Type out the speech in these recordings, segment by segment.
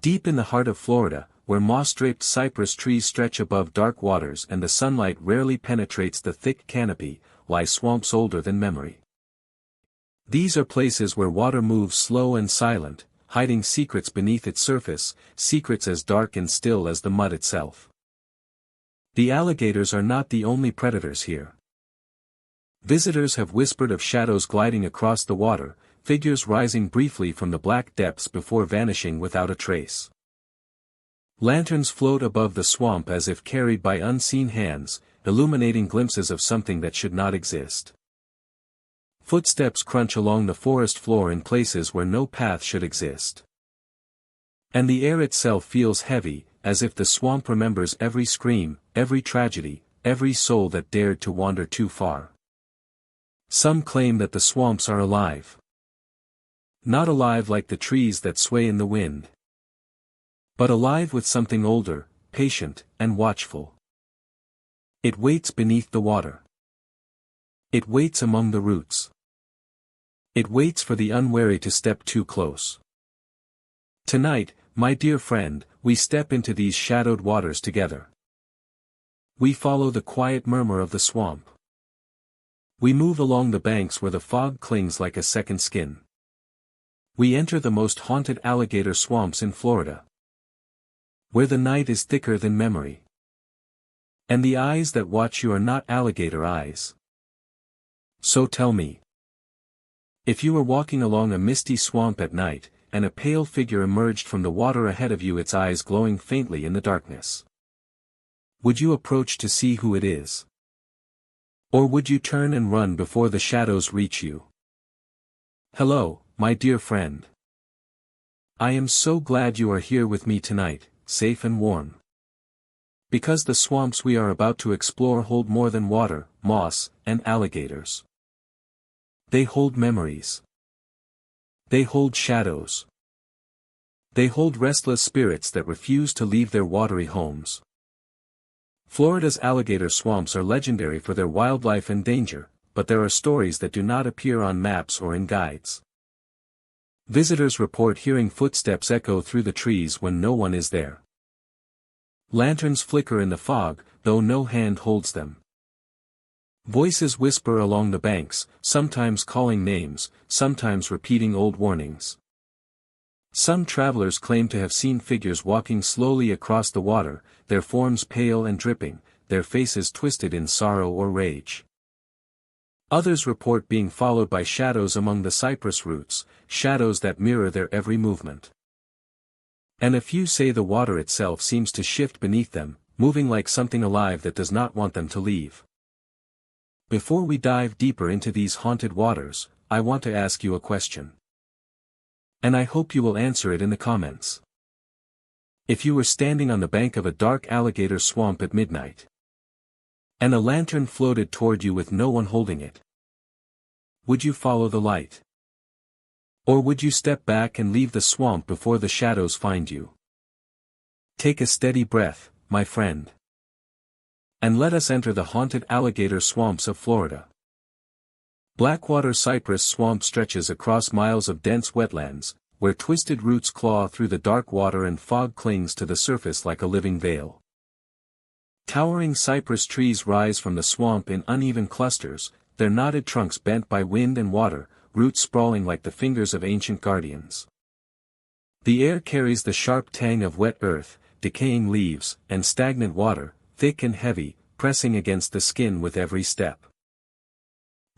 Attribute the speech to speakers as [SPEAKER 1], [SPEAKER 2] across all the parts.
[SPEAKER 1] Deep in the heart of Florida, where moss-draped cypress trees stretch above dark waters and the sunlight rarely penetrates the thick canopy, lie swamps older than memory. These are places where water moves slow and silent, hiding secrets beneath its surface, secrets as dark and still as the mud itself. The alligators are not the only predators here. Visitors have whispered of shadows gliding across the water, figures rising briefly from the black depths before vanishing without a trace. Lanterns float above the swamp as if carried by unseen hands, illuminating glimpses of something that should not exist. Footsteps crunch along the forest floor in places where no path should exist. And the air itself feels heavy, as if the swamp remembers every scream, every tragedy, every soul that dared to wander too far. Some claim that the swamps are alive. Not alive like the trees that sway in the wind, but alive with something older, patient, and watchful. It waits beneath the water. It waits among the roots. It waits for the unwary to step too close. Tonight, my dear friend, we step into these shadowed waters together. We follow the quiet murmur of the swamp. We move along the banks where the fog clings like a second skin. We enter the most haunted alligator swamps in Florida, where the night is thicker than memory. And the eyes that watch you are not alligator eyes. So tell me, if you were walking along a misty swamp at night, and a pale figure emerged from the water ahead of you, its eyes glowing faintly in the darkness, would you approach to see who it is? Or would you turn and run before the shadows reach you? Hello, my dear friend. I am so glad you are here with me tonight, safe and warm. Because the swamps we are about to explore hold more than water, moss, and alligators. They hold memories. They hold shadows. They hold restless spirits that refuse to leave their watery homes. Florida's alligator swamps are legendary for their wildlife and danger, but there are stories that do not appear on maps or in guides. Visitors report hearing footsteps echo through the trees when no one is there. Lanterns flicker in the fog, though no hand holds them. Voices whisper along the banks, sometimes calling names, sometimes repeating old warnings. Some travelers claim to have seen figures walking slowly across the water, their forms pale and dripping, their faces twisted in sorrow or rage. Others report being followed by shadows among the cypress roots, shadows that mirror their every movement. And a few say the water itself seems to shift beneath them, moving like something alive that does not want them to leave. Before we dive deeper into these haunted waters, I want to ask you a question. And I hope you will answer it in the comments. If you were standing on the bank of a dark alligator swamp at midnight, and a lantern floated toward you with no one holding it, would you follow the light? Or would you step back and leave the swamp before the shadows find you? Take a steady breath, my friend. And let us enter the haunted alligator swamps of Florida. Blackwater cypress swamp stretches across miles of dense wetlands, where twisted roots claw through the dark water and fog clings to the surface like a living veil. Towering cypress trees rise from the swamp in uneven clusters, their knotted trunks bent by wind and water, roots sprawling like the fingers of ancient guardians. The air carries the sharp tang of wet earth, decaying leaves, and stagnant water, thick and heavy, pressing against the skin with every step.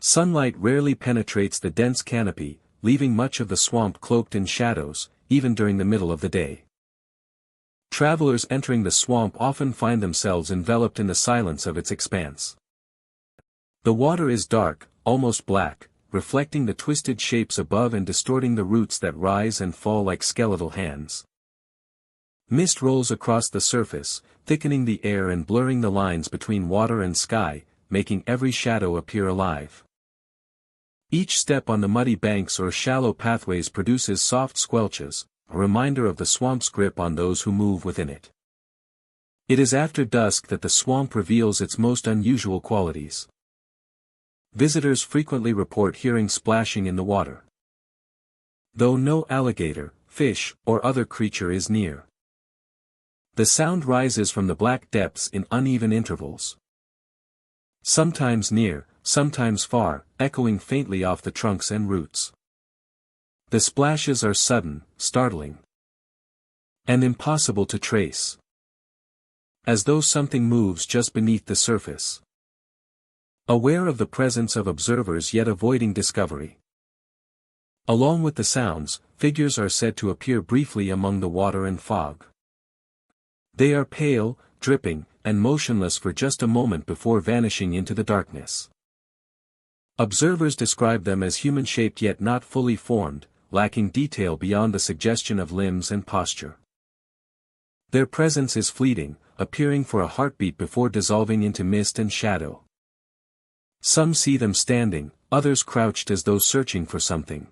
[SPEAKER 1] Sunlight rarely penetrates the dense canopy, leaving much of the swamp cloaked in shadows, even during the middle of the day. Travelers entering the swamp often find themselves enveloped in the silence of its expanse. The water is dark, almost black, reflecting the twisted shapes above and distorting the roots that rise and fall like skeletal hands. Mist rolls across the surface, thickening the air and blurring the lines between water and sky, making every shadow appear alive. Each step on the muddy banks or shallow pathways produces soft squelches, a reminder of the swamp's grip on those who move within it. It is after dusk that the swamp reveals its most unusual qualities. Visitors frequently report hearing splashing in the water. Though no alligator, fish, or other creature is near. The sound rises from the black depths in uneven intervals. Sometimes near, sometimes far, echoing faintly off the trunks and roots. The splashes are sudden, startling, and impossible to trace. As though something moves just beneath the surface. Aware of the presence of observers yet avoiding discovery. Along with the sounds, figures are said to appear briefly among the water and fog. They are pale, dripping, and motionless for just a moment before vanishing into the darkness. Observers describe them as human-shaped yet not fully formed, lacking detail beyond the suggestion of limbs and posture. Their presence is fleeting, appearing for a heartbeat before dissolving into mist and shadow. Some see them standing, others crouched as though searching for something.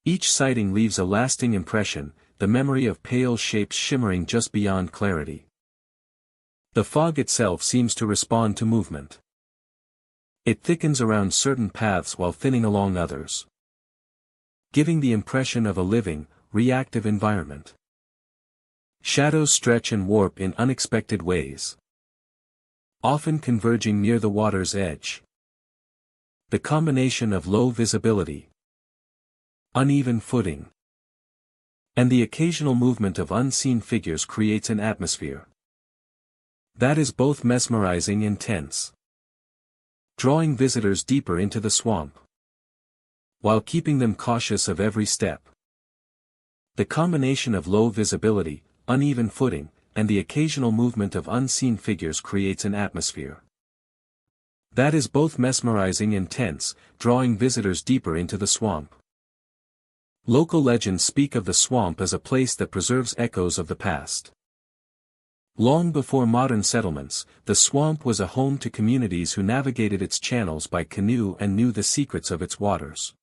[SPEAKER 1] Each sighting leaves a lasting impression, the memory of pale shapes shimmering just beyond clarity. The fog itself seems to respond to movement. It thickens around certain paths while thinning along others, giving the impression of a living, reactive environment. Shadows stretch and warp in unexpected ways, often converging near the water's edge. The combination of low visibility, uneven footing, and the occasional movement of unseen figures creates an atmosphere that is both mesmerizing and tense, drawing visitors deeper into the swamp, while keeping them cautious of every step. The combination of low visibility, uneven footing, and the occasional movement of unseen figures creates an atmosphere that is both mesmerizing and tense, drawing visitors deeper into the swamp. Local legends speak of the swamp as a place that preserves echoes of the past. Long before modern settlements, the swamp was a home to communities who navigated its channels by canoe and knew the secrets of its waters.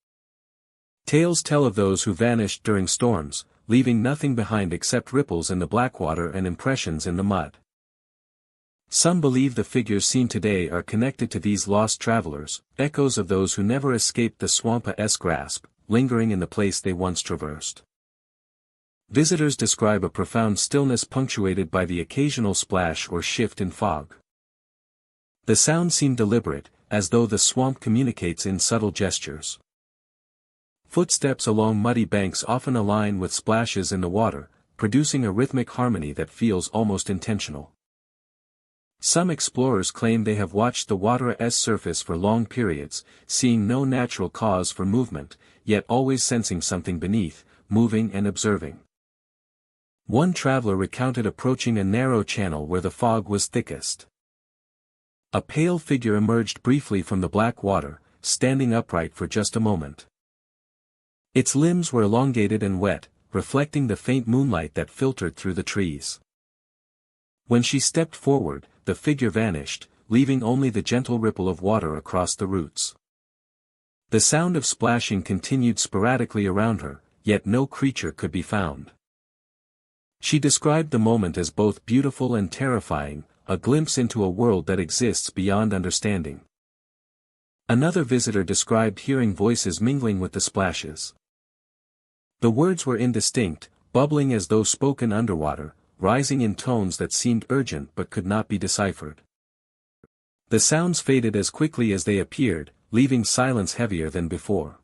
[SPEAKER 1] Tales tell of those who vanished during storms, leaving nothing behind except ripples in the blackwater and impressions in the mud. Some believe the figures seen today are connected to these lost travelers, echoes of those who never escaped the swamp's grasp, lingering in the place they once traversed. Visitors describe a profound stillness punctuated by the occasional splash or shift in fog. The sounds seem deliberate, as though the swamp communicates in subtle gestures. Footsteps along muddy banks often align with splashes in the water, producing a rhythmic harmony that feels almost intentional. Some explorers claim they have watched the water's surface for long periods, seeing no natural cause for movement, yet always sensing something beneath, moving and observing. One traveler recounted approaching a narrow channel where the fog was thickest. A pale figure emerged briefly from the black water, standing upright for just a moment. Its limbs were elongated and wet, reflecting the faint moonlight that filtered through the trees. When she stepped forward, the figure vanished, leaving only the gentle ripple of water across the roots. The sound of splashing continued sporadically around her, yet no creature could be found. She described the moment as both beautiful and terrifying, a glimpse into a world that exists beyond understanding. Another visitor described hearing voices mingling with the splashes. The words were indistinct, bubbling as though spoken underwater, rising in tones that seemed urgent but could not be deciphered. The sounds faded as quickly as they appeared, leaving silence heavier than before.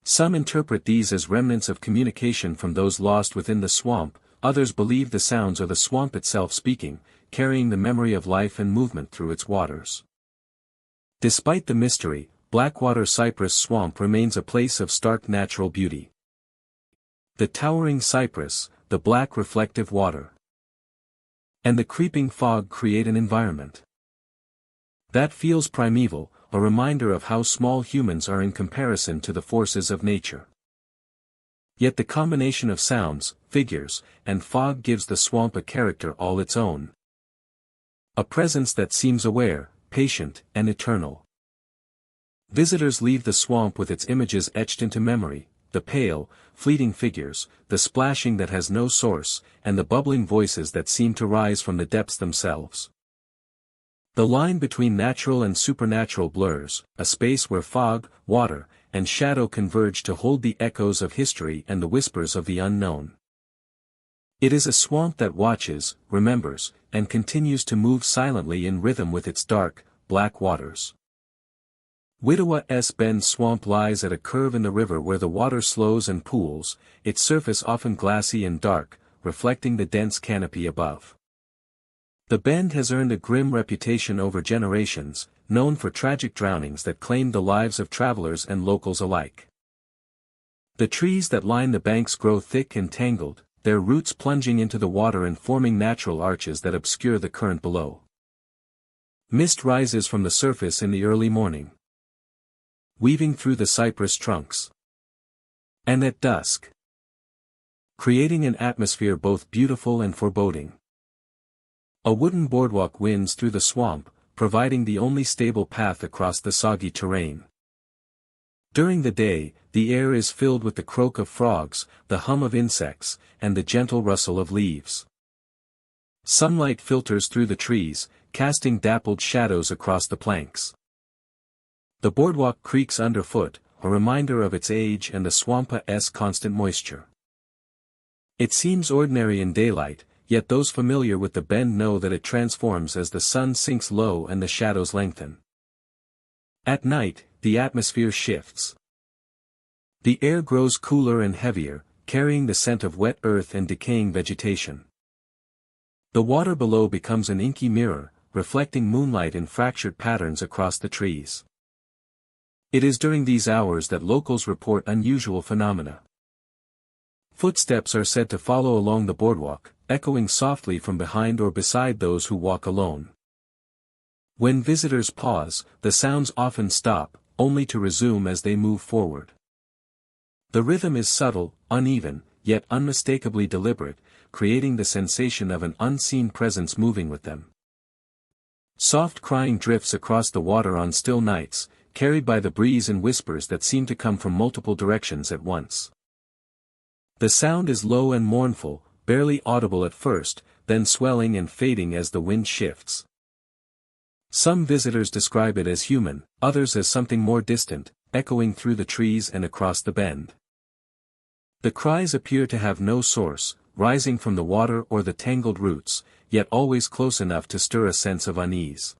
[SPEAKER 1] Some interpret these as remnants of communication from those lost within the swamp, others believe the sounds are the swamp itself speaking, carrying the memory of life and movement through its waters. Despite the mystery, Blackwater Cypress Swamp remains a place of stark natural beauty. The towering cypress, the black reflective water, and the creeping fog create an environment that feels primeval, a reminder of how small humans are in comparison to the forces of nature. Yet the combination of sounds, figures, and fog gives the swamp a character all its own. A presence that seems aware, patient, and eternal. Visitors leave the swamp with its images etched into memory, the pale, fleeting figures, the splashing that has no source, and the bubbling voices that seem to rise from the depths themselves. The line between natural and supernatural blurs, a space where fog, water, and shadow converge to hold the echoes of history and the whispers of the unknown. It is a swamp that watches, remembers, and continues to move silently in rhythm with its dark, black waters. Wetawa''s Bend Swamp lies at a curve in the river where the water slows and pools, its surface often glassy and dark, reflecting the dense canopy above. The bend has earned a grim reputation over generations, known for tragic drownings that claimed the lives of travelers and locals alike. The trees that line the banks grow thick and tangled, their roots plunging into the water and forming natural arches that obscure the current below. Mist rises from the surface in the early morning, weaving through the cypress trunks. And at dusk, creating an atmosphere both beautiful and foreboding. A wooden boardwalk winds through the swamp, providing the only stable path across the soggy terrain. During the day, the air is filled with the croak of frogs, the hum of insects, and the gentle rustle of leaves. Sunlight filters through the trees, casting dappled shadows across the planks. The boardwalk creaks underfoot, a reminder of its age and the swamp's constant moisture. It seems ordinary in daylight, yet those familiar with the bend know that it transforms as the sun sinks low and the shadows lengthen. At night, the atmosphere shifts. The air grows cooler and heavier, carrying the scent of wet earth and decaying vegetation. The water below becomes an inky mirror, reflecting moonlight in fractured patterns across the trees. It is during these hours that locals report unusual phenomena. Footsteps are said to follow along the boardwalk, echoing softly from behind or beside those who walk alone. When visitors pause, the sounds often stop, only to resume as they move forward. The rhythm is subtle, uneven, yet unmistakably deliberate, creating the sensation of an unseen presence moving with them. Soft crying drifts across the water on still nights, carried by the breeze and whispers that seem to come from multiple directions at once. The sound is low and mournful, barely audible at first, then swelling and fading as the wind shifts. Some visitors describe it as human, others as something more distant, echoing through the trees and across the bend. The cries appear to have no source, rising from the water or the tangled roots, yet always close enough to stir a sense of unease.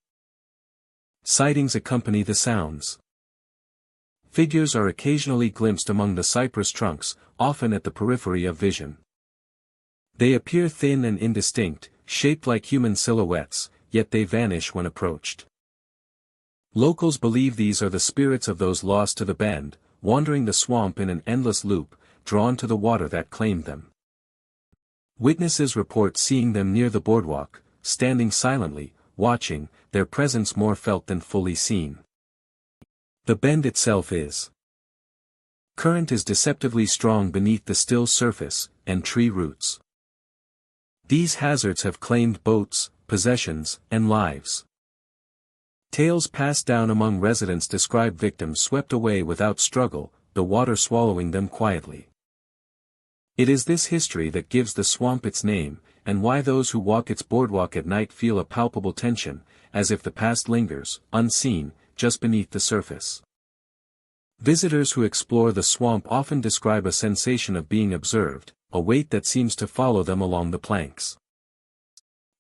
[SPEAKER 1] Sightings accompany the sounds. Figures are occasionally glimpsed among the cypress trunks, often at the periphery of vision. They appear thin and indistinct, shaped like human silhouettes, yet they vanish when approached. Locals believe these are the spirits of those lost to the bend, wandering the swamp in an endless loop, drawn to the water that claimed them. Witnesses report seeing them near the boardwalk, standing silently, watching, their presence more felt than fully seen. The bend itself is. Current is deceptively strong beneath the still surface, and tree roots. These hazards have claimed boats, possessions, and lives. Tales passed down among residents describe victims swept away without struggle, the water swallowing them quietly. It is this history that gives the swamp its name, and why those who walk its boardwalk at night feel a palpable tension, as if the past lingers, unseen, just beneath the surface. Visitors who explore the swamp often describe a sensation of being observed, a weight that seems to follow them along the planks.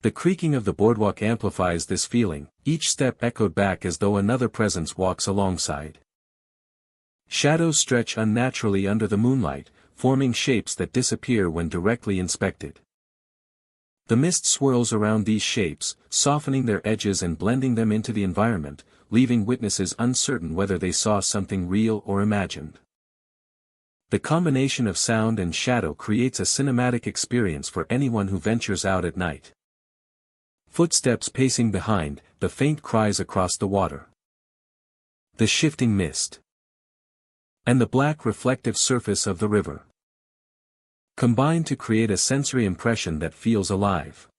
[SPEAKER 1] The creaking of the boardwalk amplifies this feeling, each step echoed back as though another presence walks alongside. Shadows stretch unnaturally under the moonlight, forming shapes that disappear when directly inspected. The mist swirls around these shapes, softening their edges and blending them into the environment, leaving witnesses uncertain whether they saw something real or imagined. The combination of sound and shadow creates a cinematic experience for anyone who ventures out at night. Footsteps pacing behind, the faint cries across the water. The shifting mist. And the black reflective surface of the river combine to create a sensory impression that feels alive.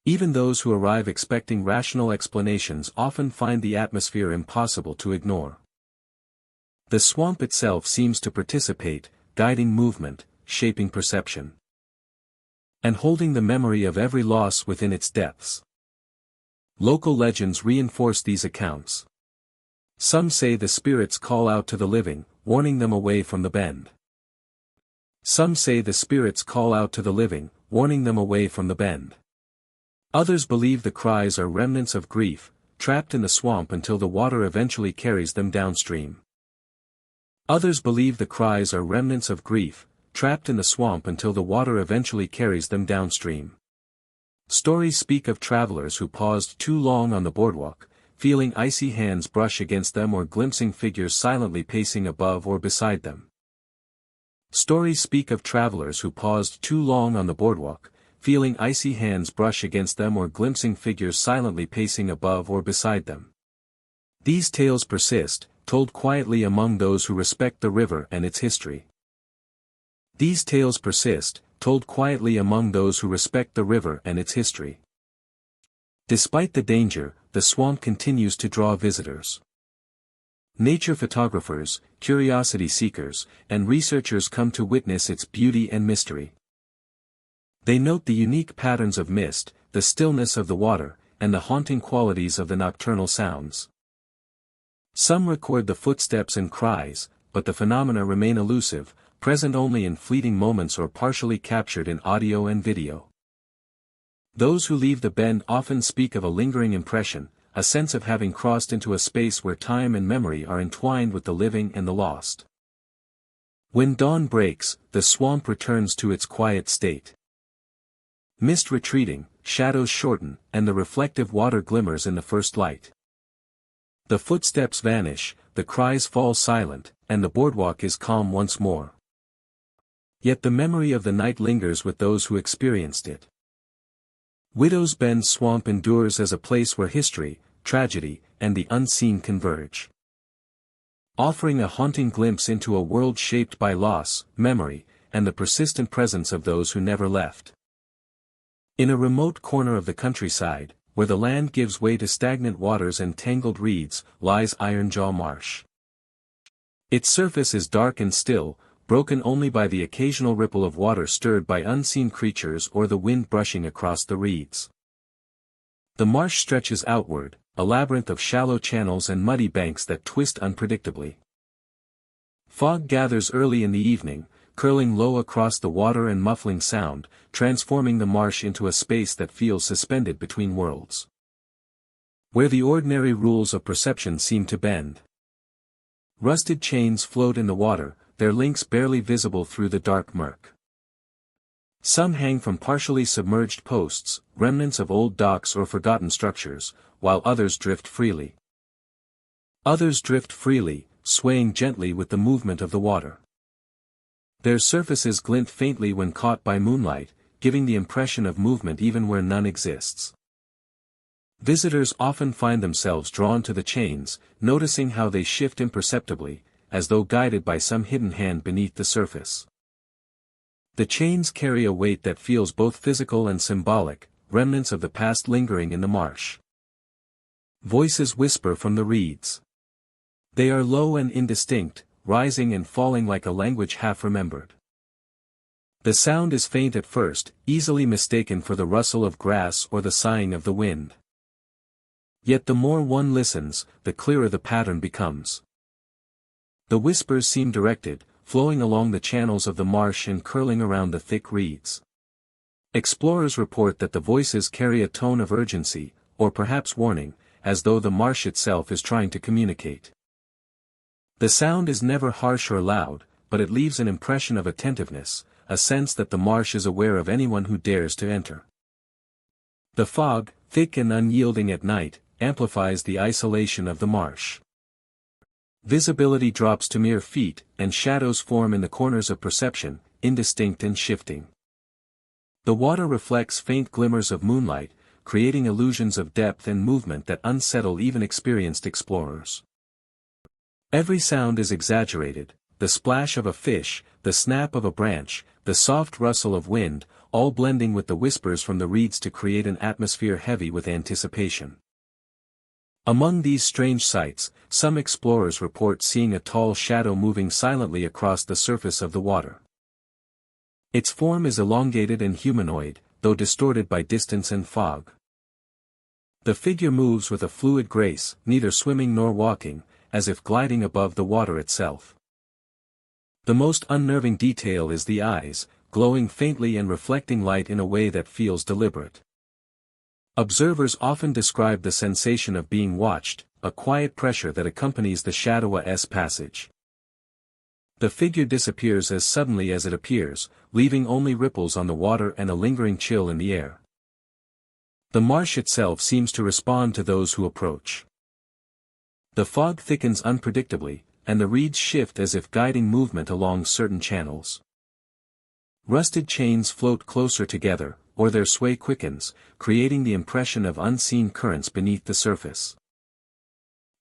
[SPEAKER 1] Even those who arrive expecting rational explanations often find the atmosphere impossible to ignore. The swamp itself seems to participate, guiding movement, shaping perception, and holding the memory of every loss within its depths. Local legends reinforce these accounts. Some say the spirits call out to the living, warning them away from the bend. Some say the spirits call out to the living, warning them away from the bend. Others believe the cries are remnants of grief, trapped in the swamp until the water eventually carries them downstream. Others believe the cries are remnants of grief, trapped in the swamp until the water eventually carries them downstream. Stories speak of travelers who paused too long on the boardwalk, feeling icy hands brush against them or glimpsing figures silently pacing above or beside them. Stories speak of travelers who paused too long on the boardwalk, feeling icy hands brush against them or glimpsing figures silently pacing above or beside them. These tales persist, told quietly among those who respect the river and its history. These tales persist, told quietly among those who respect the river and its history. Despite the danger, the swamp continues to draw visitors. Nature photographers, curiosity seekers, and researchers come to witness its beauty and mystery. They note the unique patterns of mist, the stillness of the water, and the haunting qualities of the nocturnal sounds. Some record the footsteps and cries, but the phenomena remain elusive, present only in fleeting moments or partially captured in audio and video. Those who leave the bend often speak of a lingering impression, a sense of having crossed into a space where time and memory are entwined with the living and the lost. When dawn breaks, the swamp returns to its quiet state. Mist retreating, shadows shorten, and the reflective water glimmers in the first light. The footsteps vanish, the cries fall silent, and the boardwalk is calm once more. Yet the memory of the night lingers with those who experienced it. Widow's Bend Swamp endures as a place where history, tragedy, and the unseen converge. Offering a haunting glimpse into a world shaped by loss, memory, and the persistent presence of those who never left. In a remote corner of the countryside, where the land gives way to stagnant waters and tangled reeds, lies Ironjaw Marsh. Its surface is dark and still, broken only by the occasional ripple of water stirred by unseen creatures or the wind brushing across the reeds. The marsh stretches outward, a labyrinth of shallow channels and muddy banks that twist unpredictably. Fog gathers early in the evening, curling low across the water and muffling sound, transforming the marsh into a space that feels suspended between worlds. Where the ordinary rules of perception seem to bend. Rusted chains float in the water, their links barely visible through the dark murk. Some hang from partially submerged posts, remnants of old docks or forgotten structures, while others drift freely. Others drift freely, swaying gently with the movement of the water. Their surfaces glint faintly when caught by moonlight, giving the impression of movement even where none exists. Visitors often find themselves drawn to the chains, noticing how they shift imperceptibly, as though guided by some hidden hand beneath the surface. The chains carry a weight that feels both physical and symbolic, remnants of the past lingering in the marsh. Voices whisper from the reeds. They are low and indistinct, rising and falling like a language half-remembered. The sound is faint at first, easily mistaken for the rustle of grass or the sighing of the wind. Yet the more one listens, the clearer the pattern becomes. The whispers seem directed, flowing along the channels of the marsh and curling around the thick reeds. Explorers report that the voices carry a tone of urgency, or perhaps warning, as though the marsh itself is trying to communicate. The sound is never harsh or loud, but it leaves an impression of attentiveness, a sense that the marsh is aware of anyone who dares to enter. The fog, thick and unyielding at night, amplifies the isolation of the marsh. Visibility drops to mere feet, and shadows form in the corners of perception, indistinct and shifting. The water reflects faint glimmers of moonlight, creating illusions of depth and movement that unsettle even experienced explorers. Every sound is exaggerated, the splash of a fish, the snap of a branch, the soft rustle of wind, all blending with the whispers from the reeds to create an atmosphere heavy with anticipation. Among these strange sights, some explorers report seeing a tall shadow moving silently across the surface of the water. Its form is elongated and humanoid, though distorted by distance and fog. The figure moves with a fluid grace, neither swimming nor walking, as if gliding above the water itself. The most unnerving detail is the eyes, glowing faintly and reflecting light in a way that feels deliberate. Observers often describe the sensation of being watched, a quiet pressure that accompanies the shadow's passage. The figure disappears as suddenly as it appears, leaving only ripples on the water and a lingering chill in the air. The marsh itself seems to respond to those who approach. The fog thickens unpredictably, and the reeds shift as if guiding movement along certain channels. Rusted chains float closer together, or their sway quickens, creating the impression of unseen currents beneath the surface.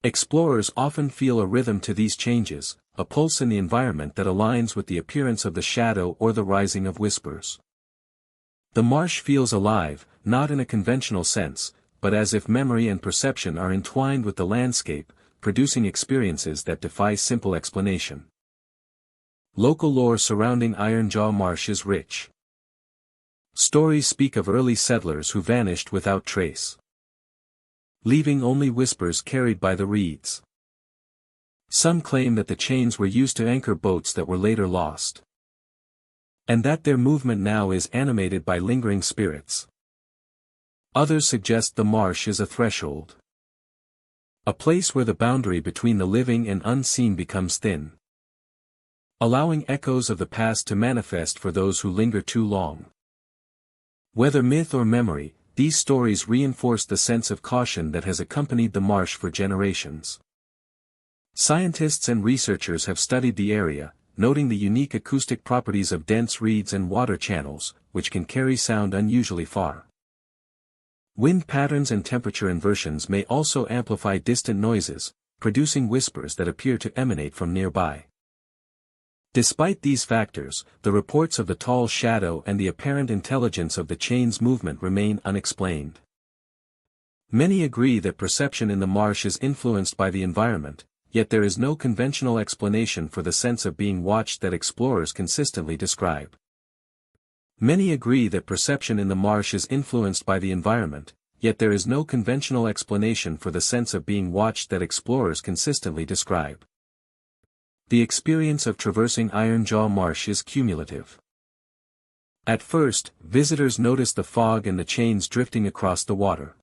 [SPEAKER 1] Explorers often feel a rhythm to these changes, a pulse in the environment that aligns with the appearance of the shadow or the rising of whispers. The marsh feels alive, not in a conventional sense, but as if memory and perception are entwined with the landscape, producing experiences that defy simple explanation. Local lore surrounding Ironjaw Marsh is rich. Stories speak of early settlers who vanished without trace, leaving only whispers carried by the reeds. Some claim that the chains were used to anchor boats that were later lost, and that their movement now is animated by lingering spirits. Others suggest the marsh is a threshold, a place where the boundary between the living and unseen becomes thin, allowing echoes of the past to manifest for those who linger too long. Whether myth or memory, these stories reinforce the sense of caution that has accompanied the marsh for generations. Scientists and researchers have studied the area, noting the unique acoustic properties of dense reeds and water channels, which can carry sound unusually far. Wind patterns and temperature inversions may also amplify distant noises, producing whispers that appear to emanate from nearby. Despite these factors, the reports of the tall shadow and the apparent intelligence of the chain's movement remain unexplained. Many agree that perception in the marsh is influenced by the environment, yet there is no conventional explanation for the sense of being watched that explorers consistently describe. Many agree that perception in the marsh is influenced by the environment, yet there is no conventional explanation for the sense of being watched that explorers consistently describe. The experience of traversing Ironjaw Marsh is cumulative. At first, visitors notice the fog and the chains drifting across the water.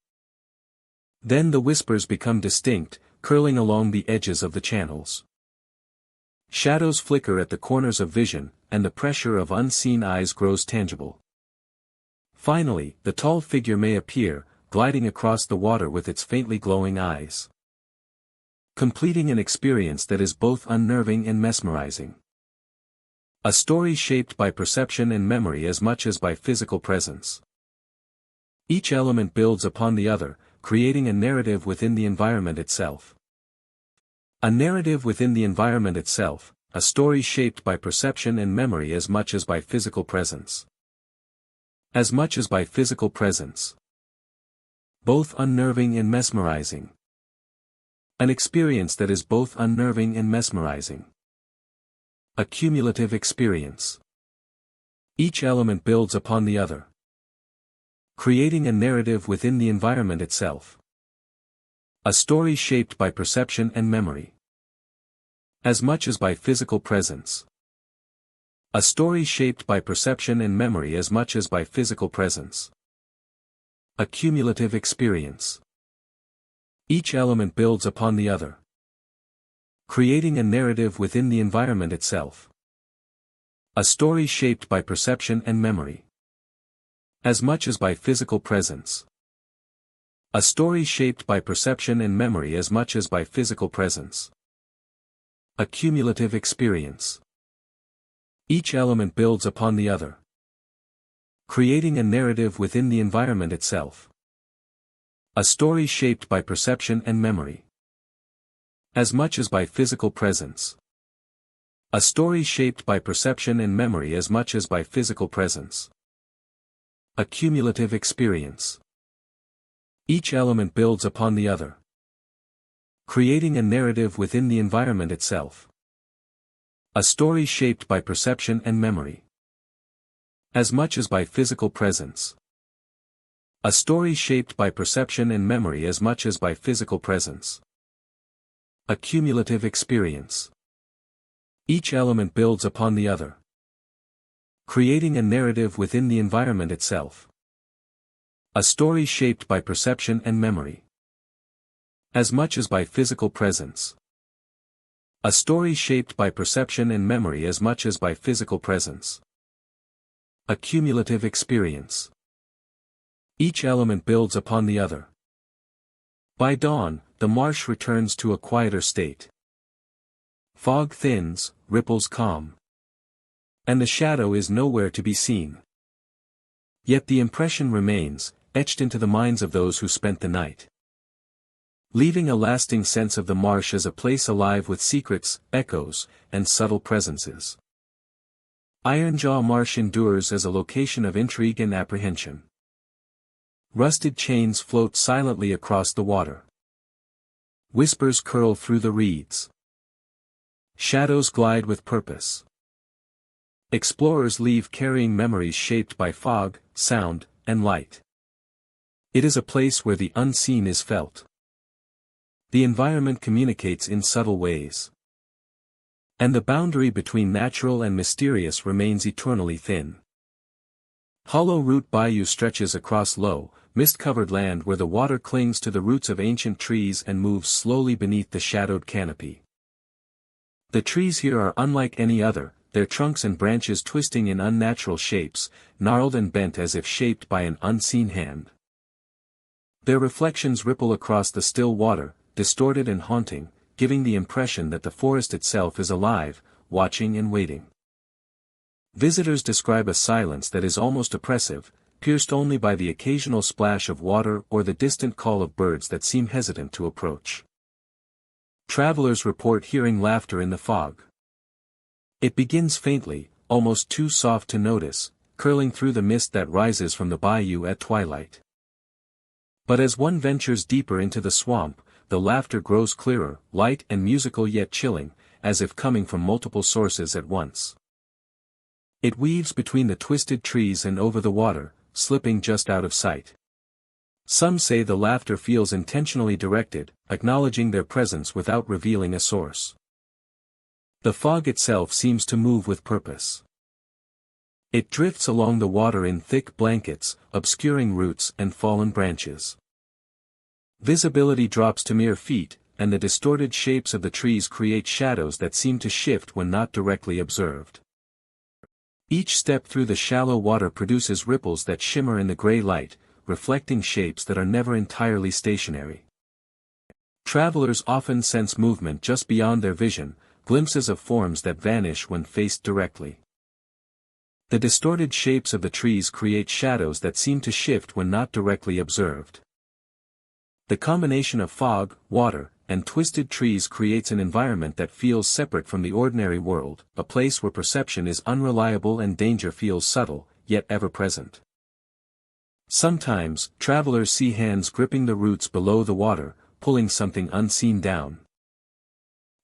[SPEAKER 1] Then the whispers become distinct, curling along the edges of the channels. Shadows flicker at the corners of vision, and the pressure of unseen eyes grows tangible. Finally, the tall figure may appear, gliding across the water with its faintly glowing eyes, completing an experience that is both unnerving and mesmerizing. A story shaped by perception and memory as much as by physical presence. Each element builds upon the other, creating a narrative within the environment itself. A narrative within the environment itself, a story shaped by perception and memory as much as by physical presence. As much as by physical presence. Both unnerving and mesmerizing. An experience that is both unnerving and mesmerizing. A cumulative experience. Each element builds upon the other, creating a narrative within the environment itself. A story shaped by perception and memory. As much as by physical presence. A story shaped by perception and memory as much as by physical presence. A cumulative experience. Each element builds upon the other, creating a narrative within the environment itself. A story shaped by perception and memory. As much as by physical presence. A story shaped by perception and memory as much as by physical presence. A cumulative experience. Each element builds upon the other, creating a narrative within the environment itself. A story shaped by perception and memory. As much as by physical presence. A story shaped by perception and memory as much as by physical presence. A cumulative experience. Each element builds upon the other, creating a narrative within the environment itself. A story shaped by perception and memory. As much as by physical presence. A story shaped by perception and memory as much as by physical presence. A cumulative experience. Each element builds upon the other, creating a narrative within the environment itself. A story shaped by perception and memory, as much as by physical presence. A story shaped by perception and memory as much as by physical presence. A cumulative experience. Each element builds upon the other. By dawn, the marsh returns to a quieter state. Fog thins, ripples calm. And the shadow is nowhere to be seen. Yet the impression remains, etched into the minds of those who spent the night, leaving a lasting sense of the marsh as a place alive with secrets, echoes, and subtle presences. Ironjaw Marsh endures as a location of intrigue and apprehension. Rusted chains float silently across the water. Whispers curl through the reeds. Shadows glide with purpose. Explorers leave carrying memories shaped by fog, sound, and light. It is a place where the unseen is felt. The environment communicates in subtle ways. And the boundary between natural and mysterious remains eternally thin. Hollow Root Bayou stretches across low, mist-covered land where the water clings to the roots of ancient trees and moves slowly beneath the shadowed canopy. The trees here are unlike any other, their trunks and branches twisting in unnatural shapes, gnarled and bent as if shaped by an unseen hand. Their reflections ripple across the still water, distorted and haunting, giving the impression that the forest itself is alive, watching and waiting. Visitors describe a silence that is almost oppressive, pierced only by the occasional splash of water or the distant call of birds that seem hesitant to approach. Travelers report hearing laughter in the fog. It begins faintly, almost too soft to notice, curling through the mist that rises from the bayou at twilight. But as one ventures deeper into the swamp, the laughter grows clearer, light and musical yet chilling, as if coming from multiple sources at once. It weaves between the twisted trees and over the water, slipping just out of sight. Some say the laughter feels intentionally directed, acknowledging their presence without revealing a source. The fog itself seems to move with purpose. It drifts along the water in thick blankets, obscuring roots and fallen branches. Visibility drops to mere feet, and the distorted shapes of the trees create shadows that seem to shift when not directly observed. Each step through the shallow water produces ripples that shimmer in the gray light, reflecting shapes that are never entirely stationary. Travelers often sense movement just beyond their vision, glimpses of forms that vanish when faced directly. The distorted shapes of the trees create shadows that seem to shift when not directly observed. The combination of fog, water, and twisted trees creates an environment that feels separate from the ordinary world, a place where perception is unreliable and danger feels subtle, yet ever present. Sometimes, travelers see hands gripping the roots below the water, pulling something unseen down.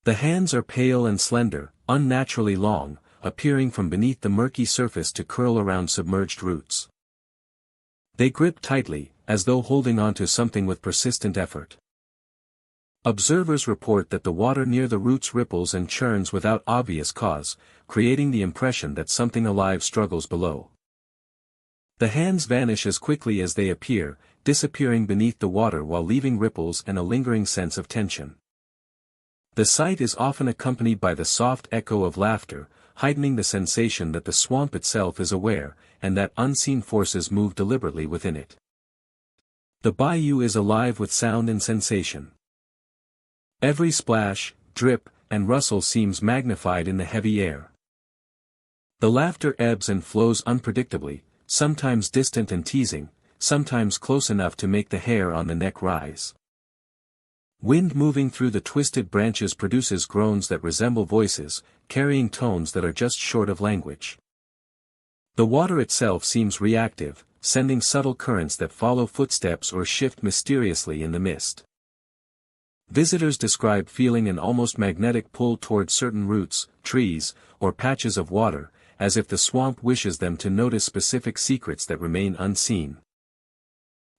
[SPEAKER 1] The hands are pale and slender, unnaturally long, appearing from beneath the murky surface to curl around submerged roots. They grip tightly, as though holding onto something with persistent effort. Observers report that the water near the roots ripples and churns without obvious cause, creating the impression that something alive struggles below. The hands vanish as quickly as they appear, disappearing beneath the water while leaving ripples and a lingering sense of tension. The sight is often accompanied by the soft echo of laughter, heightening the sensation that the swamp itself is aware, and that unseen forces move deliberately within it. The bayou is alive with sound and sensation. Every splash, drip, and rustle seems magnified in the heavy air. The laughter ebbs and flows unpredictably, sometimes distant and teasing, sometimes close enough to make the hair on the neck rise. Wind moving through the twisted branches produces groans that resemble voices, carrying tones that are just short of language. The water itself seems reactive, sending subtle currents that follow footsteps or shift mysteriously in the mist. Visitors describe feeling an almost magnetic pull toward certain roots, trees, or patches of water, as if the swamp wishes them to notice specific secrets that remain unseen.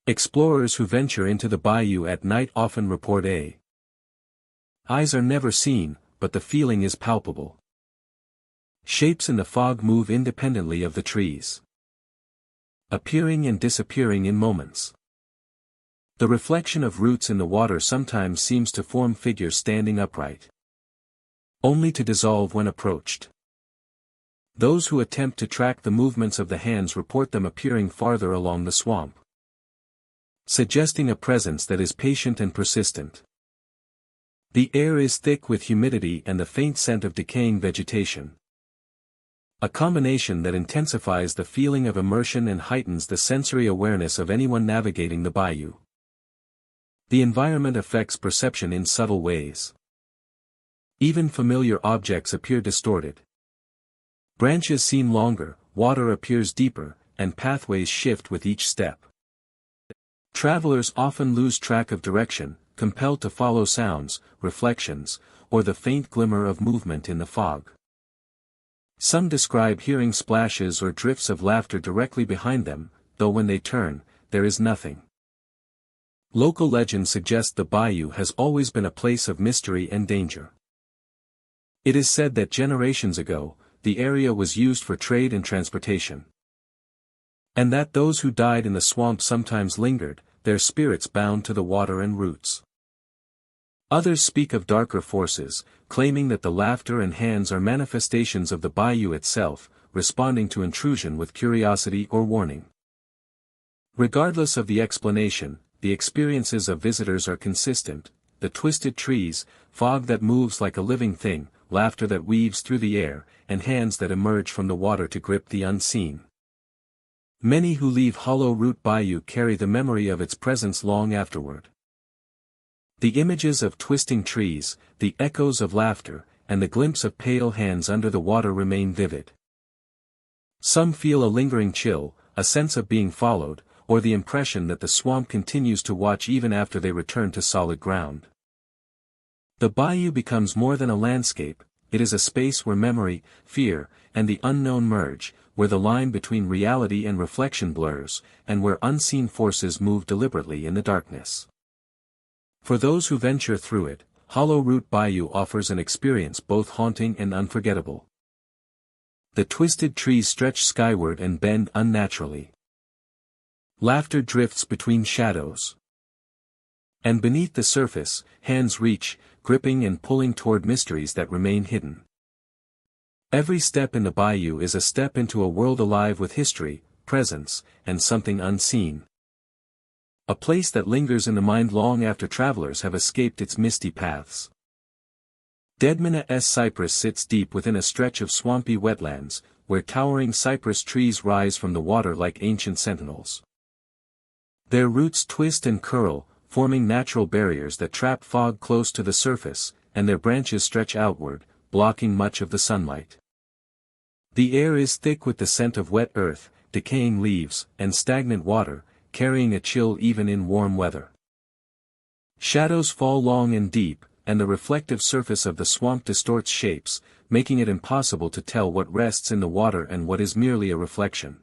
[SPEAKER 1] Explorers who venture into the bayou at night often report a Eyes are never seen, but the feeling is palpable. Shapes in the fog move independently of the trees, appearing and disappearing in moments. The reflection of roots in the water sometimes seems to form figures standing upright, only to dissolve when approached. Those who attempt to track the movements of the hands report them appearing farther along the swamp, suggesting a presence that is patient and persistent. The air is thick with humidity and the faint scent of decaying vegetation, a combination that intensifies the feeling of immersion and heightens the sensory awareness of anyone navigating the bayou. The environment affects perception in subtle ways. Even familiar objects appear distorted. Branches seem longer, water appears deeper, and pathways shift with each step. Travelers often lose track of direction, compelled to follow sounds, reflections, or the faint glimmer of movement in the fog. Some describe hearing splashes or drifts of laughter directly behind them, though when they turn, there is nothing. Local legends suggest the bayou has always been a place of mystery and danger. It is said that generations ago, the area was used for trade and transportation, and that those who died in the swamp sometimes lingered, their spirits bound to the water and roots. Others speak of darker forces, claiming that the laughter and hands are manifestations of the bayou itself, responding to intrusion with curiosity or warning. Regardless of the explanation, the experiences of visitors are consistent: the twisted trees, fog that moves like a living thing, laughter that weaves through the air, and hands that emerge from the water to grip the unseen. Many who leave Hollow Root Bayou carry the memory of its presence long afterward. The images of twisting trees, the echoes of laughter, and the glimpse of pale hands under the water remain vivid. Some feel a lingering chill, a sense of being followed, or the impression that the swamp continues to watch even after they return to solid ground. The bayou becomes more than a landscape, it is a space where memory, fear, and the unknown merge, where the line between reality and reflection blurs, and where unseen forces move deliberately in the darkness. For those who venture through it, Hollow Root Bayou offers an experience both haunting and unforgettable. The twisted trees stretch skyward and bend unnaturally. Laughter drifts between shadows, and beneath the surface, hands reach, gripping and pulling toward mysteries that remain hidden. Every step in the bayou is a step into a world alive with history, presence, and something unseen. A place that lingers in the mind long after travelers have escaped its misty paths. Deadman's cypress sits deep within a stretch of swampy wetlands, where towering cypress trees rise from the water like ancient sentinels. Their roots twist and curl, forming natural barriers that trap fog close to the surface, and their branches stretch outward, blocking much of the sunlight. The air is thick with the scent of wet earth, decaying leaves, and stagnant water, carrying a chill even in warm weather. Shadows fall long and deep, and the reflective surface of the swamp distorts shapes, making it impossible to tell what rests in the water and what is merely a reflection.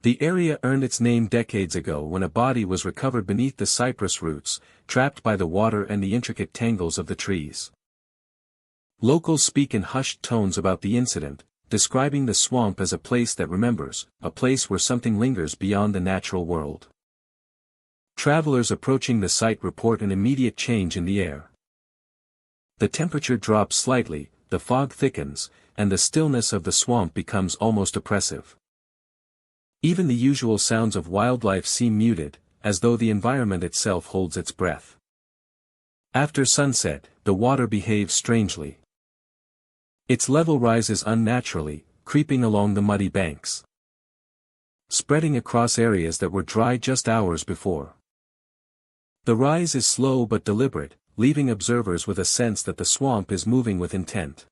[SPEAKER 1] The area earned its name decades ago when a body was recovered beneath the cypress roots, trapped by the water and the intricate tangles of the trees. Locals speak in hushed tones about the incident, describing the swamp as a place that remembers, a place where something lingers beyond the natural world. Travelers approaching the site report an immediate change in the air. The temperature drops slightly, the fog thickens, and the stillness of the swamp becomes almost oppressive. Even the usual sounds of wildlife seem muted, as though the environment itself holds its breath. After sunset, the water behaves strangely. Its level rises unnaturally, creeping along the muddy banks, spreading across areas that were dry just hours before. The rise is slow but deliberate, leaving observers with a sense that the swamp is moving with intent.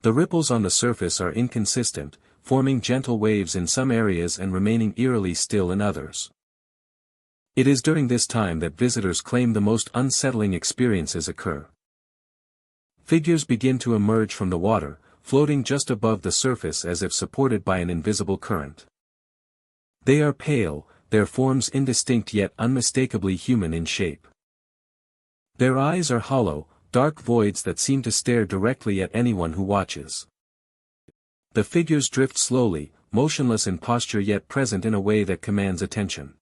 [SPEAKER 1] The ripples on the surface are inconsistent, forming gentle waves in some areas and remaining eerily still in others. It is during this time that visitors claim the most unsettling experiences occur. Figures begin to emerge from the water, floating just above the surface as if supported by an invisible current. They are pale, their forms indistinct yet unmistakably human in shape. Their eyes are hollow, dark voids that seem to stare directly at anyone who watches. The figures drift slowly, motionless in posture yet present in a way that commands attention.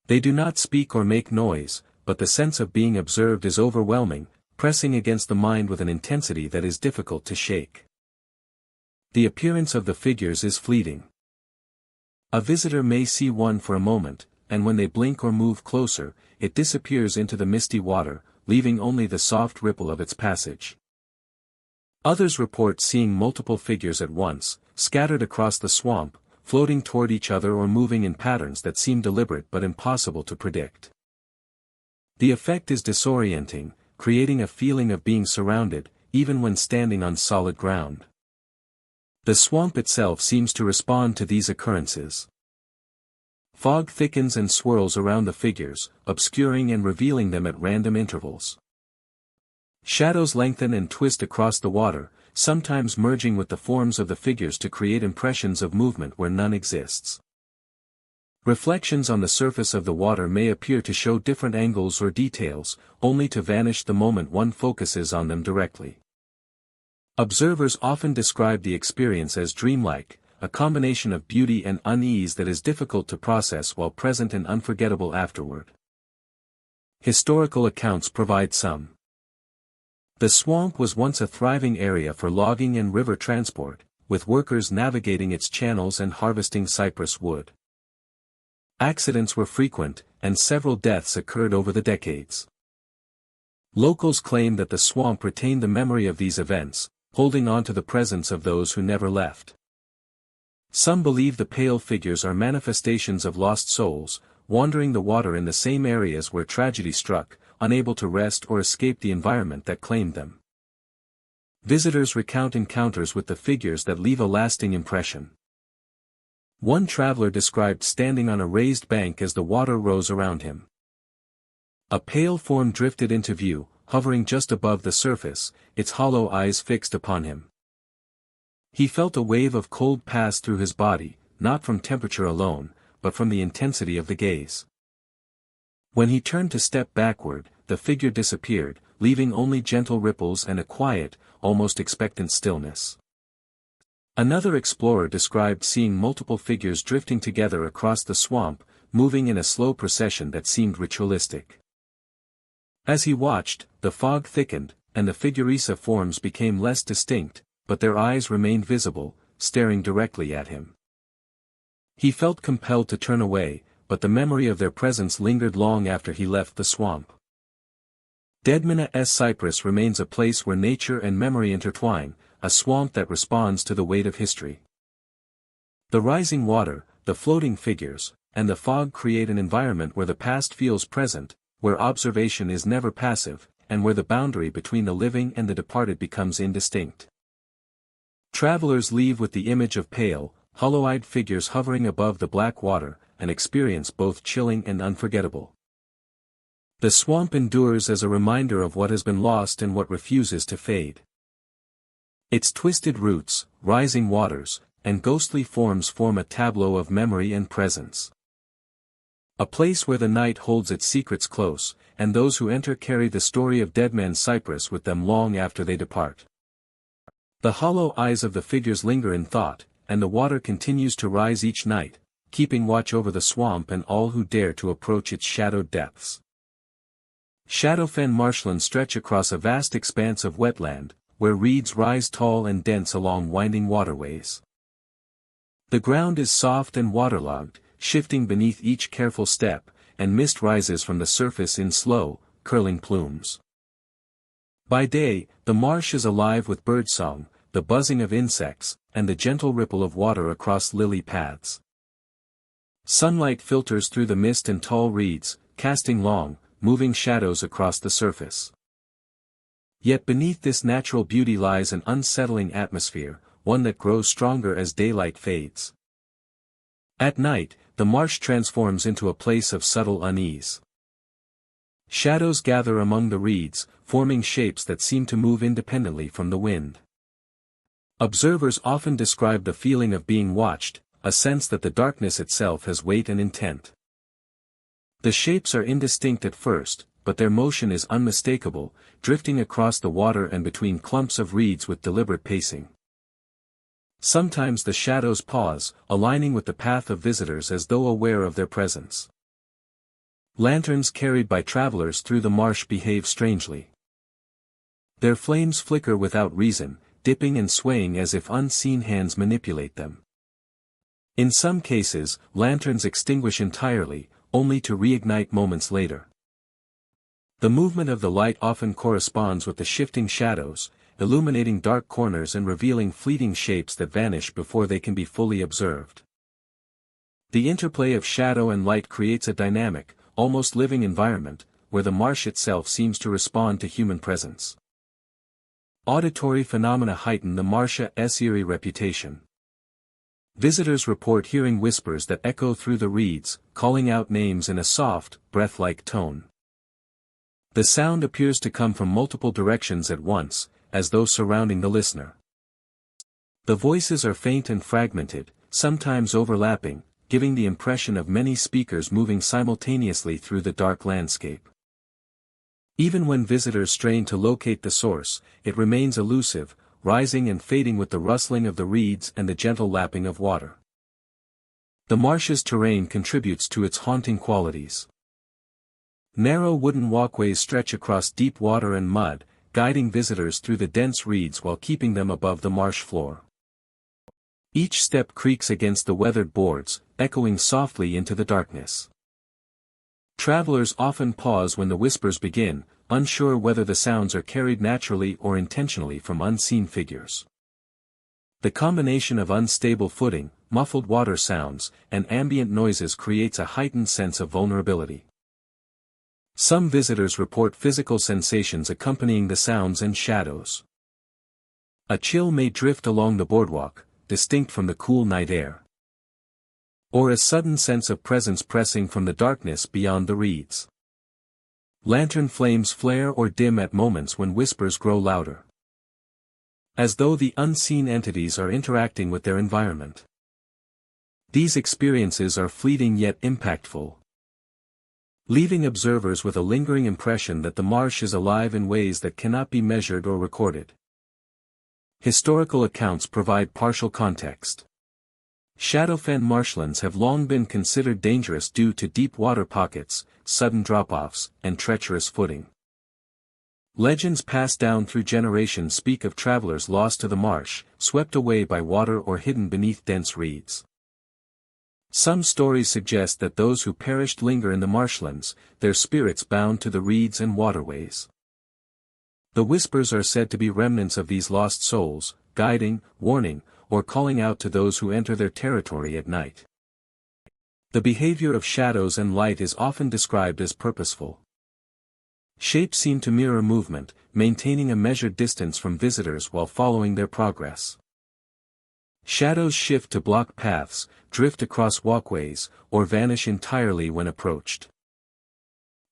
[SPEAKER 1] They do not speak or make noise, but the sense of being observed is overwhelming, pressing against the mind with an intensity that is difficult to shake. The appearance of the figures is fleeting. A visitor may see one for a moment, and when they blink or move closer, it disappears into the misty water, leaving only the soft ripple of its passage. Others report seeing multiple figures at once, scattered across the swamp, floating toward each other or moving in patterns that seem deliberate but impossible to predict. The effect is disorienting, creating a feeling of being surrounded, even when standing on solid ground. The swamp itself seems to respond to these occurrences. Fog thickens and swirls around the figures, obscuring and revealing them at random intervals. Shadows lengthen and twist across the water, sometimes merging with the forms of the figures to create impressions of movement where none exists. Reflections on the surface of the water may appear to show different angles or details, only to vanish the moment one focuses on them directly. Observers often describe the experience as dreamlike, a combination of beauty and unease that is difficult to process while present and unforgettable afterward. Historical accounts provide some. The swamp was once a thriving area for logging and river transport, with workers navigating its channels and harvesting cypress wood. Accidents were frequent, and several deaths occurred over the decades. Locals claim that the swamp retained the memory of these events, holding on to the presence of those who never left. Some believe the pale figures are manifestations of lost souls, wandering the water in the same areas where tragedy struck, unable to rest or escape the environment that claimed them. Visitors recount encounters with the figures that leave a lasting impression. One traveler described standing on a raised bank as the water rose around him. A pale form drifted into view, hovering just above the surface, its hollow eyes fixed upon him. He felt a wave of cold pass through his body, not from temperature alone, but from the intensity of the gaze. When he turned to step backward, the figure disappeared, leaving only gentle ripples and a quiet, almost expectant stillness. Another explorer described seeing multiple figures drifting together across the swamp, moving in a slow procession that seemed ritualistic. As he watched, the fog thickened, and the figurisa forms became less distinct, but their eyes remained visible, staring directly at him. He felt compelled to turn away, but the memory of their presence lingered long after he left the swamp. Deadman's Cypress remains a place where nature and memory intertwine, a swamp that responds to the weight of history. The rising water, the floating figures, and the fog create an environment where the past feels present, where observation is never passive, and where the boundary between the living and the departed becomes indistinct. Travelers leave with the image of pale, hollow-eyed figures hovering above the black water, an experience both chilling and unforgettable. The swamp endures as a reminder of what has been lost and what refuses to fade. Its twisted roots, rising waters, and ghostly forms form a tableau of memory and presence. A place where the night holds its secrets close, and those who enter carry the story of Deadman's Cypress with them long after they depart. The hollow eyes of the figures linger in thought, and the water continues to rise each night, keeping watch over the swamp and all who dare to approach its shadowed depths. Shadowfen marshlands stretch across a vast expanse of wetland, where reeds rise tall and dense along winding waterways. The ground is soft and waterlogged, shifting beneath each careful step, and mist rises from the surface in slow, curling plumes. By day, the marsh is alive with birdsong, the buzzing of insects, and the gentle ripple of water across lily paths. Sunlight filters through the mist and tall reeds, casting long, moving shadows across the surface. Yet beneath this natural beauty lies an unsettling atmosphere, one that grows stronger as daylight fades. At night, the marsh transforms into a place of subtle unease. Shadows gather among the reeds, forming shapes that seem to move independently from the wind. Observers often describe the feeling of being watched, a sense that the darkness itself has weight and intent. The shapes are indistinct at first, but their motion is unmistakable, drifting across the water and between clumps of reeds with deliberate pacing. Sometimes the shadows pause, aligning with the path of visitors as though aware of their presence. Lanterns carried by travelers through the marsh behave strangely. Their flames flicker without reason, dipping and swaying as if unseen hands manipulate them. In some cases, lanterns extinguish entirely, only to reignite moments later. The movement of the light often corresponds with the shifting shadows, illuminating dark corners and revealing fleeting shapes that vanish before they can be fully observed. The interplay of shadow and light creates a dynamic, almost living environment, where the marsh itself seems to respond to human presence. Auditory phenomena heighten the marsh's eerie reputation. Visitors report hearing whispers that echo through the reeds, calling out names in a soft, breath-like tone. The sound appears to come from multiple directions at once, as though surrounding the listener. The voices are faint and fragmented, sometimes overlapping, giving the impression of many speakers moving simultaneously through the dark landscape. Even when visitors strain to locate the source, it remains elusive, rising and fading with the rustling of the reeds and the gentle lapping of water. The marsh's terrain contributes to its haunting qualities. Narrow wooden walkways stretch across deep water and mud, guiding visitors through the dense reeds while keeping them above the marsh floor. Each step creaks against the weathered boards, echoing softly into the darkness. Travelers often pause when the whispers begin, unsure whether the sounds are carried naturally or intentionally from unseen figures. The combination of unstable footing, muffled water sounds, and ambient noises creates a heightened sense of vulnerability. Some visitors report physical sensations accompanying the sounds and shadows. A chill may drift along the boardwalk, distinct from the cool night air. Or a sudden sense of presence pressing from the darkness beyond the reeds. Lantern flames flare or dim at moments when whispers grow louder. As though the unseen entities are interacting with their environment. These experiences are fleeting yet impactful, leaving observers with a lingering impression that the marsh is alive in ways that cannot be measured or recorded. Historical accounts provide partial context. Shadowfen marshlands have long been considered dangerous due to deep water pockets, sudden drop-offs, and treacherous footing. Legends passed down through generations speak of travelers lost to the marsh, swept away by water or hidden beneath dense reeds. Some stories suggest that those who perished linger in the marshlands, their spirits bound to the reeds and waterways. The whispers are said to be remnants of these lost souls, guiding, warning, or calling out to those who enter their territory at night. The behavior of shadows and light is often described as purposeful. Shapes seem to mirror movement, maintaining a measured distance from visitors while following their progress. Shadows shift to block paths, drift across walkways, or vanish entirely when approached.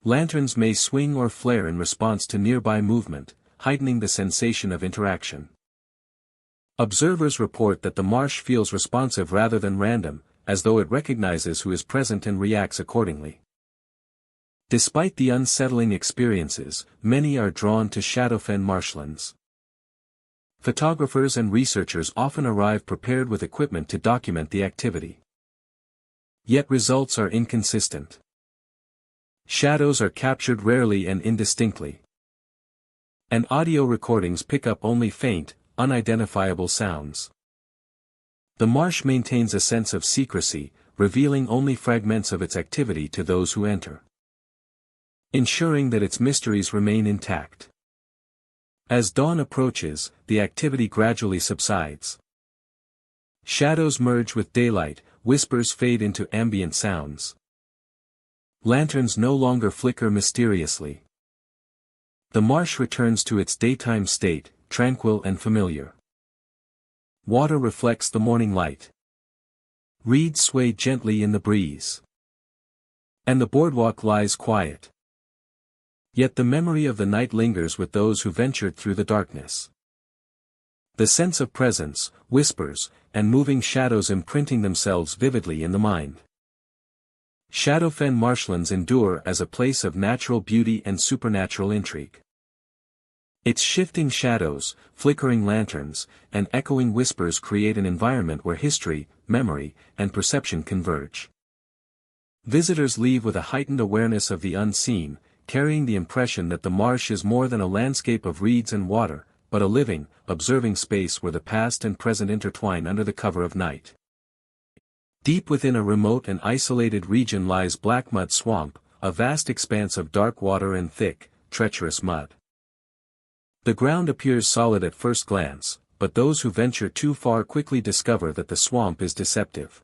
[SPEAKER 1] Lanterns may swing or flare in response to nearby movement, heightening the sensation of interaction. Observers report that the marsh feels responsive rather than random, as though it recognizes who is present and reacts accordingly. Despite the unsettling experiences, many are drawn to Shadowfen marshlands. Photographers and researchers often arrive prepared with equipment to document the activity. Yet results are inconsistent. Shadows are captured rarely and indistinctly. And audio recordings pick up only faint, unidentifiable sounds. The marsh maintains a sense of secrecy, revealing only fragments of its activity to those who enter, ensuring that its mysteries remain intact. As dawn approaches, the activity gradually subsides. Shadows merge with daylight, whispers fade into ambient sounds. Lanterns no longer flicker mysteriously. The marsh returns to its daytime state, tranquil and familiar. Water reflects the morning light. Reeds sway gently in the breeze. And the boardwalk lies quiet. Yet the memory of the night lingers with those who ventured through the darkness. The sense of presence, whispers, and moving shadows imprinting themselves vividly in the mind. Shadowfen marshlands endure as a place of natural beauty and supernatural intrigue. Its shifting shadows, flickering lanterns, and echoing whispers create an environment where history, memory, and perception converge. Visitors leave with a heightened awareness of the unseen, carrying the impression that the marsh is more than a landscape of reeds and water, but a living, observing space where the past and present intertwine under the cover of night. Deep within a remote and isolated region lies Blackmud Swamp, a vast expanse of dark water and thick, treacherous mud. The ground appears solid at first glance, but those who venture too far quickly discover that the swamp is deceptive.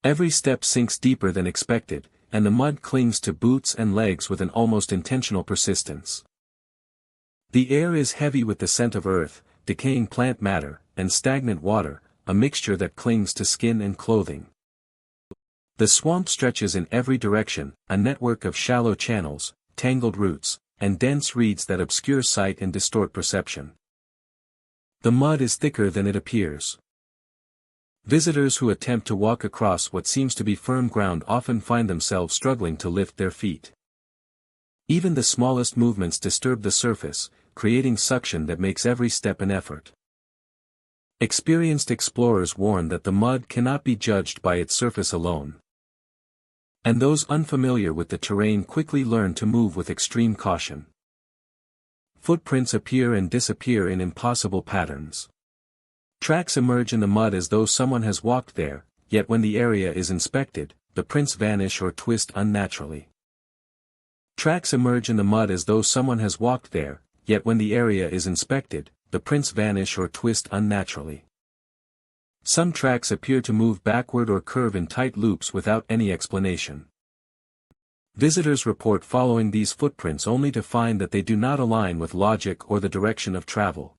[SPEAKER 1] Every step sinks deeper than expected, and the mud clings to boots and legs with an almost intentional persistence. The air is heavy with the scent of earth, decaying plant matter, and stagnant water, a mixture that clings to skin and clothing. The swamp stretches in every direction, a network of shallow channels, tangled roots, and dense reeds that obscure sight and distort perception. The mud is thicker than it appears. Visitors who attempt to walk across what seems to be firm ground often find themselves struggling to lift their feet. Even the smallest movements disturb the surface, creating suction that makes every step an effort. Experienced explorers warn that the mud cannot be judged by its surface alone. And those unfamiliar with the terrain quickly learn to move with extreme caution. Footprints appear and disappear in impossible patterns. Tracks emerge in the mud as though someone has walked there, yet when the area is inspected, the prints vanish or twist unnaturally. Tracks emerge in the mud as though someone has walked there, yet when the area is inspected, the prints vanish or twist unnaturally. Some tracks appear to move backward or curve in tight loops without any explanation. Visitors report following these footprints only to find that they do not align with logic or the direction of travel.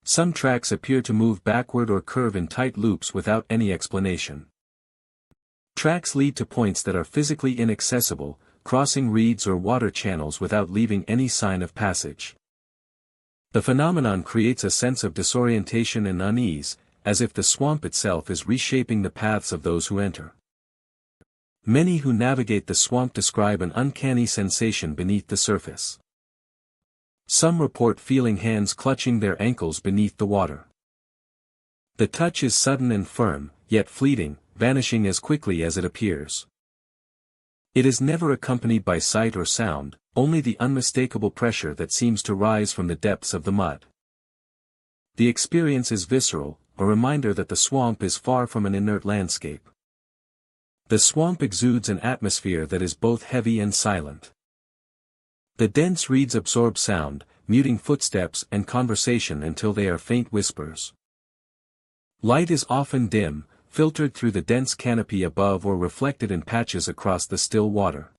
[SPEAKER 1] Some tracks appear to move backward or curve in tight loops without any explanation. Tracks lead to points that are physically inaccessible, crossing reeds or water channels without leaving any sign of passage. The phenomenon creates a sense of disorientation and unease, as if the swamp itself is reshaping the paths of those who enter. Many who navigate the swamp describe an uncanny sensation beneath the surface. Some report feeling hands clutching their ankles beneath the water. The touch is sudden and firm, yet fleeting, vanishing as quickly as it appears. It is never accompanied by sight or sound, only the unmistakable pressure that seems to rise from the depths of the mud. The experience is visceral, a reminder that the swamp is far from an inert landscape. The swamp exudes an atmosphere that is both heavy and silent. The dense reeds absorb sound, muting footsteps and conversation until they are faint whispers. Light is often dim, filtered through the dense canopy above or reflected in patches across the still water.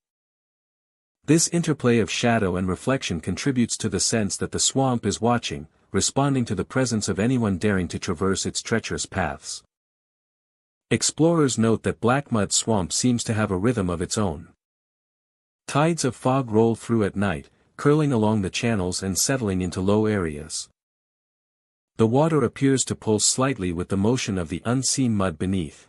[SPEAKER 1] This interplay of shadow and reflection contributes to the sense that the swamp is watching, responding to the presence of anyone daring to traverse its treacherous paths. Explorers note that Blackmud Swamp seems to have a rhythm of its own. Tides of fog roll through at night, curling along the channels and settling into low areas. The water appears to pulse slightly with the motion of the unseen mud beneath.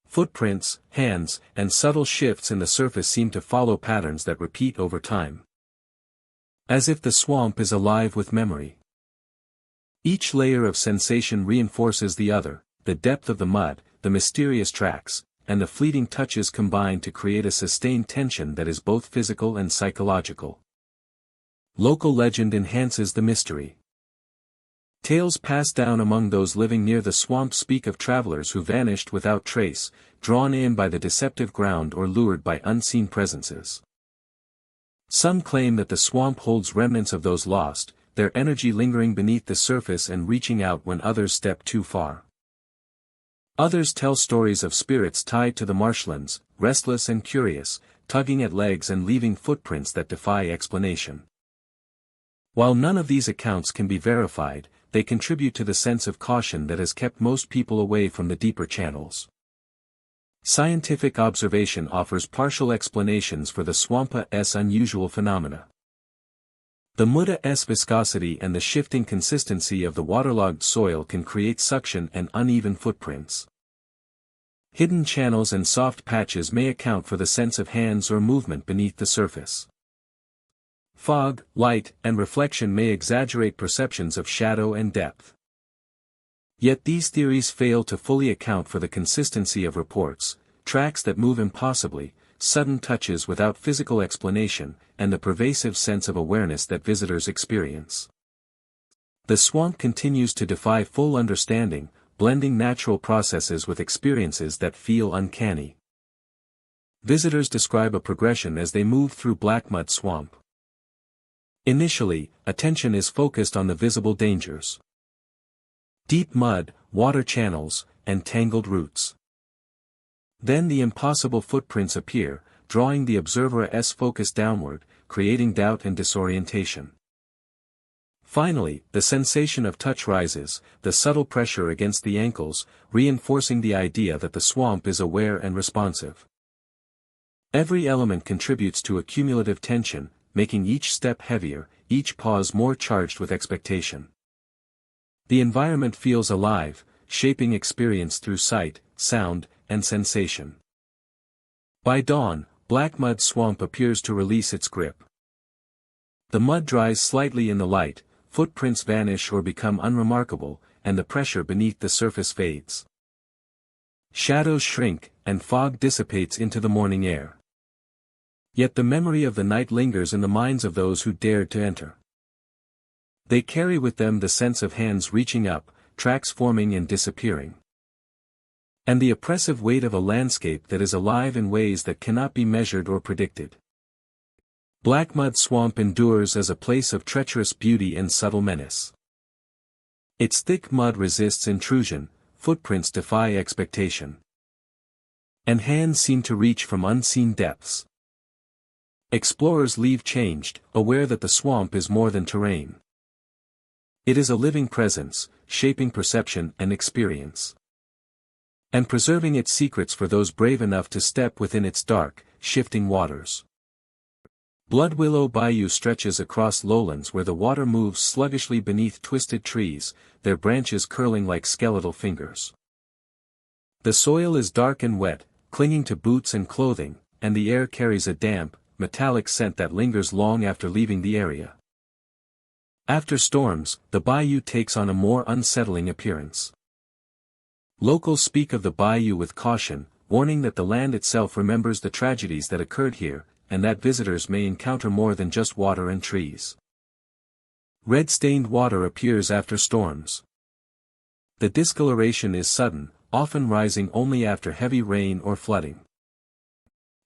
[SPEAKER 1] Footprints, hands, and subtle shifts in the surface seem to follow patterns that repeat over time. As if the swamp is alive with memory. Each layer of sensation reinforces the other, the depth of the mud, the mysterious tracks, and the fleeting touches combine to create a sustained tension that is both physical and psychological. Local legend enhances the mystery. Tales passed down among those living near the swamp speak of travelers who vanished without trace, drawn in by the deceptive ground or lured by unseen presences. Some claim that the swamp holds remnants of those lost, their energy lingering beneath the surface and reaching out when others step too far. Others tell stories of spirits tied to the marshlands, restless and curious, tugging at legs and leaving footprints that defy explanation. While none of these accounts can be verified, they contribute to the sense of caution that has kept most people away from the deeper channels. Scientific observation offers partial explanations for the swamp's unusual phenomena. The mud's viscosity and the shifting consistency of the waterlogged soil can create suction and uneven footprints. Hidden channels and soft patches may account for the sense of hands or movement beneath the surface. Fog, light, and reflection may exaggerate perceptions of shadow and depth. Yet these theories fail to fully account for the consistency of reports, tracks that move impossibly, sudden touches without physical explanation, and the pervasive sense of awareness that visitors experience. The swamp continues to defy full understanding, blending natural processes with experiences that feel uncanny. Visitors describe a progression as they move through black mud swamp. Initially, attention is focused on the visible dangers. Deep mud, water channels, and tangled roots. Then the impossible footprints appear, drawing the observer's focus downward, creating doubt and disorientation. Finally, the sensation of touch rises, the subtle pressure against the ankles, reinforcing the idea that the swamp is aware and responsive. Every element contributes to a cumulative tension, making each step heavier, each pause more charged with expectation. The environment feels alive, shaping experience through sight, sound, and sensation. By dawn, black mud swamp appears to release its grip. The mud dries slightly in the light, footprints vanish or become unremarkable, and the pressure beneath the surface fades. Shadows shrink, and fog dissipates into the morning air. Yet the memory of the night lingers in the minds of those who dared to enter. They carry with them the sense of hands reaching up, tracks forming and disappearing. And the oppressive weight of a landscape that is alive in ways that cannot be measured or predicted. Black mud swamp endures as a place of treacherous beauty and subtle menace. Its thick mud resists intrusion, footprints defy expectation. And hands seem to reach from unseen depths. Explorers leave changed, aware that the swamp is more than terrain. It is a living presence, shaping perception and experience. And preserving its secrets for those brave enough to step within its dark, shifting waters. Blood Willow Bayou stretches across lowlands where the water moves sluggishly beneath twisted trees, their branches curling like skeletal fingers. The soil is dark and wet, clinging to boots and clothing, and the air carries a damp, metallic scent that lingers long after leaving the area. After storms, the bayou takes on a more unsettling appearance. Locals speak of the bayou with caution, warning that the land itself remembers the tragedies that occurred here, and that visitors may encounter more than just water and trees. Red-stained water appears after storms. The discoloration is sudden, often rising only after heavy rain or flooding.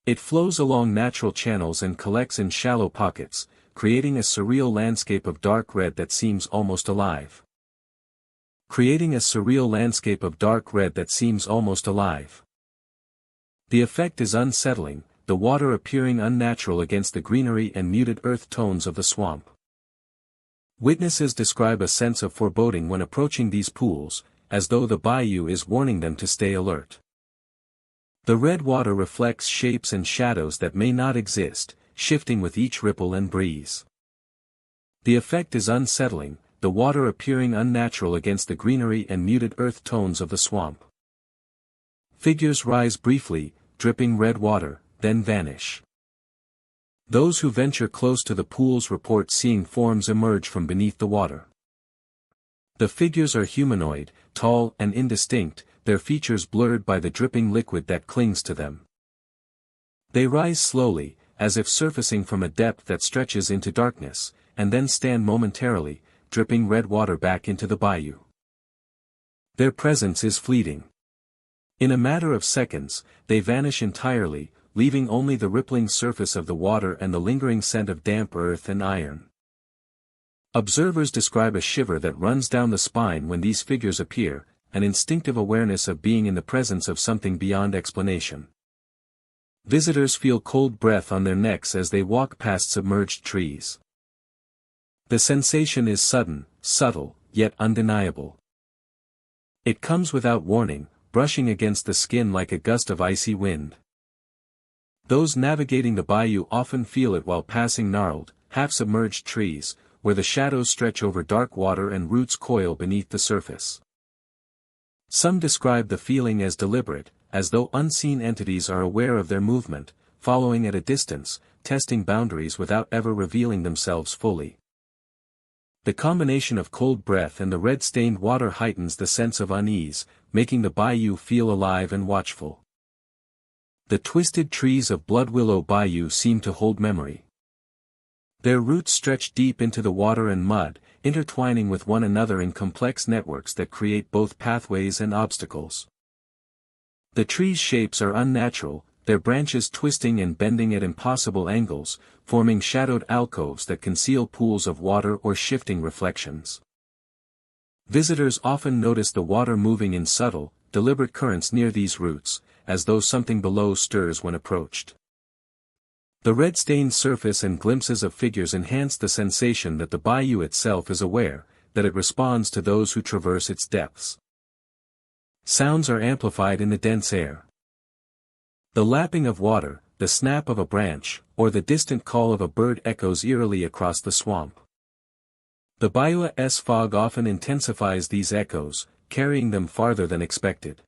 [SPEAKER 1] It flows along natural channels and collects in shallow pockets, creating a surreal landscape of dark red that seems almost alive. The effect is unsettling, the water appearing unnatural against the greenery and muted earth tones of the swamp. Witnesses describe a sense of foreboding when approaching these pools, as though the bayou is warning them to stay alert. The red water reflects shapes and shadows that may not exist, shifting with each ripple and breeze. The effect is unsettling, the water appearing unnatural against the greenery and muted earth tones of the swamp. Figures rise briefly, dripping red water, then vanish. Those who venture close to the pools report seeing forms emerge from beneath the water. The figures are humanoid, tall and indistinct, their features blurred by the dripping liquid that clings to them. They rise slowly, as if surfacing from a depth that stretches into darkness, and then stand momentarily, dripping red water back into the bayou. Their presence is fleeting. In a matter of seconds, they vanish entirely, leaving only the rippling surface of the water and the lingering scent of damp earth and iron. Observers describe a shiver that runs down the spine when these figures appear, an instinctive awareness of being in the presence of something beyond explanation. Visitors feel cold breath on their necks as they walk past submerged trees. The sensation is sudden, subtle, yet undeniable. It comes without warning, brushing against the skin like a gust of icy wind. Those navigating the bayou often feel it while passing gnarled, half-submerged trees, where the shadows stretch over dark water and roots coil beneath the surface. Some describe the feeling as deliberate, as though unseen entities are aware of their movement, following at a distance, testing boundaries without ever revealing themselves fully. The combination of cold breath and the red-stained water heightens the sense of unease, making the bayou feel alive and watchful. The twisted trees of Blood Willow Bayou seem to hold memory. Their roots stretch deep into the water and mud, intertwining with one another in complex networks that create both pathways and obstacles. The trees' shapes are unnatural, their branches twisting and bending at impossible angles, forming shadowed alcoves that conceal pools of water or shifting reflections. Visitors often notice the water moving in subtle, deliberate currents near these roots, as though something below stirs when approached. The red-stained surface and glimpses of figures enhance the sensation that the bayou itself is aware, that it responds to those who traverse its depths. Sounds are amplified in the dense air. The lapping of water, the snap of a branch, or the distant call of a bird echoes eerily across the swamp. The bayou's fog often intensifies these echoes, carrying them farther than expected.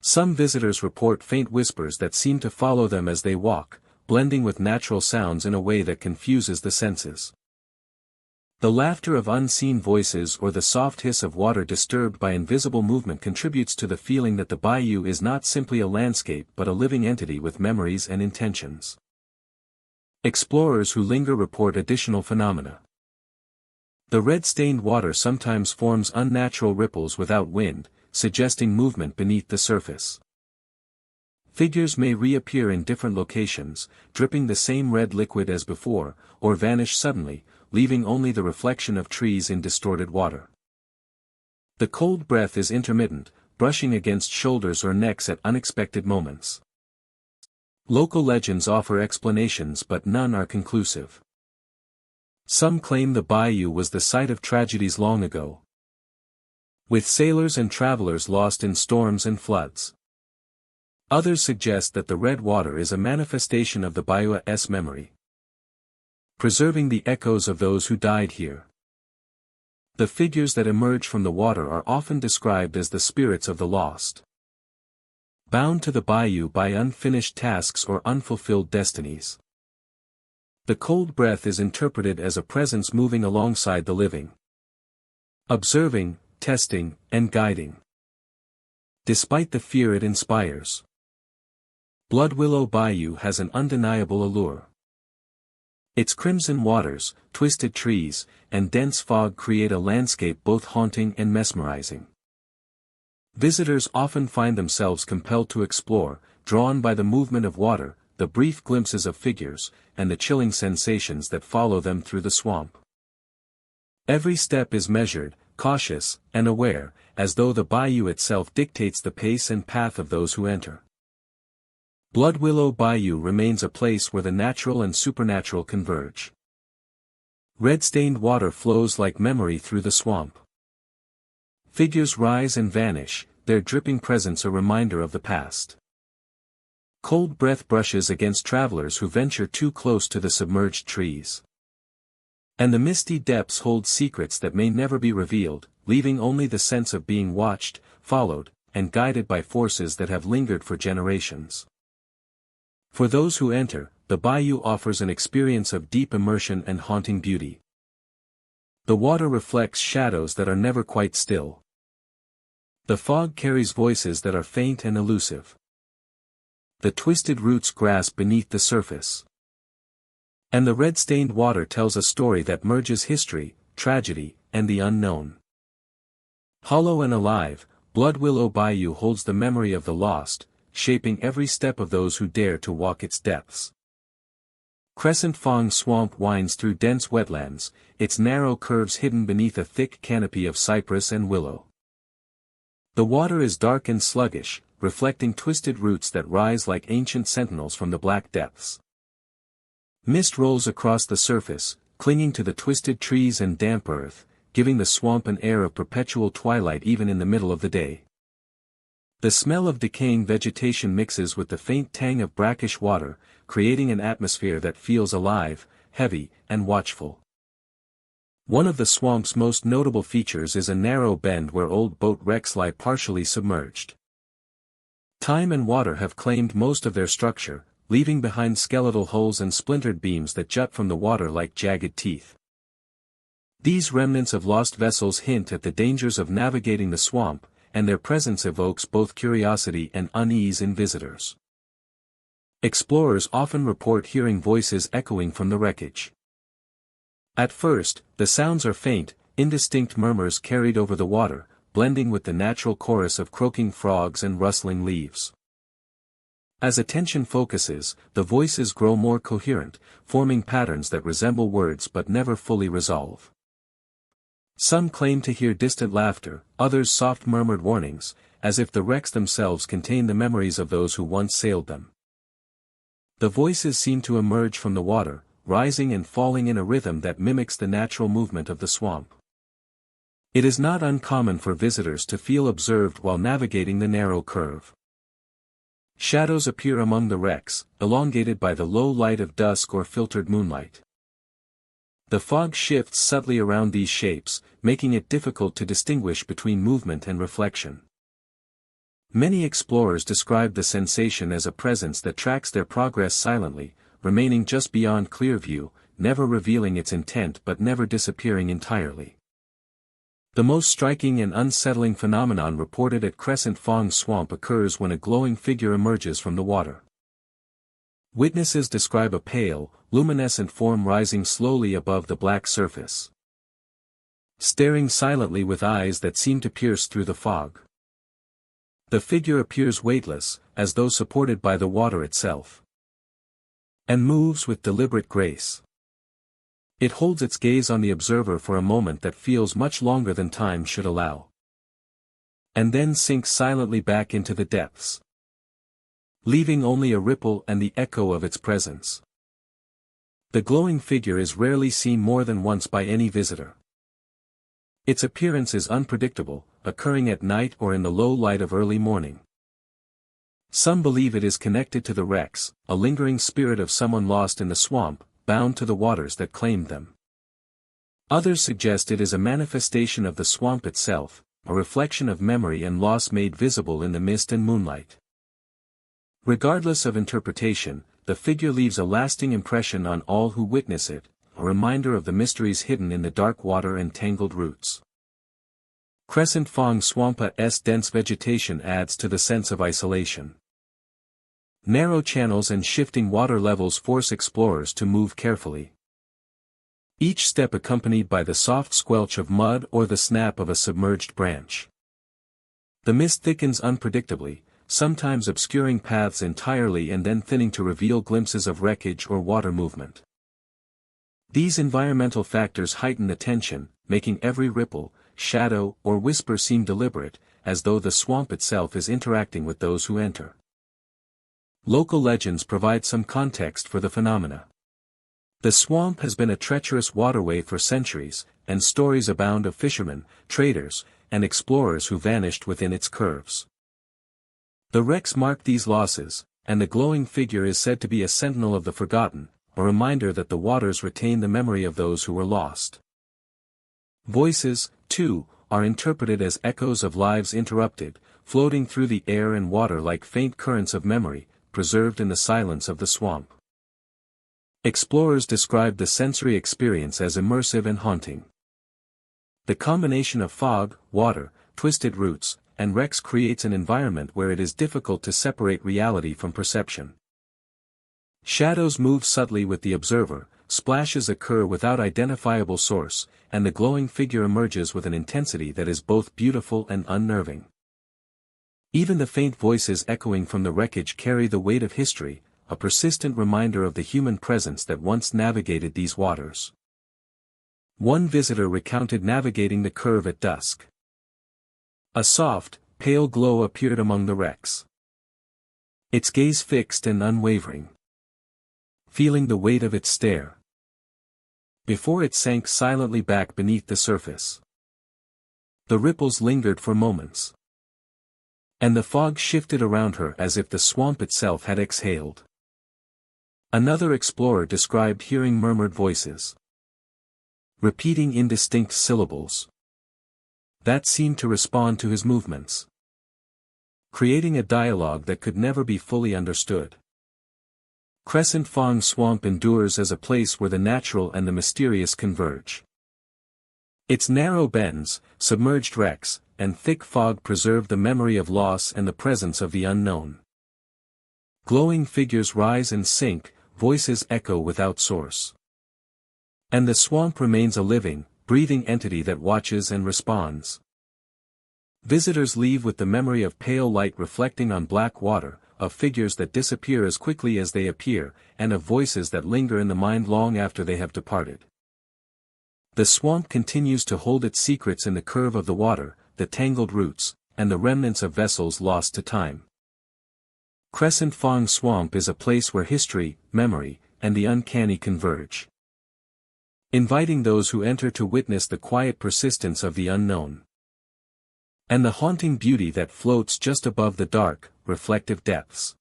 [SPEAKER 1] Some visitors report faint whispers that seem to follow them as they walk, blending with natural sounds in a way that confuses the senses. The laughter of unseen voices or the soft hiss of water disturbed by invisible movement contributes to the feeling that the bayou is not simply a landscape but a living entity with memories and intentions. Explorers who linger report additional phenomena. The red-stained water sometimes forms unnatural ripples without wind, suggesting movement beneath the surface. Figures may reappear in different locations, dripping the same red liquid as before, or vanish suddenly, leaving only the reflection of trees in distorted water. The cold breath is intermittent, brushing against shoulders or necks at unexpected moments. Local legends offer explanations but none are conclusive. Some claim the bayou was the site of tragedies long ago, with sailors and travelers lost in storms and floods. Others suggest that the red water is a manifestation of the bayou's memory, preserving the echoes of those who died here. The figures that emerge from the water are often described as the spirits of the lost, bound to the bayou by unfinished tasks or unfulfilled destinies. The cold breath is interpreted as a presence moving alongside the living, observing, testing, and guiding. Despite the fear it inspires, Blood Willow Bayou has an undeniable allure. Its crimson waters, twisted trees, and dense fog create a landscape both haunting and mesmerizing. Visitors often find themselves compelled to explore, drawn by the movement of water, the brief glimpses of figures, and the chilling sensations that follow them through the swamp. Every step is measured, cautious, and aware, as though the bayou itself dictates the pace and path of those who enter. Blood Willow Bayou remains a place where the natural and supernatural converge. Red-stained water flows like memory through the swamp. Figures rise and vanish, their dripping presence a reminder of the past. Cold breath brushes against travelers who venture too close to the submerged trees. And the misty depths hold secrets that may never be revealed, leaving only the sense of being watched, followed, and guided by forces that have lingered for generations. For those who enter, the bayou offers an experience of deep immersion and haunting beauty. The water reflects shadows that are never quite still. The fog carries voices that are faint and elusive. The twisted roots grasp beneath the surface. And the red-stained water tells a story that merges history, tragedy, and the unknown. Hollow and alive, Blood Willow Bayou holds the memory of the lost, shaping every step of those who dare to walk its depths. Crescent Fong Swamp winds through dense wetlands, its narrow curves hidden beneath a thick canopy of cypress and willow. The water is dark and sluggish, reflecting twisted roots that rise like ancient sentinels from the black depths. Mist rolls across the surface, clinging to the twisted trees and damp earth, giving the swamp an air of perpetual twilight even in the middle of the day. The smell of decaying vegetation mixes with the faint tang of brackish water, creating an atmosphere that feels alive, heavy, and watchful. One of the swamp's most notable features is a narrow bend where old boat wrecks lie partially submerged. Time and water have claimed most of their structure, leaving behind skeletal hulls and splintered beams that jut from the water like jagged teeth. These remnants of lost vessels hint at the dangers of navigating the swamp, and their presence evokes both curiosity and unease in visitors. Explorers often report hearing voices echoing from the wreckage. At first, the sounds are faint, indistinct murmurs carried over the water, blending with the natural chorus of croaking frogs and rustling leaves. As attention focuses, the voices grow more coherent, forming patterns that resemble words but never fully resolve. Some claim to hear distant laughter, others soft murmured warnings, as if the wrecks themselves contain the memories of those who once sailed them. The voices seem to emerge from the water, rising and falling in a rhythm that mimics the natural movement of the swamp. It is not uncommon for visitors to feel observed while navigating the narrow curve. Shadows appear among the wrecks, elongated by the low light of dusk or filtered moonlight. The fog shifts subtly around these shapes, making it difficult to distinguish between movement and reflection. Many explorers describe the sensation as a presence that tracks their progress silently, remaining just beyond clear view, never revealing its intent but never disappearing entirely. The most striking and unsettling phenomenon reported at Crescent Fong Swamp occurs when a glowing figure emerges from the water. Witnesses describe a pale, luminescent form rising slowly above the black surface, staring silently with eyes that seem to pierce through the fog. The figure appears weightless, as though supported by the water itself, and moves with deliberate grace. It holds its gaze on the observer for a moment that feels much longer than time should allow, and then sinks silently back into the depths, leaving only a ripple and the echo of its presence. The glowing figure is rarely seen more than once by any visitor. Its appearance is unpredictable, occurring at night or in the low light of early morning. Some believe it is connected to the wrecks, a lingering spirit of someone lost in the swamp, bound to the waters that claimed them. Others suggest it is a manifestation of the swamp itself, a reflection of memory and loss made visible in the mist and moonlight. Regardless of interpretation, the figure leaves a lasting impression on all who witness it, a reminder of the mysteries hidden in the dark water and tangled roots. Crescent Fong Swamp's dense vegetation adds to the sense of isolation. Narrow channels and shifting water levels force explorers to move carefully, each step accompanied by the soft squelch of mud or the snap of a submerged branch. The mist thickens unpredictably, sometimes obscuring paths entirely and then thinning to reveal glimpses of wreckage or water movement. These environmental factors heighten the tension, making every ripple, shadow, or whisper seem deliberate, as though the swamp itself is interacting with those who enter. Local legends provide some context for the phenomena. The swamp has been a treacherous waterway for centuries, and stories abound of fishermen, traders, and explorers who vanished within its curves. The wrecks mark these losses, and the glowing figure is said to be a sentinel of the forgotten, a reminder that the waters retain the memory of those who were lost. Voices, too, are interpreted as echoes of lives interrupted, floating through the air and water like faint currents of memory, preserved in the silence of the swamp. Explorers describe the sensory experience as immersive and haunting. The combination of fog, water, twisted roots, and wrecks creates an environment where it is difficult to separate reality from perception. Shadows move subtly with the observer, splashes occur without identifiable source, and the glowing figure emerges with an intensity that is both beautiful and unnerving. Even the faint voices echoing from the wreckage carry the weight of history, a persistent reminder of the human presence that once navigated these waters. One visitor recounted navigating the curve at dusk. A soft, pale glow appeared among the wrecks, its gaze fixed and unwavering, feeling the weight of its stare, before it sank silently back beneath the surface. The ripples lingered for moments, and the fog shifted around her as if the swamp itself had exhaled. Another explorer described hearing murmured voices, repeating indistinct syllables, that seemed to respond to his movements. creating a dialogue that could never be fully understood. Crescent Fong Swamp endures as a place where the natural and the mysterious converge. Its narrow bends, submerged wrecks, and thick fog preserve the memory of loss and the presence of the unknown. Glowing figures rise and sink, voices echo without source. And the swamp remains a living, breathing entity that watches and responds. Visitors leave with the memory of pale light reflecting on black water, of figures that disappear as quickly as they appear, and of voices that linger in the mind long after they have departed. The swamp continues to hold its secrets in the curve of the water, the tangled roots, and the remnants of vessels lost to time. Crescent Fong Swamp is a place where history, memory, and the uncanny converge, inviting those who enter to witness the quiet persistence of the unknown, and the haunting beauty that floats just above the dark, reflective depths.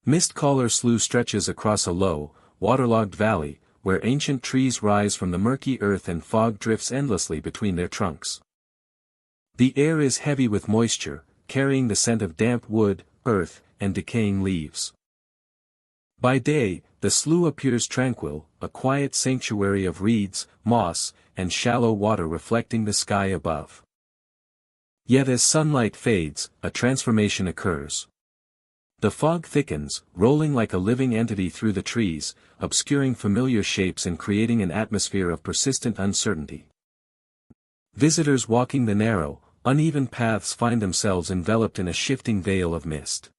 [SPEAKER 1] Mistcaller Slough stretches across a low, waterlogged valley, where ancient trees rise from the murky earth and fog drifts endlessly between their trunks. The air is heavy with moisture, carrying the scent of damp wood, earth, and decaying leaves. By day, the slough appears tranquil, a quiet sanctuary of reeds, moss, and shallow water reflecting the sky above. Yet as sunlight fades, a transformation occurs. The fog thickens, rolling like a living entity through the trees, obscuring familiar shapes and creating an atmosphere of persistent uncertainty. Visitors walking the narrow, uneven paths find themselves enveloped in a shifting veil of mist.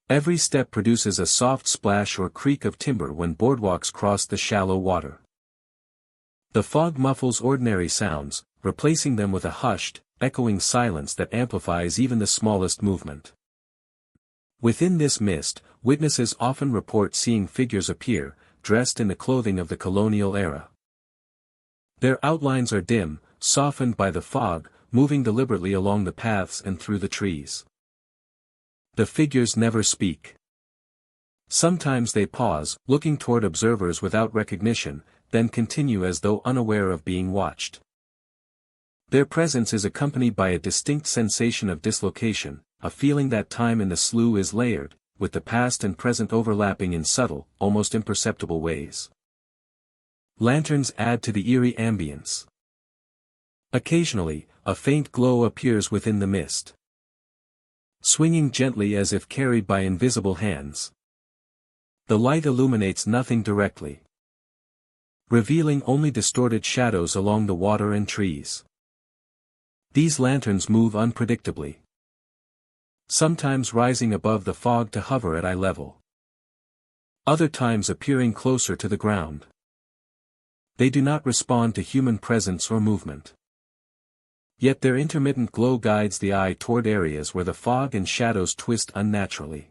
[SPEAKER 1] Every step produces a soft splash or creak of timber when boardwalks cross the shallow water. The fog muffles ordinary sounds, replacing them with a hushed, echoing silence that amplifies even the smallest movement. Within this mist, witnesses often report seeing figures appear, dressed in the clothing of the colonial era. Their outlines are dim, softened by the fog, moving deliberately along the paths and through the trees. The figures never speak. Sometimes they pause, looking toward observers without recognition, then continue as though unaware of being watched. Their presence is accompanied by a distinct sensation of dislocation, a feeling that time in the slough is layered, with the past and present overlapping in subtle, almost imperceptible ways. Lanterns add to the eerie ambience. Occasionally, a faint glow appears within the mist, swinging gently as if carried by invisible hands. The light illuminates nothing directly, revealing only distorted shadows along the water and trees. These lanterns move unpredictably, sometimes rising above the fog to hover at eye level, other times appearing closer to the ground. They do not respond to human presence or movement. Yet their intermittent glow guides the eye toward areas where the fog and shadows twist unnaturally.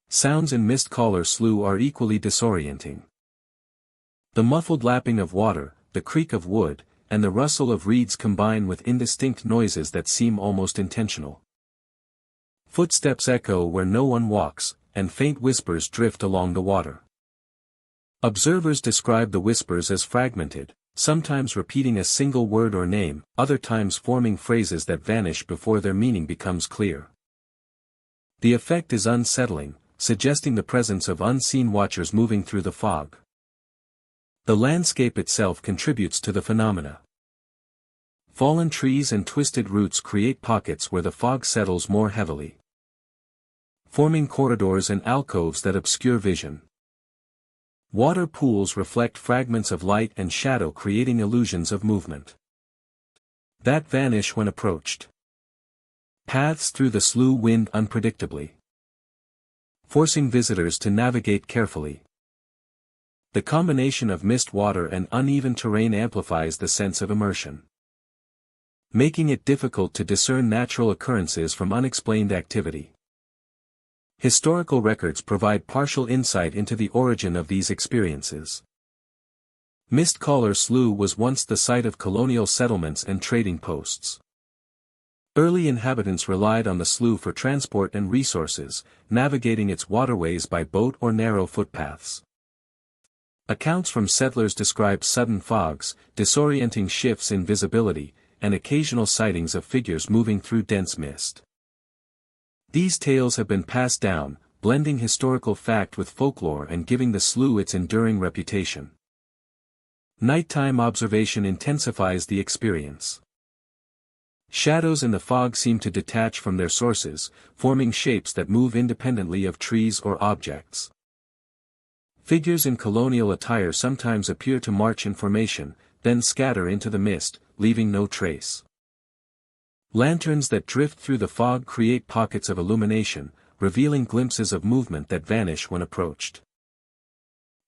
[SPEAKER 1] Sounds in Mistcaller Slough are equally disorienting. The muffled lapping of water, the creak of wood, and the rustle of reeds combine with indistinct noises that seem almost intentional. Footsteps echo where no one walks, and faint whispers drift along the water. Observers describe the whispers as fragmented, sometimes repeating a single word or name, other times forming phrases that vanish before their meaning becomes clear. The effect is unsettling, suggesting the presence of unseen watchers moving through the fog. The landscape itself contributes to the phenomena. Fallen trees and twisted roots create pockets where the fog settles more heavily, forming corridors and alcoves that obscure vision. Water pools reflect fragments of light and shadow, creating illusions of movement that vanish when approached. Paths through the slough wind unpredictably, forcing visitors to navigate carefully. The combination of mist water and uneven terrain amplifies the sense of immersion, making it difficult to discern natural occurrences from unexplained activity. Historical records provide partial insight into the origin of these experiences. Mistcaller Slough was once the site of colonial settlements and trading posts. Early inhabitants relied on the slough for transport and resources, navigating its waterways by boat or narrow footpaths. Accounts from settlers describe sudden fogs, disorienting shifts in visibility, and occasional sightings of figures moving through dense mist. These tales have been passed down, blending historical fact with folklore and giving the slough its enduring reputation. Nighttime observation intensifies the experience. Shadows in the fog seem to detach from their sources, forming shapes that move independently of trees or objects. Figures in colonial attire sometimes appear to march in formation, then scatter into the mist, leaving no trace. Lanterns that drift through the fog create pockets of illumination, revealing glimpses of movement that vanish when approached.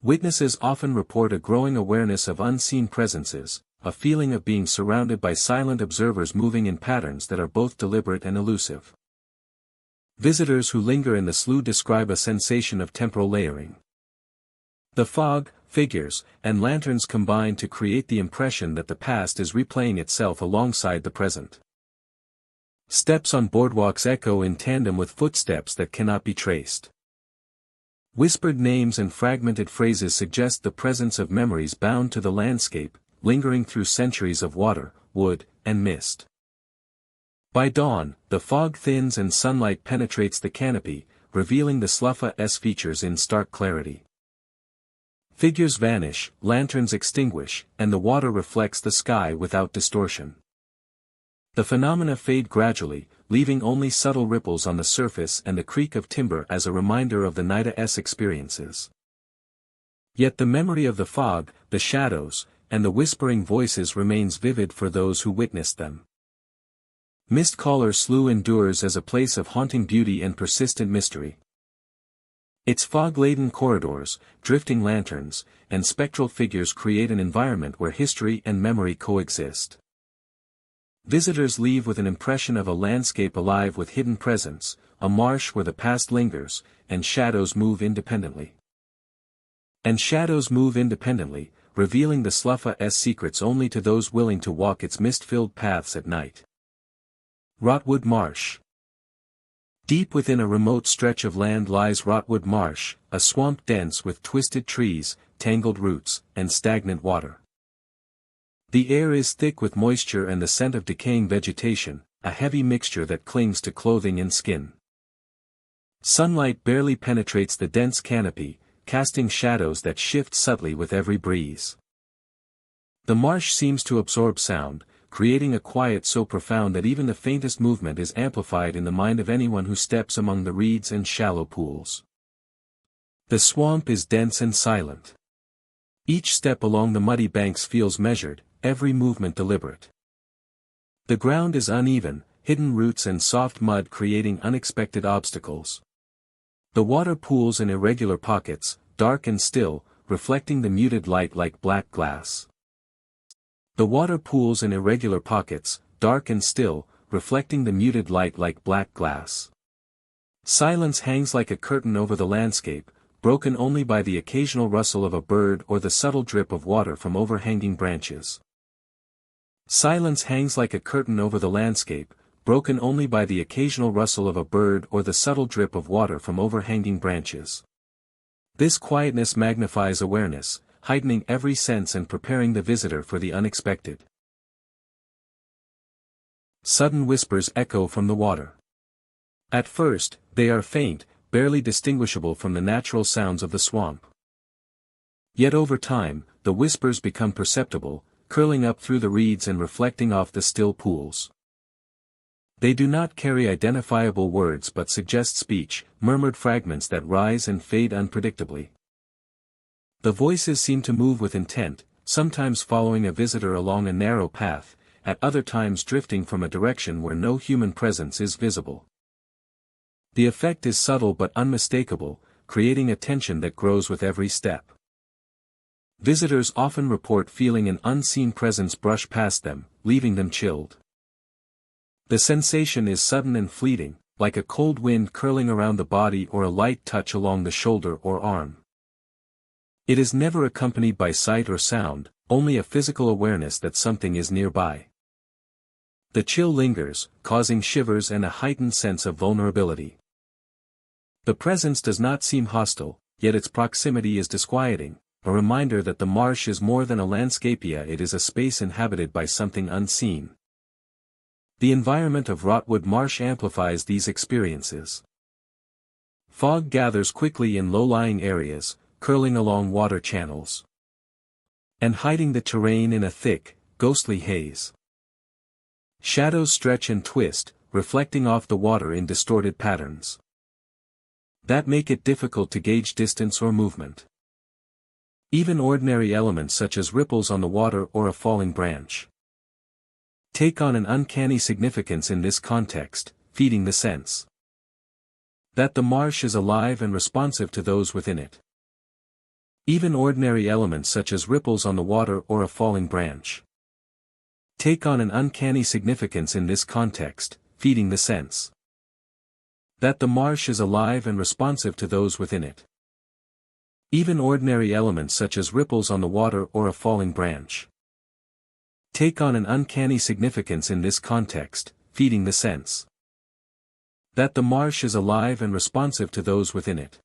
[SPEAKER 1] Witnesses often report a growing awareness of unseen presences, a feeling of being surrounded by silent observers moving in patterns that are both deliberate and elusive. Visitors who linger in the slough describe a sensation of temporal layering. The fog, figures, and lanterns combine to create the impression that the past is replaying itself alongside the present. Steps on boardwalks echo in tandem with footsteps that cannot be traced. Whispered names and fragmented phrases suggest the presence of memories bound to the landscape, lingering through centuries of water, wood, and mist. By dawn, the fog thins and sunlight penetrates the canopy, revealing the slough-s features in stark clarity. Figures vanish, lanterns extinguish, and the water reflects the sky without distortion. The phenomena fade gradually, leaving only subtle ripples on the surface and the creak of timber as a reminder of the night's experiences. Yet the memory of the fog, the shadows, and the whispering voices remains vivid for those who witnessed them. Mistcaller Slough endures as a place of haunting beauty and persistent mystery. Its fog-laden corridors, drifting lanterns, and spectral figures create an environment where history and memory coexist. Visitors leave with an impression of a landscape alive with hidden presence, a marsh where the past lingers, and shadows move independently. Revealing the slough-s secrets only to those willing to walk its mist-filled paths at night. Rotwood Marsh. Deep within a remote stretch of land lies Rotwood Marsh, a swamp dense with twisted trees, tangled roots, and stagnant water. The air is thick with moisture and the scent of decaying vegetation, a heavy mixture that clings to clothing and skin. Sunlight barely penetrates the dense canopy, casting shadows that shift subtly with every breeze. The marsh seems to absorb sound, creating a quiet so profound that even the faintest movement is amplified in the mind of anyone who steps among the reeds and shallow pools. The swamp is dense and silent. Each step along the muddy banks feels measured, every movement deliberate. The ground is uneven, hidden roots and soft mud creating unexpected obstacles. The water pools in irregular pockets, dark and still, reflecting the muted light like black glass. The water pools in irregular pockets, dark and still, reflecting the muted light like black glass. Silence hangs like a curtain over the landscape, broken only by the occasional rustle of a bird or the subtle drip of water from overhanging branches. Silence hangs like a curtain over the landscape, broken only by the occasional rustle of a bird or the subtle drip of water from overhanging branches. This quietness magnifies awareness, heightening every sense and preparing the visitor for the unexpected. Sudden whispers echo from the water. At first, they are faint, barely distinguishable from the natural sounds of the swamp. Yet over time, the whispers become perceptible, curling up through the reeds and reflecting off the still pools. They do not carry identifiable words but suggest speech, murmured fragments that rise and fade unpredictably. The voices seem to move with intent, sometimes following a visitor along a narrow path, at other times drifting from a direction where no human presence is visible. The effect is subtle but unmistakable, creating a tension that grows with every step. Visitors often report feeling an unseen presence brush past them, leaving them chilled. The sensation is sudden and fleeting, like a cold wind curling around the body or a light touch along the shoulder or arm. It is never accompanied by sight or sound, only a physical awareness that something is nearby. The chill lingers, causing shivers and a heightened sense of vulnerability. The presence does not seem hostile, yet its proximity is disquieting, a reminder that the marsh is more than a landscapia, it is a space inhabited by something unseen. The environment of Rotwood Marsh amplifies these experiences. Fog gathers quickly in low-lying areas, curling along water channels, and hiding the terrain in a thick, ghostly haze. Shadows stretch and twist, reflecting off the water in distorted patterns that make it difficult to gauge distance or movement. Even ordinary elements such as ripples on the water or a falling branch take on an uncanny significance in this context, feeding the sense that the marsh is alive and responsive to those within it. Even ordinary elements such as ripples on the water or a falling branch take on an uncanny significance in this context, feeding the sense that the marsh is alive and responsive to those within it. Even ordinary elements such as ripples on the water or a falling branch take on an uncanny significance in this context, feeding the sense that the marsh is alive and responsive to those within it.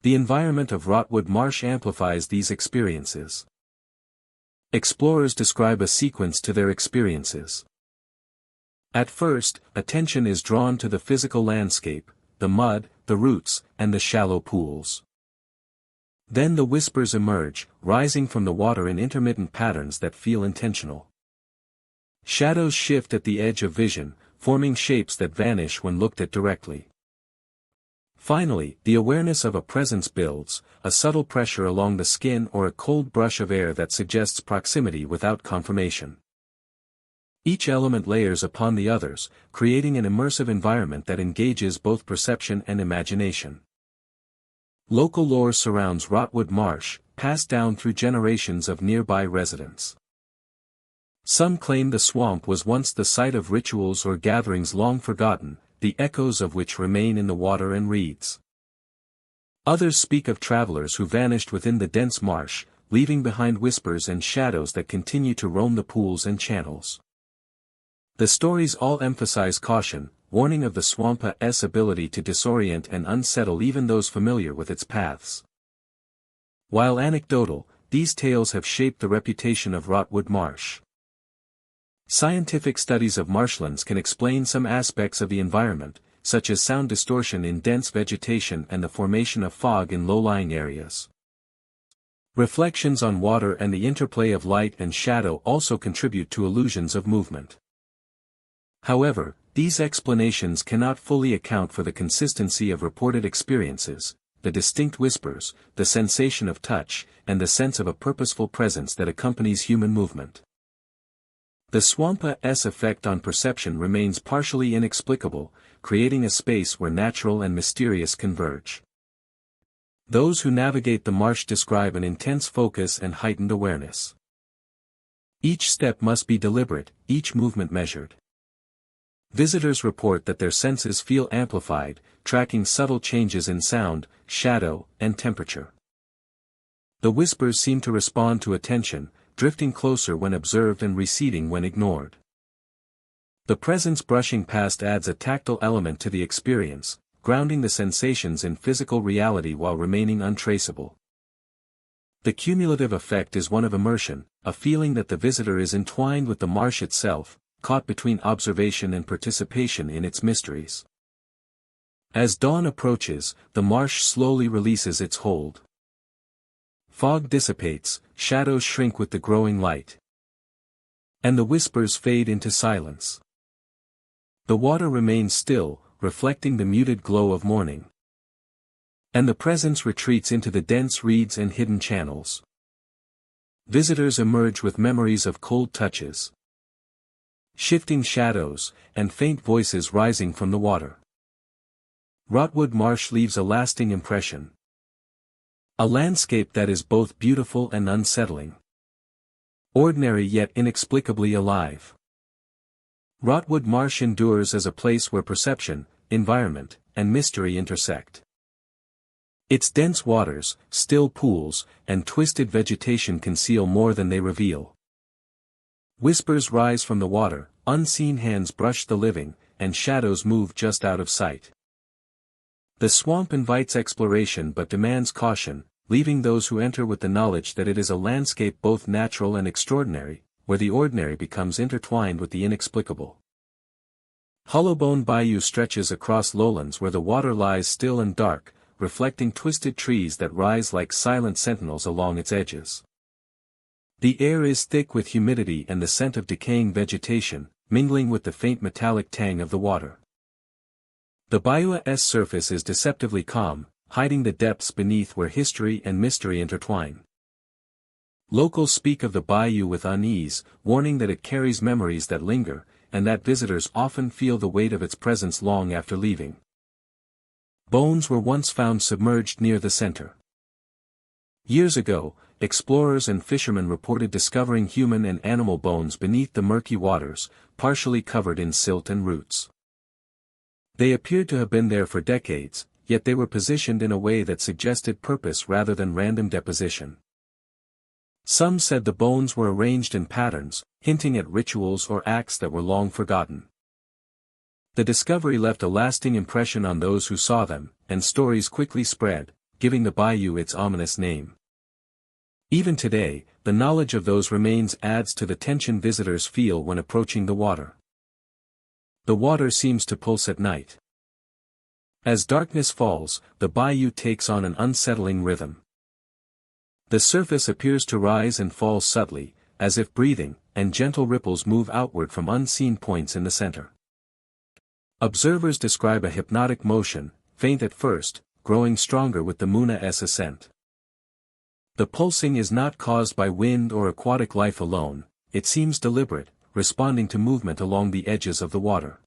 [SPEAKER 1] The environment of Rotwood Marsh amplifies these experiences. Explorers describe a sequence to their experiences. At first, attention is drawn to the physical landscape, the mud, the roots, and the shallow pools. Then the whispers emerge, rising from the water in intermittent patterns that feel intentional. Shadows shift at the edge of vision, forming shapes that vanish when looked at directly. Finally, the awareness of a presence builds, a subtle pressure along the skin or a cold brush of air that suggests proximity without confirmation. Each element layers upon the others, creating an immersive environment that engages both perception and imagination. Local lore surrounds Rotwood Marsh, passed down through generations of nearby residents. Some claim the swamp was once the site of rituals or gatherings long forgotten, the echoes of which remain in the water and reeds. Others speak of travelers who vanished within the dense marsh, leaving behind whispers and shadows that continue to roam the pools and channels. The stories all emphasize caution, warning of the swamp's ability to disorient and unsettle even those familiar with its paths. While anecdotal, these tales have shaped the reputation of Rotwood Marsh. Scientific studies of marshlands can explain some aspects of the environment, such as sound distortion in dense vegetation and the formation of fog in low-lying areas. Reflections on water and the interplay of light and shadow also contribute to illusions of movement. However, these explanations cannot fully account for the consistency of reported experiences, the distinct whispers, the sensation of touch, and the sense of a purposeful presence that accompanies human movement. The swamp's effect on perception remains partially inexplicable, creating a space where natural and mysterious converge. Those who navigate the marsh describe an intense focus and heightened awareness. Each step must be deliberate, each movement measured. Visitors report that their senses feel amplified, tracking subtle changes in sound, shadow, and temperature. The whispers seem to respond to attention, drifting closer when observed and receding when ignored. The presence brushing past adds a tactile element to the experience, grounding the sensations in physical reality while remaining untraceable. The cumulative effect is one of immersion, a feeling that the visitor is entwined with the marsh itself, caught between observation and participation in its mysteries. As dawn approaches, the marsh slowly releases its hold. Fog dissipates, shadows shrink with the growing light, and the whispers fade into silence. The water remains still, reflecting the muted glow of morning, and the presence retreats into the dense reeds and hidden channels. Visitors emerge with memories of cold touches, shifting shadows, and faint voices rising from the water. Rotwood Marsh leaves a lasting impression. A landscape that is both beautiful and unsettling. Ordinary yet inexplicably alive. Rotwood Marsh endures as a place where perception, environment, and mystery intersect. Its dense waters, still pools, and twisted vegetation conceal more than they reveal. Whispers rise from the water, unseen hands brush the living, and shadows move just out of sight. The swamp invites exploration but demands caution, leaving those who enter with the knowledge that it is a landscape both natural and extraordinary, where the ordinary becomes intertwined with the inexplicable. Hollowbone Bayou stretches across lowlands where the water lies still and dark, reflecting twisted trees that rise like silent sentinels along its edges. The air is thick with humidity and the scent of decaying vegetation, mingling with the faint metallic tang of the water. The bayou's surface is deceptively calm, hiding the depths beneath where history and mystery intertwine. Locals speak of the bayou with unease, warning that it carries memories that linger, and that visitors often feel the weight of its presence long after leaving. Bones were once found submerged near the center. Years ago, explorers and fishermen reported discovering human and animal bones beneath the murky waters, partially covered in silt and roots. They appeared to have been there for decades, yet they were positioned in a way that suggested purpose rather than random deposition. Some said the bones were arranged in patterns, hinting at rituals or acts that were long forgotten. The discovery left a lasting impression on those who saw them, and stories quickly spread, giving the bayou its ominous name. Even today, the knowledge of those remains adds to the tension visitors feel when approaching the water. The water seems to pulse at night. As darkness falls, the bayou takes on an unsettling rhythm. The surface appears to rise and fall subtly, as if breathing, and gentle ripples move outward from unseen points in the center. Observers describe a hypnotic motion, faint at first, growing stronger with the moon's ascent. The pulsing is not caused by wind or aquatic life alone, it seems deliberate, responding to movement along the edges of the water.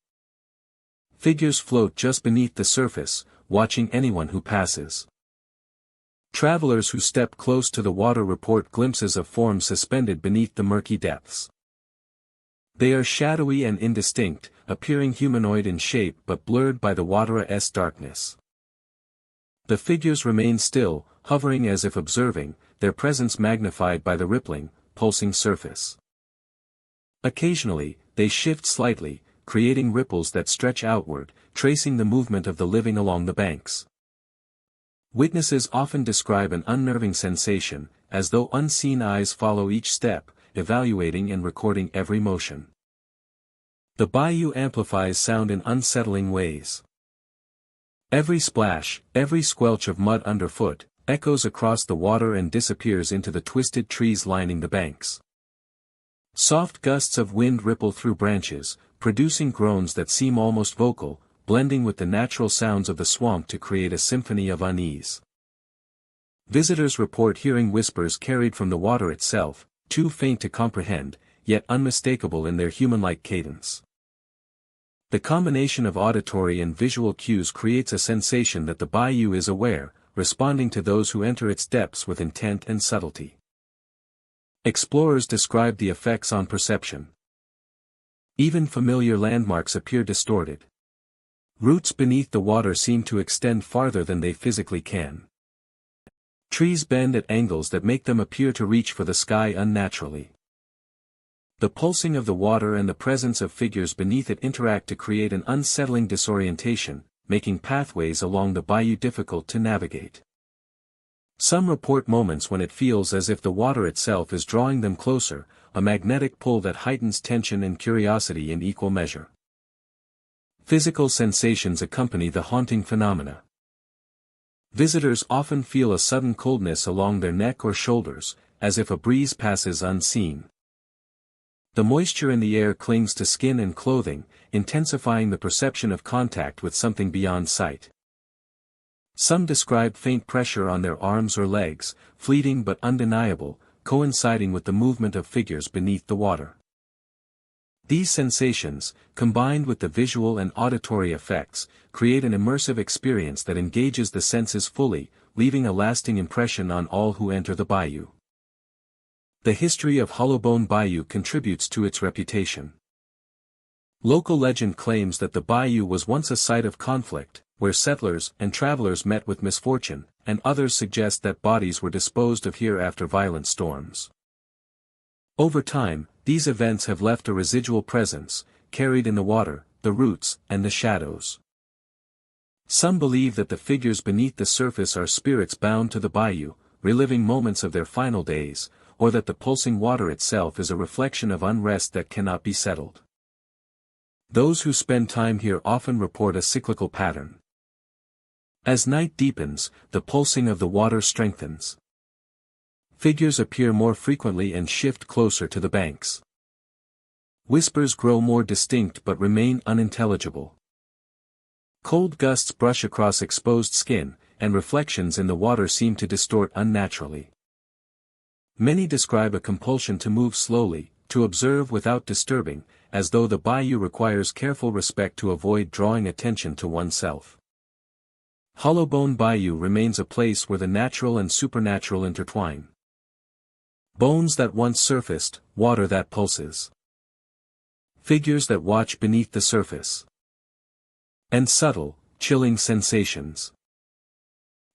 [SPEAKER 1] Figures float just beneath the surface, watching anyone who passes. Travelers who step close to the water report glimpses of forms suspended beneath the murky depths. They are shadowy and indistinct, appearing humanoid in shape but blurred by the water's darkness. The figures remain still, hovering as if observing, their presence magnified by the rippling, pulsing surface. Occasionally, they shift slightly, creating ripples that stretch outward, tracing the movement of the living along the banks. Witnesses often describe an unnerving sensation, as though unseen eyes follow each step, evaluating and recording every motion. The bayou amplifies sound in unsettling ways. Every splash, every squelch of mud underfoot, echoes across the water and disappears into the twisted trees lining the banks. Soft gusts of wind ripple through branches, producing groans that seem almost vocal, blending with the natural sounds of the swamp to create a symphony of unease. Visitors report hearing whispers carried from the water itself, too faint to comprehend, yet unmistakable in their human-like cadence. The combination of auditory and visual cues creates a sensation that the bayou is aware, responding to those who enter its depths with intent and subtlety. Explorers describe the effects on perception. Even familiar landmarks appear distorted. Roots beneath the water seem to extend farther than they physically can. Trees bend at angles that make them appear to reach for the sky unnaturally. The pulsing of the water and the presence of figures beneath it interact to create an unsettling disorientation, making pathways along the bayou difficult to navigate. Some report moments when it feels as if the water itself is drawing them closer, a magnetic pull that heightens tension and curiosity in equal measure. Physical sensations accompany the haunting phenomena. Visitors often feel a sudden coldness along their neck or shoulders, as if a breeze passes unseen. The moisture in the air clings to skin and clothing, intensifying the perception of contact with something beyond sight. Some describe faint pressure on their arms or legs, fleeting but undeniable, coinciding with the movement of figures beneath the water. These sensations, combined with the visual and auditory effects, create an immersive experience that engages the senses fully, leaving a lasting impression on all who enter the bayou. The history of Hollowbone Bayou contributes to its reputation. Local legend claims that the bayou was once a site of conflict, where settlers and travelers met with misfortune, and others suggest that bodies were disposed of here after violent storms. Over time, these events have left a residual presence, carried in the water, the roots, and the shadows. Some believe that the figures beneath the surface are spirits bound to the bayou, reliving moments of their final days, or that the pulsing water itself is a reflection of unrest that cannot be settled. Those who spend time here often report a cyclical pattern. As night deepens, the pulsing of the water strengthens. Figures appear more frequently and shift closer to the banks. Whispers grow more distinct but remain unintelligible. Cold gusts brush across exposed skin, and reflections in the water seem to distort unnaturally. Many describe a compulsion to move slowly, to observe without disturbing, as though the bayou requires careful respect to avoid drawing attention to oneself. Hollowbone Bayou remains a place where the natural and supernatural intertwine. Bones that once surfaced, water that pulses. Figures that watch beneath the surface. And subtle, chilling sensations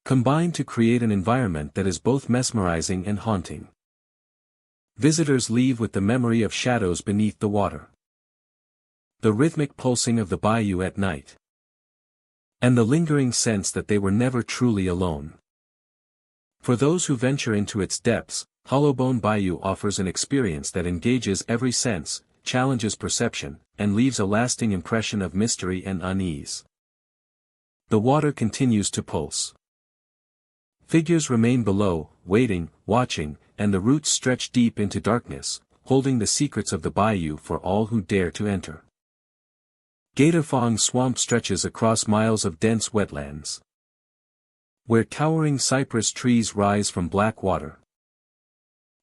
[SPEAKER 1] combine to create an environment that is both mesmerizing and haunting. Visitors leave with the memory of shadows beneath the water, the rhythmic pulsing of the bayou at night, and the lingering sense that they were never truly alone. For those who venture into its depths, Hollowbone Bayou offers an experience that engages every sense, challenges perception, and leaves a lasting impression of mystery and unease. The water continues to pulse. Figures remain below, waiting, watching, and the roots stretch deep into darkness, holding the secrets of the bayou for all who dare to enter. Gatorfong Swamp stretches across miles of dense wetlands, where towering cypress trees rise from black water,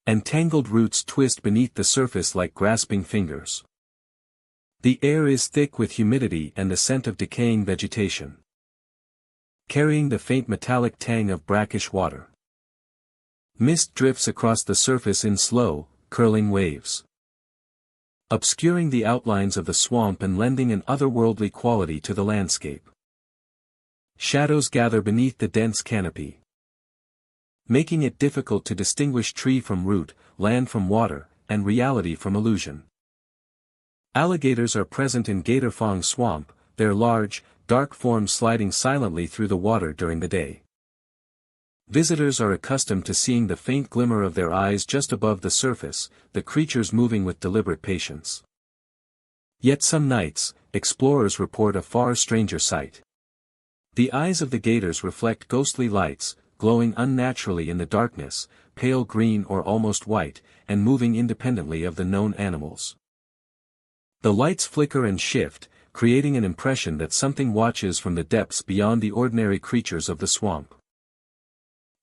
[SPEAKER 1] and tangled roots twist beneath the surface like grasping fingers. The air is thick with humidity and the scent of decaying vegetation, carrying the faint metallic tang of brackish water. Mist drifts across the surface in slow, curling waves, obscuring the outlines of the swamp and lending an otherworldly quality to the landscape. Shadows gather beneath the dense canopy, making it difficult to distinguish tree from root, land from water, and reality from illusion. Alligators are present in Gatorfong Swamp, their large, dark forms sliding silently through the water during the day. Visitors are accustomed to seeing the faint glimmer of their eyes just above the surface, the creatures moving with deliberate patience. Yet some nights, explorers report a far stranger sight. The eyes of the gators reflect ghostly lights, glowing unnaturally in the darkness, pale green or almost white, and moving independently of the known animals. The lights flicker and shift, creating an impression that something watches from the depths beyond the ordinary creatures of the swamp.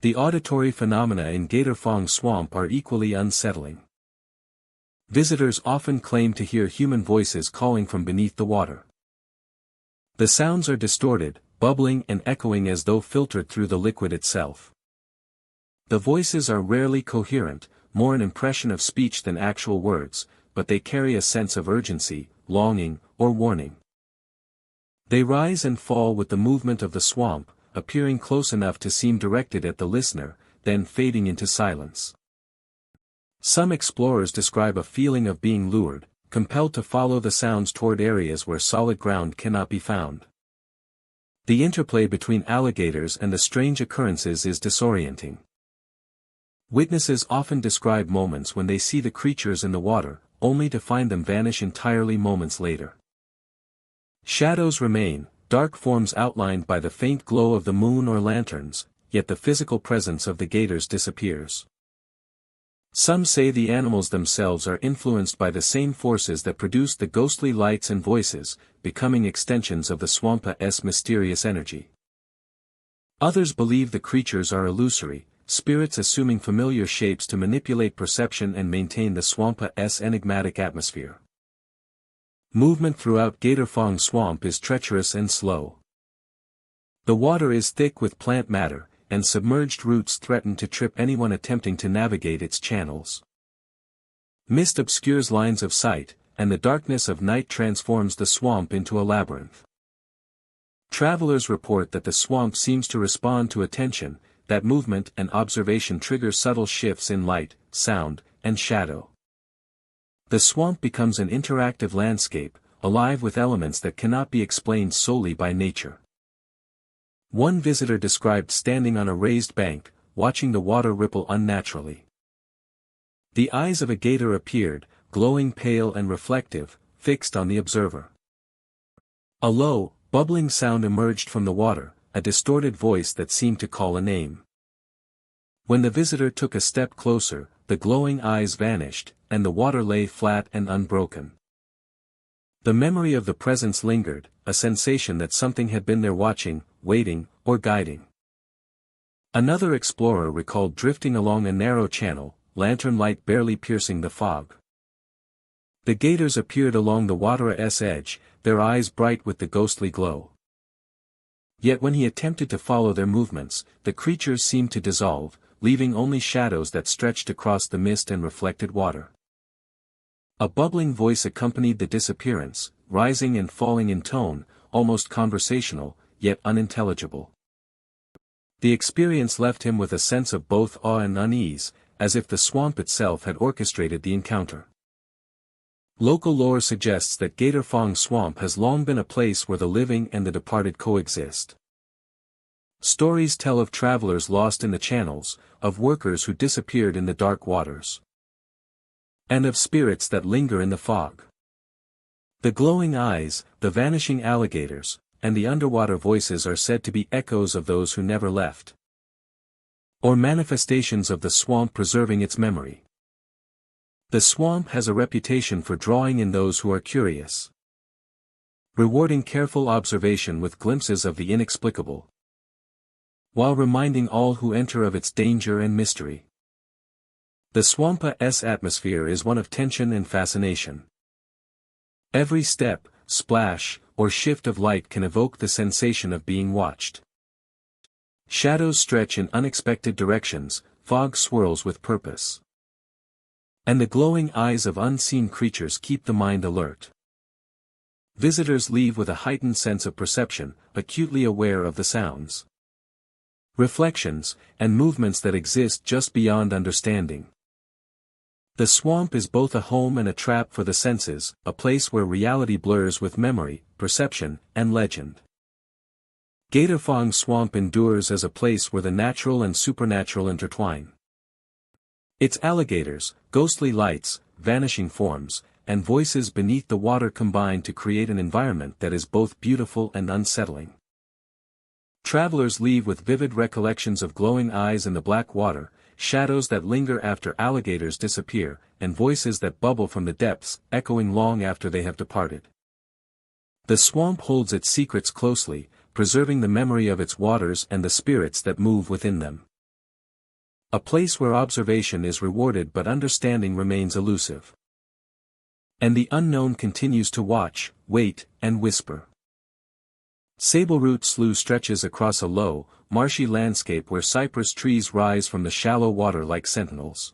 [SPEAKER 1] The auditory phenomena in Gatorfong Swamp are equally unsettling. Visitors often claim to hear human voices calling from beneath the water. The sounds are distorted, bubbling and echoing as though filtered through the liquid itself. The voices are rarely coherent, more an impression of speech than actual words, but they carry a sense of urgency, longing, or warning. They rise and fall with the movement of the swamp, appearing close enough to seem directed at the listener, then fading into silence. Some explorers describe a feeling of being lured, compelled to follow the sounds toward areas where solid ground cannot be found. The interplay between alligators and the strange occurrences is disorienting. Witnesses often describe moments when they see the creatures in the water, only to find them vanish entirely moments later. Shadows remain, dark forms outlined by the faint glow of the moon or lanterns, yet the physical presence of the gators disappears. Some say the animals themselves are influenced by the same forces that produce the ghostly lights and voices, becoming extensions of the swamp's mysterious energy. Others believe the creatures are illusory, spirits assuming familiar shapes to manipulate perception and maintain the swamp's enigmatic atmosphere. Movement throughout Gatorfong Swamp is treacherous and slow. The water is thick with plant matter, and submerged roots threaten to trip anyone attempting to navigate its channels. Mist obscures lines of sight, and the darkness of night transforms the swamp into a labyrinth. Travelers report that the swamp seems to respond to attention, that movement and observation trigger subtle shifts in light, sound, and shadow. The swamp becomes an interactive landscape, alive with elements that cannot be explained solely by nature. One visitor described standing on a raised bank, watching the water ripple unnaturally. The eyes of a gator appeared, glowing pale and reflective, fixed on the observer. A low, bubbling sound emerged from the water, a distorted voice that seemed to call a name. When the visitor took a step closer, the glowing eyes vanished, and the water lay flat and unbroken. The memory of the presence lingered, a sensation that something had been there watching, waiting, or guiding. Another explorer recalled drifting along a narrow channel, lantern light barely piercing the fog. The gators appeared along the water's edge, their eyes bright with the ghostly glow. Yet when he attempted to follow their movements, the creatures seemed to dissolve, leaving only shadows that stretched across the mist and reflected water. A bubbling voice accompanied the disappearance, rising and falling in tone, almost conversational, yet unintelligible. The experience left him with a sense of both awe and unease, as if the swamp itself had orchestrated the encounter. Local lore suggests that Gator Fong Swamp has long been a place where the living and the departed coexist. Stories tell of travelers lost in the channels, of workers who disappeared in the dark waters, and of spirits that linger in the fog. The glowing eyes, the vanishing alligators, and the underwater voices are said to be echoes of those who never left, or manifestations of the swamp preserving its memory. The swamp has a reputation for drawing in those who are curious, rewarding careful observation with glimpses of the inexplicable, while reminding all who enter of its danger and mystery. The swamp's atmosphere is one of tension and fascination. Every step, splash, or shift of light can evoke the sensation of being watched. Shadows stretch in unexpected directions, fog swirls with purpose, and the glowing eyes of unseen creatures keep the mind alert. Visitors leave with a heightened sense of perception, acutely aware of the sounds, reflections, and movements that exist just beyond understanding. The swamp is both a home and a trap for the senses, a place where reality blurs with memory, perception, and legend. Gator Fong Swamp endures as a place where the natural and supernatural intertwine. Its alligators, ghostly lights, vanishing forms, and voices beneath the water combine to create an environment that is both beautiful and unsettling. Travelers leave with vivid recollections of glowing eyes in the black water, shadows that linger after alligators disappear, and voices that bubble from the depths, echoing long after they have departed. The swamp holds its secrets closely, preserving the memory of its waters and the spirits that move within them. A place where observation is rewarded but understanding remains elusive. And the unknown continues to watch, wait, and whisper. Sableroot Slough stretches across a low, marshy landscape where cypress trees rise from the shallow water like sentinels.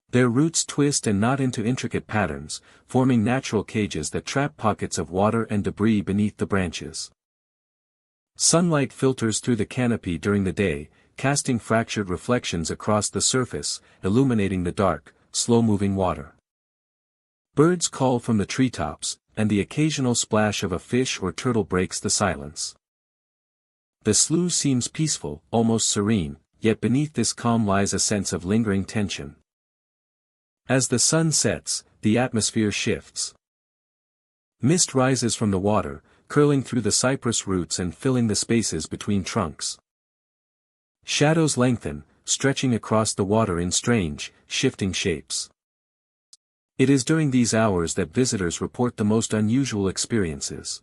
[SPEAKER 1] Their roots twist and knot into intricate patterns, forming natural cages that trap pockets of water and debris beneath the branches. Sunlight filters through the canopy during the day, casting fractured reflections across the surface, illuminating the dark, slow-moving water. Birds call from the treetops, and the occasional splash of a fish or turtle breaks the silence. The slough seems peaceful, almost serene, yet beneath this calm lies a sense of lingering tension. As the sun sets, the atmosphere shifts. Mist rises from the water, curling through the cypress roots and filling the spaces between trunks. Shadows lengthen, stretching across the water in strange, shifting shapes. It is during these hours that visitors report the most unusual experiences.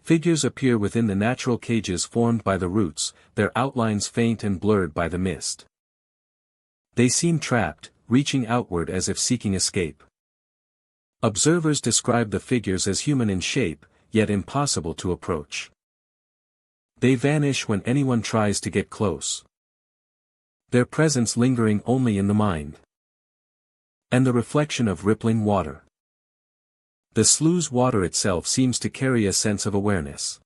[SPEAKER 1] Figures appear within the natural cages formed by the roots, their outlines faint and blurred by the mist. They seem trapped, reaching outward as if seeking escape. Observers describe the figures as human in shape, yet impossible to approach. They vanish when anyone tries to get close, their presence lingering only in the mind. And the reflection of rippling water. The slough's water itself seems to carry a sense of awareness.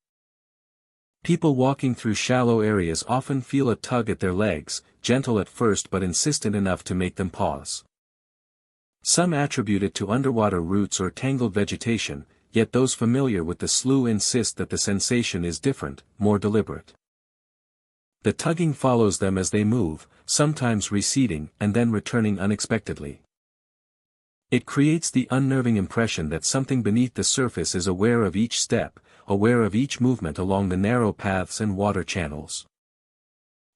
[SPEAKER 1] People walking through shallow areas often feel a tug at their legs, gentle at first but insistent enough to make them pause. Some attribute it to underwater roots or tangled vegetation, yet those familiar with the slough insist that the sensation is different, more deliberate. The tugging follows them as they move, sometimes receding and then returning unexpectedly. It creates the unnerving impression that something beneath the surface is aware of each step, aware of each movement along the narrow paths and water channels.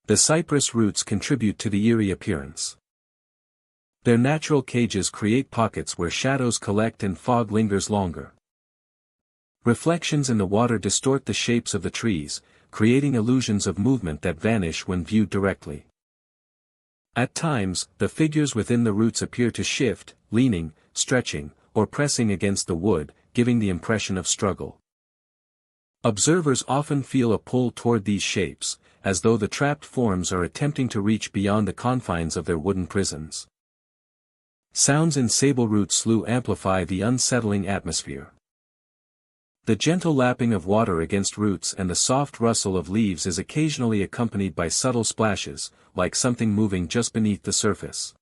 [SPEAKER 1] The cypress roots contribute to the eerie appearance. Their natural cages create pockets where shadows collect and fog lingers longer. Reflections in the water distort the shapes of the trees, creating illusions of movement that vanish when viewed directly. At times, the figures within the roots appear to shift, leaning, stretching, or pressing against the wood, giving the impression of struggle. Observers often feel a pull toward these shapes, as though the trapped forms are attempting to reach beyond the confines of their wooden prisons. Sounds in sable-root slough amplify the unsettling atmosphere. The gentle lapping of water against roots and the soft rustle of leaves is occasionally accompanied by subtle splashes, like something moving just beneath the surface.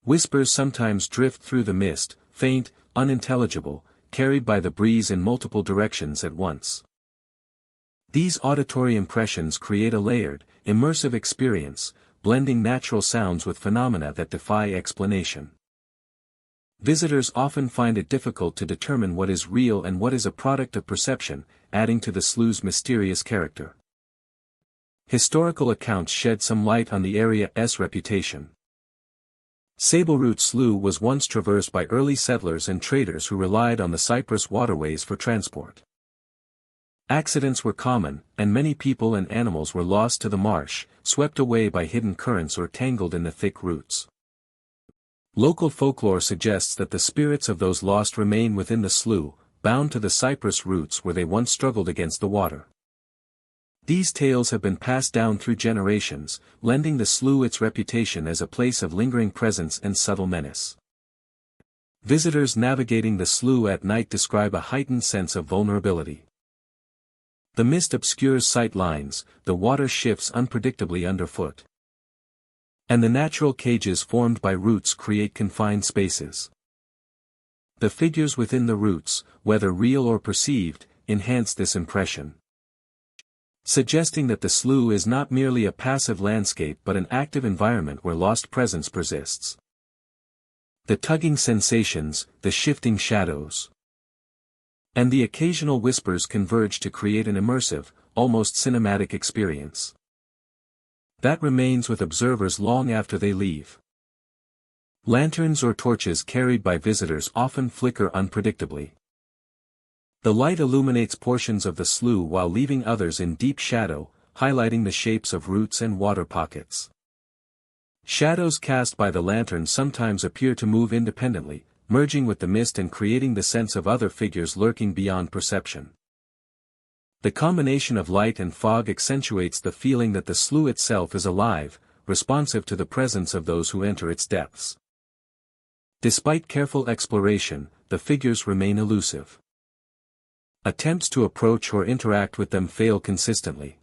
[SPEAKER 1] Whispers sometimes drift through the mist, faint, unintelligible, carried by the breeze in multiple directions at once. These auditory impressions create a layered, immersive experience, blending natural sounds with phenomena that defy explanation. Visitors often find it difficult to determine what is real and what is a product of perception, adding to the slough's mysterious character. Historical accounts shed some light on the area's reputation. Sableroot Slough was once traversed by early settlers and traders who relied on the cypress waterways for transport. Accidents were common, and many people and animals were lost to the marsh, swept away by hidden currents or tangled in the thick roots. Local folklore suggests that the spirits of those lost remain within the slough, bound to the cypress roots where they once struggled against the water. These tales have been passed down through generations, lending the slough its reputation as a place of lingering presence and subtle menace. Visitors navigating the slough at night describe a heightened sense of vulnerability. The mist obscures sight lines, the water shifts unpredictably underfoot. And the natural cages formed by roots create confined spaces. The figures within the roots, whether real or perceived, enhance this impression, suggesting that the slough is not merely a passive landscape but an active environment where lost presence persists. The tugging sensations, the shifting shadows, and the occasional whispers converge to create an immersive, almost cinematic experience that remains with observers long after they leave. Lanterns or torches carried by visitors often flicker unpredictably. The light illuminates portions of the slough while leaving others in deep shadow, highlighting the shapes of roots and water pockets. Shadows cast by the lantern sometimes appear to move independently, merging with the mist and creating the sense of other figures lurking beyond perception. The combination of light and fog accentuates the feeling that the slough itself is alive, responsive to the presence of those who enter its depths. Despite careful exploration, the figures remain elusive. Attempts to approach or interact with them fail consistently.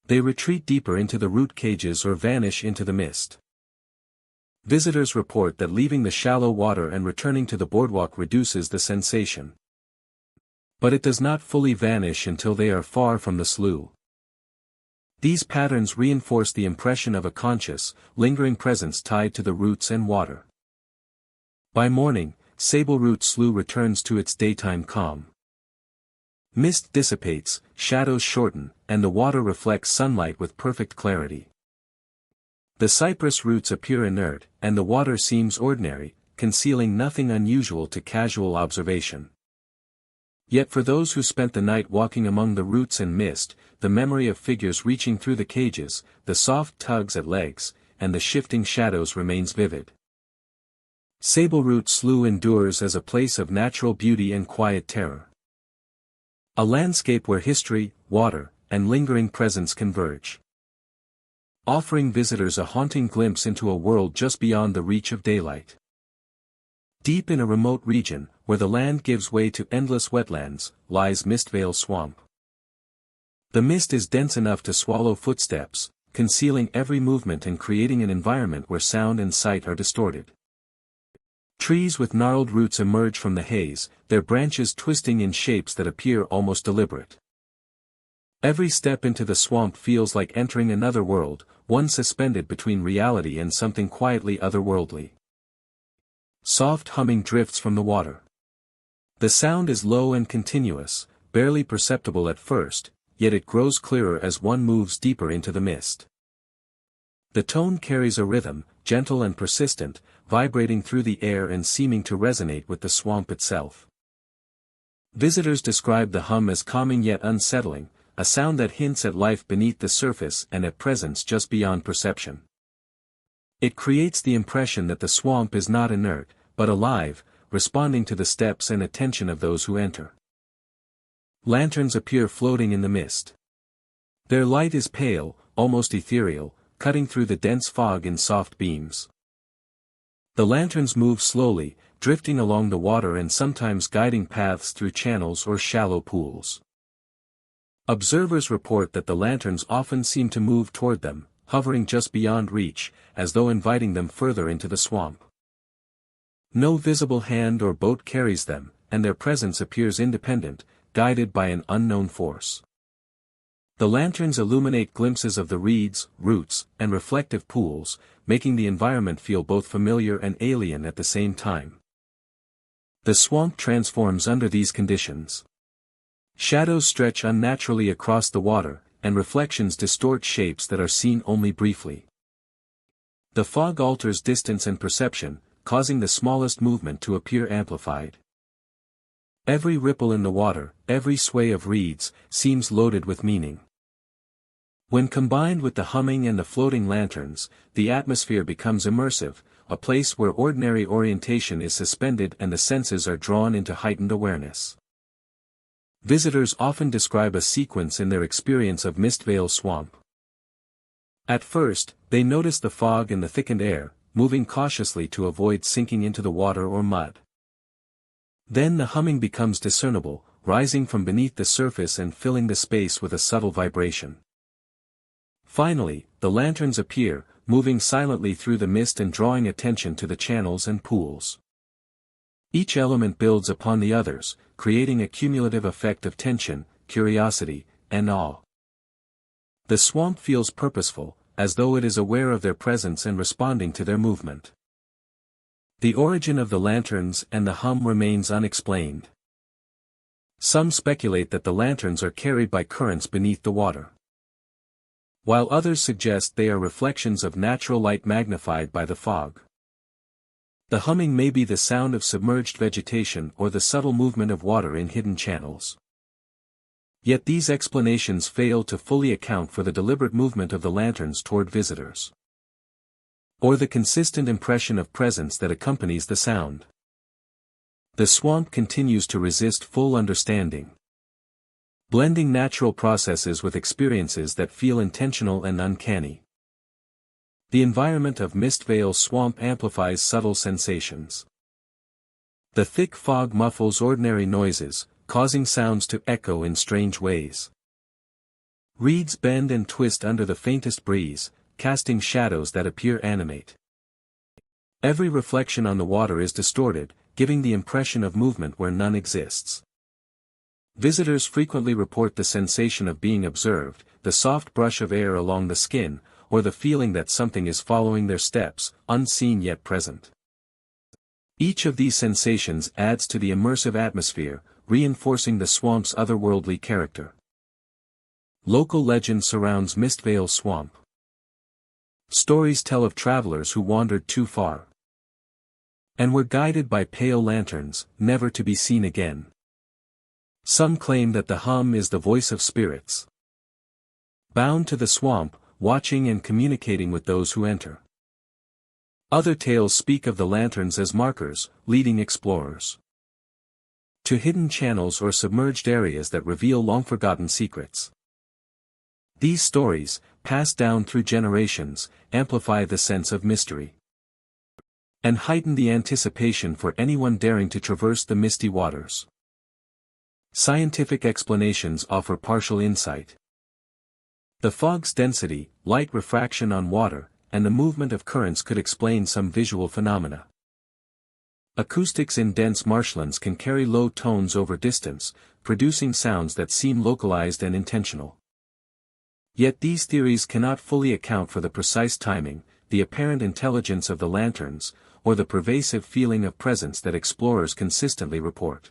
[SPEAKER 1] They retreat deeper into the root cages or vanish into the mist. Visitors report that leaving the shallow water and returning to the boardwalk reduces the sensation. But it does not fully vanish until they are far from the slough. These patterns reinforce the impression of a conscious, lingering presence tied to the roots and water. By morning, Sableroot Slough returns to its daytime calm. Mist dissipates, shadows shorten, and the water reflects sunlight with perfect clarity. The cypress roots appear inert, and the water seems ordinary, concealing nothing unusual to casual observation. Yet for those who spent the night walking among the roots and mist, the memory of figures reaching through the cages, the soft tugs at legs, and the shifting shadows remains vivid. Sableroot Slough endures as a place of natural beauty and quiet terror. A landscape where history, water, and lingering presence converge, offering visitors a haunting glimpse into a world just beyond the reach of daylight. Deep in a remote region, where the land gives way to endless wetlands, lies Mistvale Swamp. The mist is dense enough to swallow footsteps, concealing every movement and creating an environment where sound and sight are distorted. Trees with gnarled roots emerge from the haze, their branches twisting in shapes that appear almost deliberate. Every step into the swamp feels like entering another world, one suspended between reality and something quietly otherworldly. Soft humming drifts from the water. The sound is low and continuous, barely perceptible at first, yet it grows clearer as one moves deeper into the mist. The tone carries a rhythm, gentle and persistent, vibrating through the air and seeming to resonate with the swamp itself. Visitors describe the hum as calming yet unsettling, a sound that hints at life beneath the surface and at presence just beyond perception. It creates the impression that the swamp is not inert, but alive, responding to the steps and attention of those who enter. Lanterns appear floating in the mist. Their light is pale, almost ethereal, cutting through the dense fog in soft beams. The lanterns move slowly, drifting along the water and sometimes guiding paths through channels or shallow pools. Observers report that the lanterns often seem to move toward them, hovering just beyond reach, as though inviting them further into the swamp. No visible hand or boat carries them, and their presence appears independent, guided by an unknown force. The lanterns illuminate glimpses of the reeds, roots, and reflective pools, making the environment feel both familiar and alien at the same time. The swamp transforms under these conditions. Shadows stretch unnaturally across the water, and reflections distort shapes that are seen only briefly. The fog alters distance and perception, causing the smallest movement to appear amplified. Every ripple in the water, every sway of reeds, seems loaded with meaning. When combined with the humming and the floating lanterns, the atmosphere becomes immersive, a place where ordinary orientation is suspended and the senses are drawn into heightened awareness. Visitors often describe a sequence in their experience of Mistvale Swamp. At first, they notice the fog and the thickened air, moving cautiously to avoid sinking into the water or mud. Then the humming becomes discernible, rising from beneath the surface and filling the space with a subtle vibration. Finally, the lanterns appear, moving silently through the mist and drawing attention to the channels and pools. Each element builds upon the others, creating a cumulative effect of tension, curiosity, and awe. The swamp feels purposeful, as though it is aware of their presence and responding to their movement. The origin of the lanterns and the hum remains unexplained. Some speculate that the lanterns are carried by currents beneath the water, while others suggest they are reflections of natural light magnified by the fog. The humming may be the sound of submerged vegetation or the subtle movement of water in hidden channels. Yet these explanations fail to fully account for the deliberate movement of the lanterns toward visitors, or the consistent impression of presence that accompanies the sound. The swamp continues to resist full understanding, blending natural processes with experiences that feel intentional and uncanny. The environment of Mistvale Swamp amplifies subtle sensations. The thick fog muffles ordinary noises, causing sounds to echo in strange ways. Reeds bend and twist under the faintest breeze, casting shadows that appear animate. Every reflection on the water is distorted, giving the impression of movement where none exists. Visitors frequently report the sensation of being observed, the soft brush of air along the skin, or the feeling that something is following their steps, unseen yet present. Each of these sensations adds to the immersive atmosphere, reinforcing the swamp's otherworldly character. Local legend surrounds Mistvale Swamp. Stories tell of travelers who wandered too far and were guided by pale lanterns, never to be seen again. Some claim that the hum is the voice of spirits bound to the swamp, watching and communicating with those who enter. Other tales speak of the lanterns as markers, leading explorers to hidden channels or submerged areas that reveal long-forgotten secrets. These stories, passed down through generations, amplify the sense of mystery and heighten the anticipation for anyone daring to traverse the misty waters. Scientific explanations offer partial insight. The fog's density, light refraction on water, and the movement of currents could explain some visual phenomena. Acoustics in dense marshlands can carry low tones over distance, producing sounds that seem localized and intentional. Yet these theories cannot fully account for the precise timing, the apparent intelligence of the lanterns, or the pervasive feeling of presence that explorers consistently report.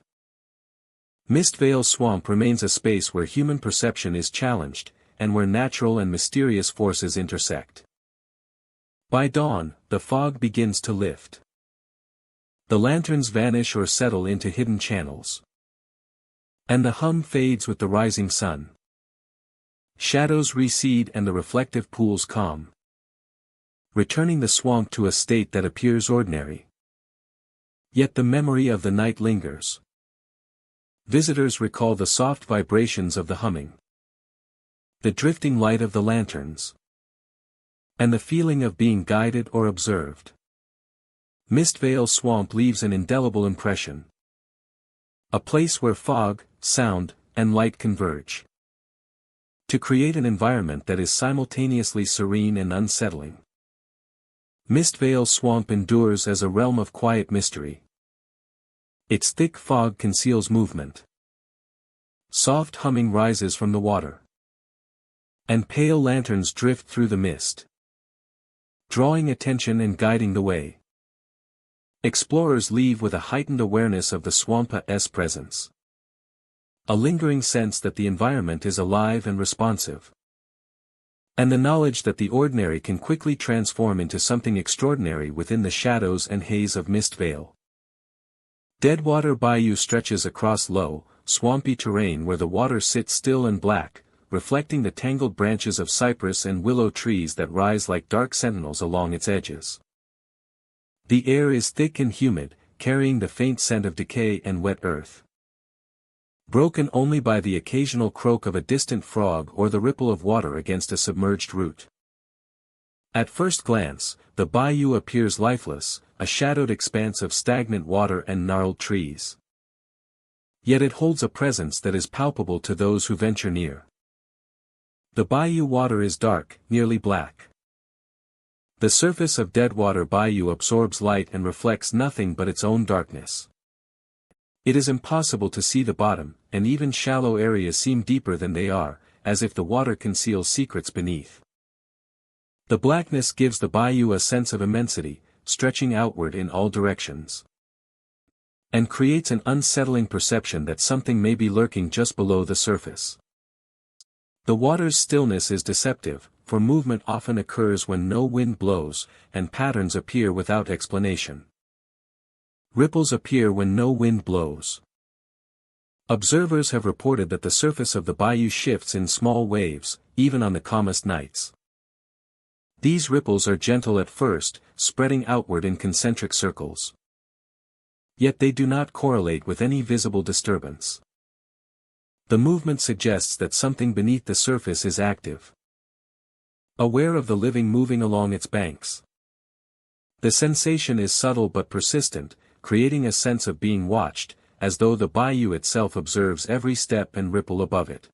[SPEAKER 1] Mistvale Swamp remains a space where human perception is challenged, and where natural and mysterious forces intersect. By dawn, the fog begins to lift. The lanterns vanish or settle into hidden channels. And the hum fades with the rising sun. Shadows recede and the reflective pools calm, returning the swamp to a state that appears ordinary. Yet the memory of the night lingers. Visitors recall the soft vibrations of the humming, the drifting light of the lanterns, and the feeling of being guided or observed. Mistvale Swamp leaves an indelible impression. A place where fog, sound, and light converge to create an environment that is simultaneously serene and unsettling. Mistvale Swamp endures as a realm of quiet mystery. Its thick fog conceals movement. Soft humming rises from the water, and pale lanterns drift through the mist, drawing attention and guiding the way. Explorers leave with a heightened awareness of the swamp's presence. A lingering sense that the environment is alive and responsive. And the knowledge that the ordinary can quickly transform into something extraordinary within the shadows and haze of Mistvale. Deadwater Bayou stretches across low, swampy terrain where the water sits still and black, reflecting the tangled branches of cypress and willow trees that rise like dark sentinels along its edges. The air is thick and humid, carrying the faint scent of decay and wet earth, broken only by the occasional croak of a distant frog or the ripple of water against a submerged root. At first glance, the bayou appears lifeless, a shadowed expanse of stagnant water and gnarled trees. Yet it holds a presence that is palpable to those who venture near. The bayou water is dark, nearly black. The surface of Deadwater Bayou absorbs light and reflects nothing but its own darkness. It is impossible to see the bottom, and even shallow areas seem deeper than they are, as if the water conceals secrets beneath. The blackness gives the bayou a sense of immensity, stretching outward in all directions, and creates an unsettling perception that something may be lurking just below the surface. The water's stillness is deceptive, for movement often occurs when no wind blows, and patterns appear without explanation. Ripples appear when no wind blows. Observers have reported that the surface of the bayou shifts in small waves, even on the calmest nights. These ripples are gentle at first, spreading outward in concentric circles. Yet they do not correlate with any visible disturbance. The movement suggests that something beneath the surface is active, aware of the living moving along its banks. The sensation is subtle but persistent, creating a sense of being watched, as though the bayou itself observes every step and ripple above it.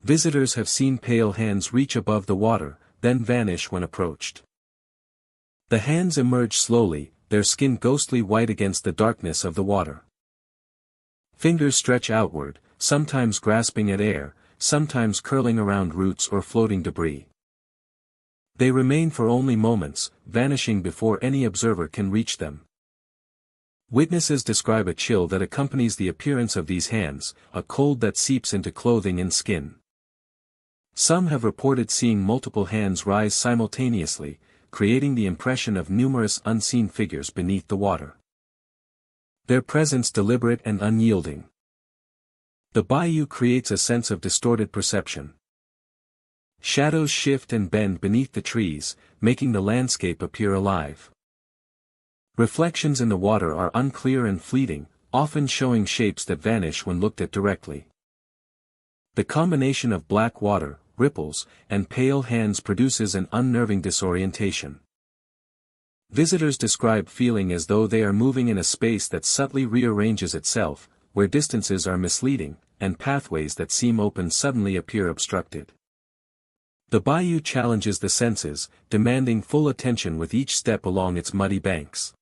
[SPEAKER 1] Visitors have seen pale hands reach above the water, then vanish when approached. The hands emerge slowly, their skin ghostly white against the darkness of the water. Fingers stretch outward, sometimes grasping at air, sometimes curling around roots or floating debris. They remain for only moments, vanishing before any observer can reach them. Witnesses describe a chill that accompanies the appearance of these hands, a cold that seeps into clothing and skin. Some have reported seeing multiple hands rise simultaneously, creating the impression of numerous unseen figures beneath the water. Their presence deliberate and unyielding. The bayou creates a sense of distorted perception. Shadows shift and bend beneath the trees, making the landscape appear alive. Reflections in the water are unclear and fleeting, often showing shapes that vanish when looked at directly. The combination of black water, ripples, and pale hands produces an unnerving disorientation. Visitors describe feeling as though they are moving in a space that subtly rearranges itself, where distances are misleading, and pathways that seem open suddenly appear obstructed. The bayou challenges the senses, demanding full attention with each step along its muddy banks.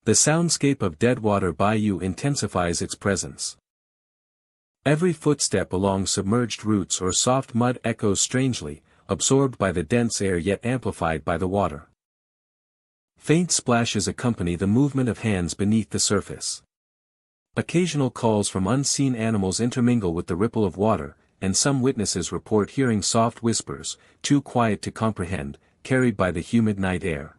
[SPEAKER 1] The soundscape of Deadwater Bayou intensifies its presence. Every footstep along submerged roots or soft mud echoes strangely, absorbed by the dense air yet amplified by the water. Faint splashes accompany the movement of hands beneath the surface. Occasional calls from unseen animals intermingle with the ripple of water, and some witnesses report hearing soft whispers, too quiet to comprehend, carried by the humid night air.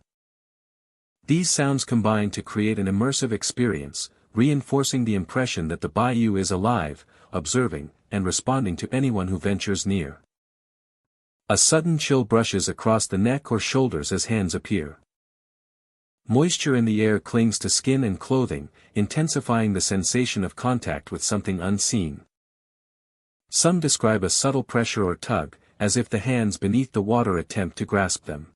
[SPEAKER 1] These sounds combine to create an immersive experience, reinforcing the impression that the bayou is alive, observing, and responding to anyone who ventures near. A sudden chill brushes across the neck or shoulders as hands appear. Moisture in the air clings to skin and clothing, intensifying the sensation of contact with something unseen. Some describe a subtle pressure or tug, as if the hands beneath the water attempt to grasp them.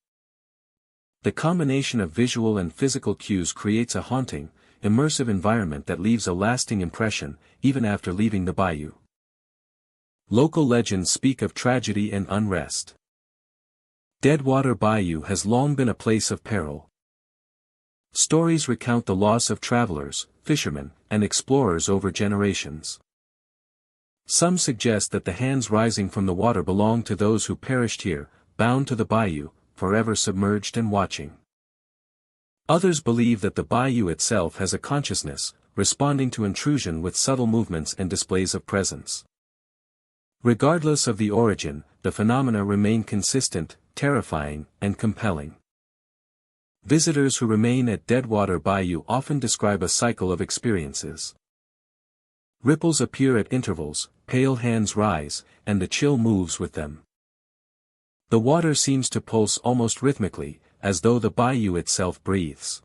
[SPEAKER 1] The combination of visual and physical cues creates a haunting, immersive environment that leaves a lasting impression, even after leaving the bayou. Local legends speak of tragedy and unrest. Deadwater Bayou has long been a place of peril. Stories recount the loss of travelers, fishermen, and explorers over generations. Some suggest that the hands rising from the water belong to those who perished here, bound to the bayou, forever submerged and watching. Others believe that the bayou itself has a consciousness, responding to intrusion with subtle movements and displays of presence. Regardless of the origin, the phenomena remain consistent, terrifying, and compelling. Visitors who remain at Deadwater Bayou often describe a cycle of experiences. Ripples appear at intervals, pale hands rise, and the chill moves with them. The water seems to pulse almost rhythmically, as though the bayou itself breathes.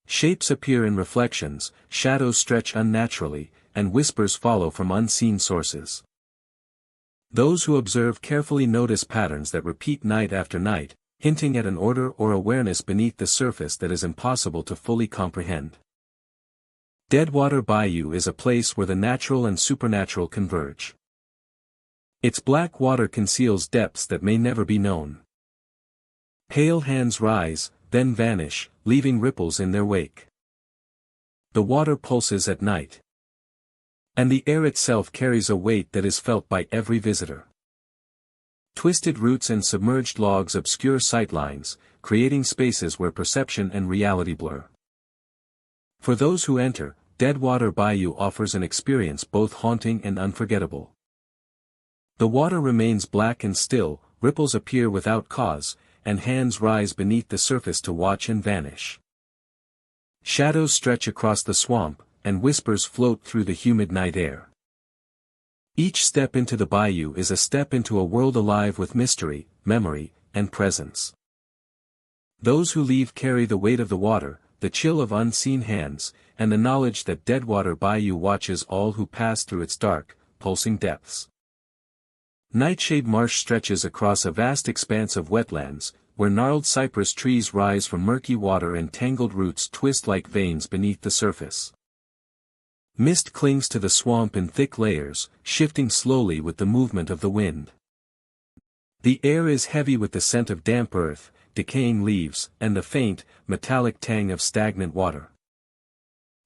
[SPEAKER 1] Shapes appear in reflections, shadows stretch unnaturally, and whispers follow from unseen sources. Those who observe carefully notice patterns that repeat night after night, hinting at an order or awareness beneath the surface that is impossible to fully comprehend. Deadwater Bayou is a place where the natural and supernatural converge. Its black water conceals depths that may never be known. Pale hands rise, then vanish, leaving ripples in their wake. The water pulses at night. And the air itself carries a weight that is felt by every visitor. Twisted roots and submerged logs obscure sightlines, creating spaces where perception and reality blur. For those who enter, Deadwater Bayou offers an experience both haunting and unforgettable. The water remains black and still, ripples appear without cause, and hands rise beneath the surface to watch and vanish. Shadows stretch across the swamp, and whispers float through the humid night air. Each step into the bayou is a step into a world alive with mystery, memory, and presence. Those who leave carry the weight of the water, the chill of unseen hands, and the knowledge that Deadwater Bayou watches all who pass through its dark, pulsing depths. Nightshade Marsh stretches across a vast expanse of wetlands, where gnarled cypress trees rise from murky water and tangled roots twist like veins beneath the surface. Mist clings to the swamp in thick layers, shifting slowly with the movement of the wind. The air is heavy with the scent of damp earth, decaying leaves, and the faint, metallic tang of stagnant water.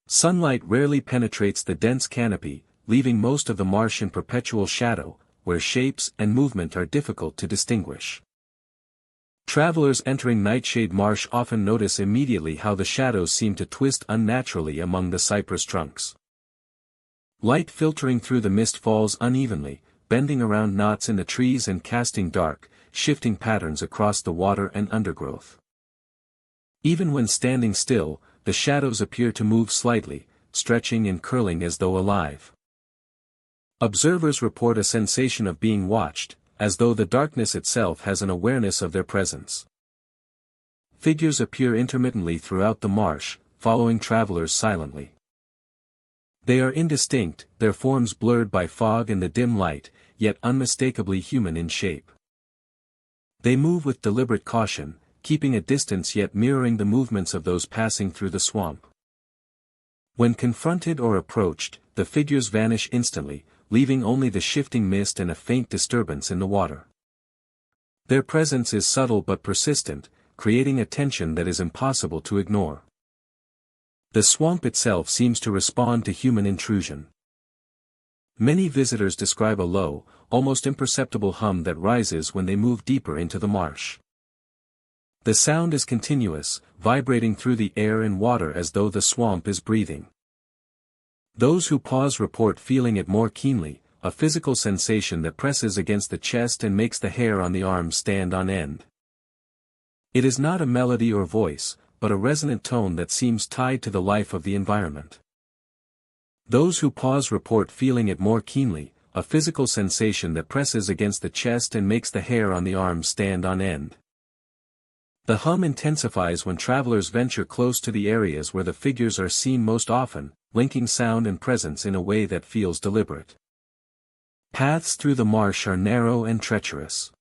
[SPEAKER 1] Sunlight rarely penetrates the dense canopy, leaving most of the marsh in perpetual shadow, where shapes and movement are difficult to distinguish. Travelers entering Nightshade Marsh often notice immediately how the shadows seem to twist unnaturally among the cypress trunks. Light filtering through the mist falls unevenly, bending around knots in the trees and casting dark, shifting patterns across the water and undergrowth. Even when standing still, the shadows appear to move slightly, stretching and curling as though alive. Observers report a sensation of being watched, as though the darkness itself has an awareness of their presence. Figures appear intermittently throughout the marsh, following travelers silently. They are indistinct, their forms blurred by fog and the dim light, yet unmistakably human in shape. They move with deliberate caution, keeping a distance yet mirroring the movements of those passing through the swamp. When confronted or approached, the figures vanish instantly, leaving only the shifting mist and a faint disturbance in the water. Their presence is subtle but persistent, creating a tension that is impossible to ignore. The swamp itself seems to respond to human intrusion. Many visitors describe a low, almost imperceptible hum that rises when they move deeper into the marsh. The sound is continuous, vibrating through the air and water as though the swamp is breathing. Those who pause report feeling it more keenly, a physical sensation that presses against the chest and makes the hair on the arms stand on end. It is not a melody or voice, but a resonant tone that seems tied to the life of the environment. Those who pause report feeling it more keenly, a physical sensation that presses against the chest and makes the hair on the arms stand on end. The hum intensifies when travelers venture close to the areas where the figures are seen most often, linking sound and presence in a way that feels deliberate. Paths through the marsh are narrow and treacherous.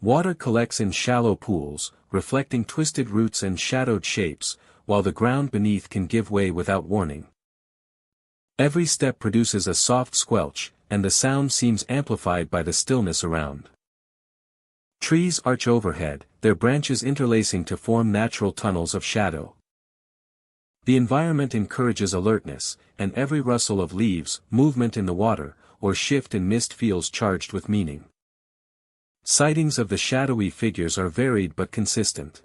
[SPEAKER 1] Water collects in shallow pools, reflecting twisted roots and shadowed shapes, while the ground beneath can give way without warning. Every step produces a soft squelch, and the sound seems amplified by the stillness around. Trees arch overhead, their branches interlacing to form natural tunnels of shadow. The environment encourages alertness, and every rustle of leaves, movement in the water, or shift in mist feels charged with meaning. Sightings of the shadowy figures are varied but consistent.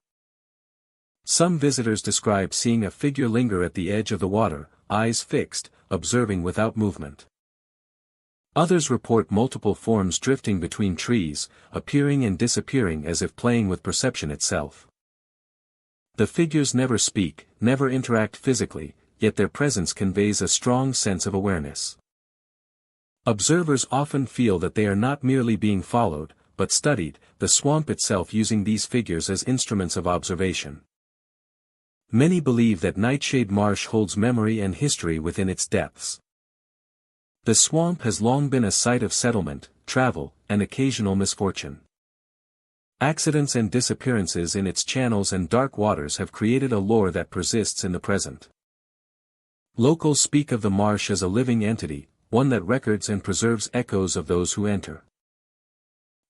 [SPEAKER 1] Some visitors describe seeing a figure linger at the edge of the water, eyes fixed, observing without movement. Others report multiple forms drifting between trees, appearing and disappearing as if playing with perception itself. The figures never speak, never interact physically, yet their presence conveys a strong sense of awareness. Observers often feel that they are not merely being followed, but studied, the swamp itself using these figures as instruments of observation. Many believe that Nightshade Marsh holds memory and history within its depths. The swamp has long been a site of settlement, travel, and occasional misfortune. Accidents and disappearances in its channels and dark waters have created a lore that persists in the present. Locals speak of the marsh as a living entity, one that records and preserves echoes of those who enter.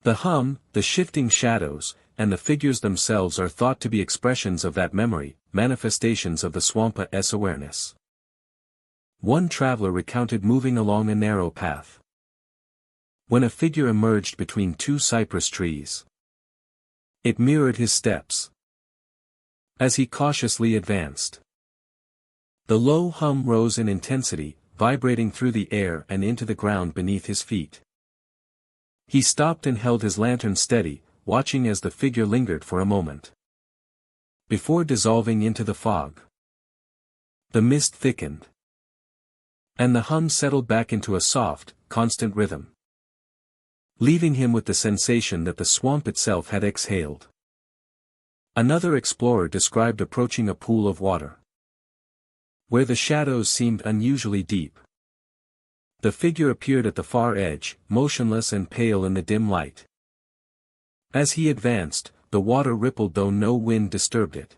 [SPEAKER 1] The hum, the shifting shadows, and the figures themselves are thought to be expressions of that memory, manifestations of the swamp's awareness. One traveler recounted moving along a narrow path, when a figure emerged between two cypress trees. It mirrored his steps as he cautiously advanced. The low hum rose in intensity, vibrating through the air and into the ground beneath his feet. He stopped and held his lantern steady, watching as the figure lingered for a moment before dissolving into the fog. The mist thickened, and the hum settled back into a soft, constant rhythm, leaving him with the sensation that the swamp itself had exhaled. Another explorer described approaching a pool of water, where the shadows seemed unusually deep. The figure appeared at the far edge, motionless and pale in the dim light. As he advanced, the water rippled though no wind disturbed it.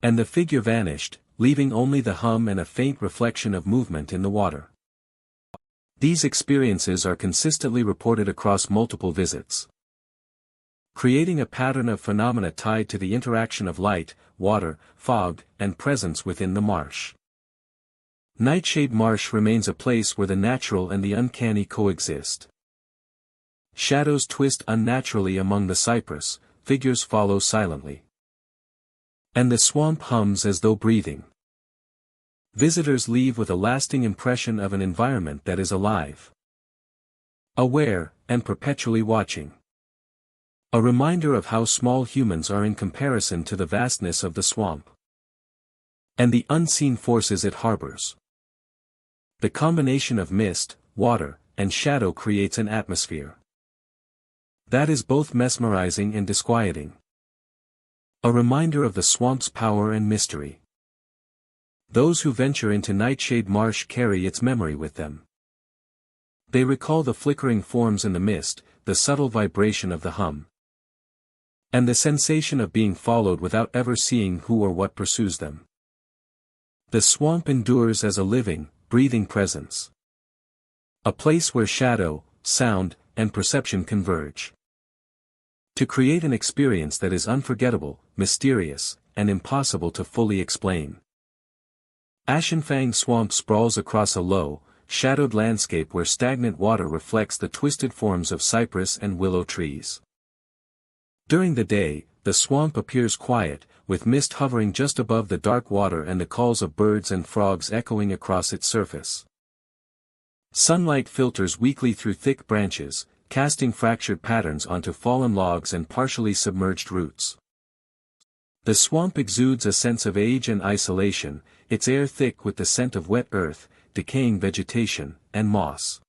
[SPEAKER 1] And the figure vanished, leaving only the hum and a faint reflection of movement in the water. These experiences are consistently reported across multiple visits, creating a pattern of phenomena tied to the interaction of light, water, fog, and presence within the marsh. Nightshade Marsh remains a place where the natural and the uncanny coexist. Shadows twist unnaturally among the cypress, figures follow silently, and the swamp hums as though breathing. Visitors leave with a lasting impression of an environment that is alive, aware, and perpetually watching. A reminder of how small humans are in comparison to the vastness of the swamp, and the unseen forces it harbors. The combination of mist, water, and shadow creates an atmosphere that is both mesmerizing and disquieting. A reminder of the swamp's power and mystery. Those who venture into Nightshade Marsh carry its memory with them. They recall the flickering forms in the mist, the subtle vibration of the hum, and the sensation of being followed without ever seeing who or what pursues them. The swamp endures as a living, breathing presence. A place where shadow, sound, and perception converge to create an experience that is unforgettable, mysterious, and impossible to fully explain. Ashenfang Swamp sprawls across a low, shadowed landscape where stagnant water reflects the twisted forms of cypress and willow trees. During the day, the swamp appears quiet, with mist hovering just above the dark water and the calls of birds and frogs echoing across its surface. Sunlight filters weakly through thick branches, casting fractured patterns onto fallen logs and partially submerged roots. The swamp exudes a sense of age and isolation, its air thick with the scent of wet earth, decaying vegetation, and moss.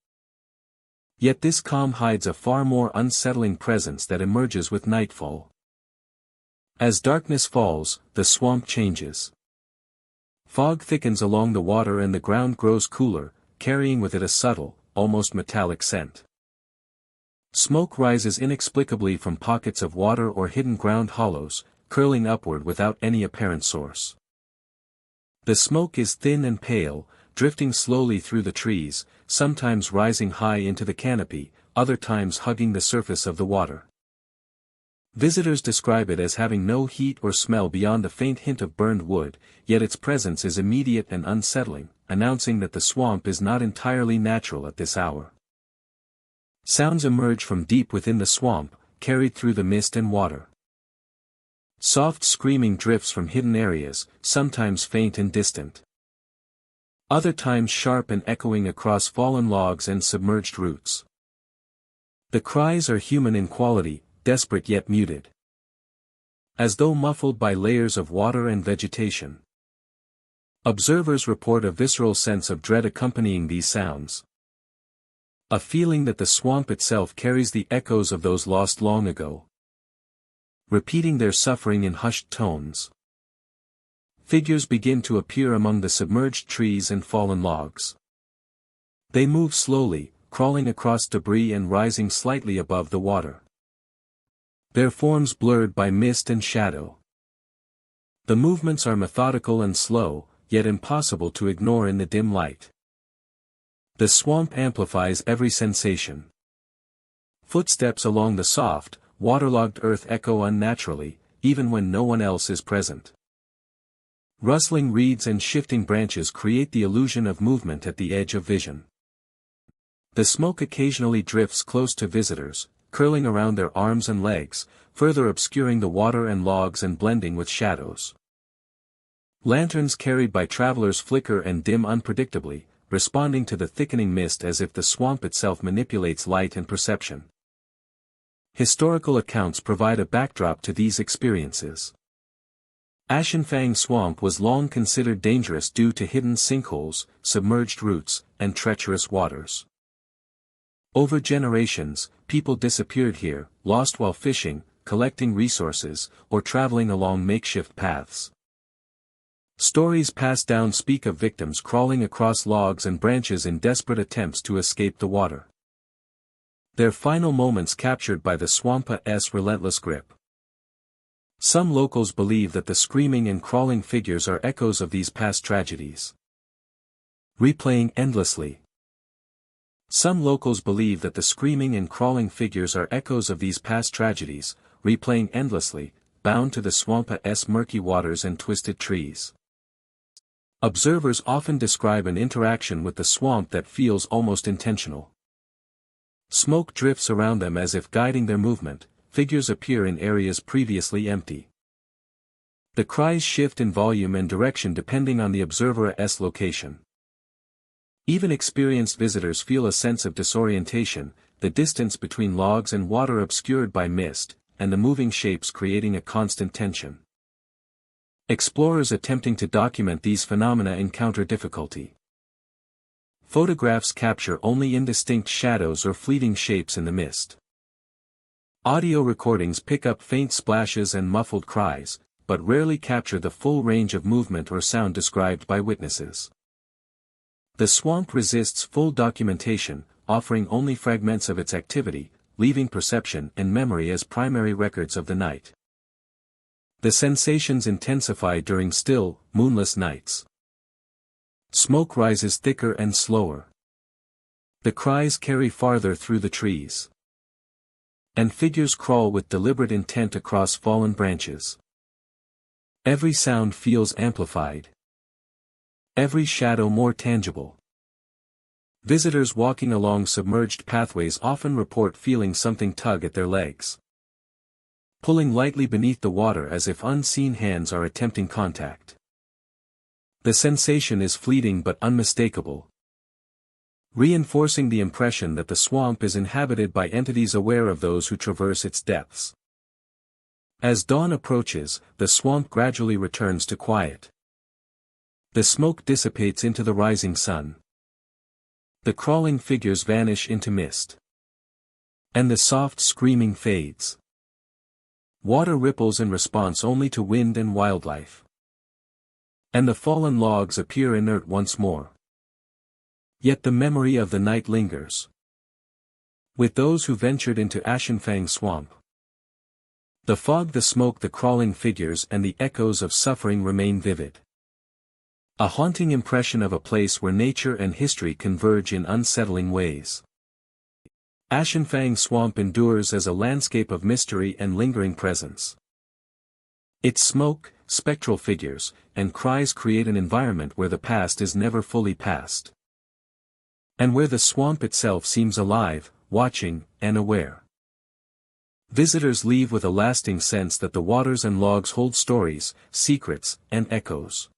[SPEAKER 1] Yet this calm hides a far more unsettling presence that emerges with nightfall. As darkness falls, the swamp changes. Fog thickens along the water and the ground grows cooler, carrying with it a subtle, almost metallic scent. Smoke rises inexplicably from pockets of water or hidden ground hollows, curling upward without any apparent source. The smoke is thin and pale, drifting slowly through the trees, sometimes rising high into the canopy, other times hugging the surface of the water. Visitors describe it as having no heat or smell beyond a faint hint of burned wood, yet its presence is immediate and unsettling, announcing that the swamp is not entirely natural at this hour. Sounds emerge from deep within the swamp, carried through the mist and water. Soft screaming drifts from hidden areas, sometimes faint and distant. Other times sharp and echoing across fallen logs and submerged roots. The cries are human in quality, desperate yet muted. As though muffled by layers of water and vegetation. Observers report a visceral sense of dread accompanying these sounds. A feeling that the swamp itself carries the echoes of those lost long ago, repeating their suffering in hushed tones. Figures begin to appear among the submerged trees and fallen logs. They move slowly, crawling across debris and rising slightly above the water. Their forms blurred by mist and shadow. The movements are methodical and slow, yet impossible to ignore in the dim light. The swamp amplifies every sensation. Footsteps along the soft, waterlogged earth echo unnaturally, even when no one else is present. Rustling reeds and shifting branches create the illusion of movement at the edge of vision. The smoke occasionally drifts close to visitors, curling around their arms and legs, further obscuring the water and logs and blending with shadows. Lanterns carried by travelers flicker and dim unpredictably, responding to the thickening mist as if the swamp itself manipulates light and perception. Historical accounts provide a backdrop to these experiences. Ashenfang Swamp was long considered dangerous due to hidden sinkholes, submerged roots, and treacherous waters. Over generations, people disappeared here, lost while fishing, collecting resources, or traveling along makeshift paths. Stories passed down speak of victims crawling across logs and branches in desperate attempts to escape the water. Their final moments captured by the swamp's relentless grip. Some locals believe that the screaming and crawling figures are echoes of these past tragedies. Replaying endlessly. Some locals believe that the screaming and crawling figures are echoes of these past tragedies, replaying endlessly, bound to the swamp's murky waters and twisted trees. Observers often describe an interaction with the swamp that feels almost intentional. Smoke drifts around them as if guiding their movement, figures appear in areas previously empty. The cries shift in volume and direction depending on the observer's location. Even experienced visitors feel a sense of disorientation, the distance between logs and water obscured by mist, and the moving shapes creating a constant tension. Explorers attempting to document these phenomena encounter difficulty. Photographs capture only indistinct shadows or fleeting shapes in the mist. Audio recordings pick up faint splashes and muffled cries, but rarely capture the full range of movement or sound described by witnesses. The swamp resists full documentation, offering only fragments of its activity, leaving perception and memory as primary records of the night. The sensations intensify during still, moonless nights. Smoke rises thicker and slower. The cries carry farther through the trees. And figures crawl with deliberate intent across fallen branches. Every sound feels amplified. Every shadow more tangible. Visitors walking along submerged pathways often report feeling something tug at their legs. pulling lightly beneath the water as if unseen hands are attempting contact. The sensation is fleeting but unmistakable, reinforcing the impression that the swamp is inhabited by entities aware of those who traverse its depths. As dawn approaches, the swamp gradually returns to quiet. The smoke dissipates into the rising sun. The crawling figures vanish into mist. And the soft screaming fades. Water ripples in response only to wind and wildlife. And the fallen logs appear inert once more. Yet the memory of the night lingers. With those who ventured into Ashenfang Swamp. The fog, the smoke, the crawling figures and the echoes of suffering remain vivid. A haunting impression of a place where nature and history converge in unsettling ways. Ashenfang Swamp endures as a landscape of mystery and lingering presence. Its smoke, spectral figures, and cries create an environment where the past is never fully past. And where the swamp itself seems alive, watching, and aware. Visitors leave with a lasting sense that the waters and logs hold stories, secrets, and echoes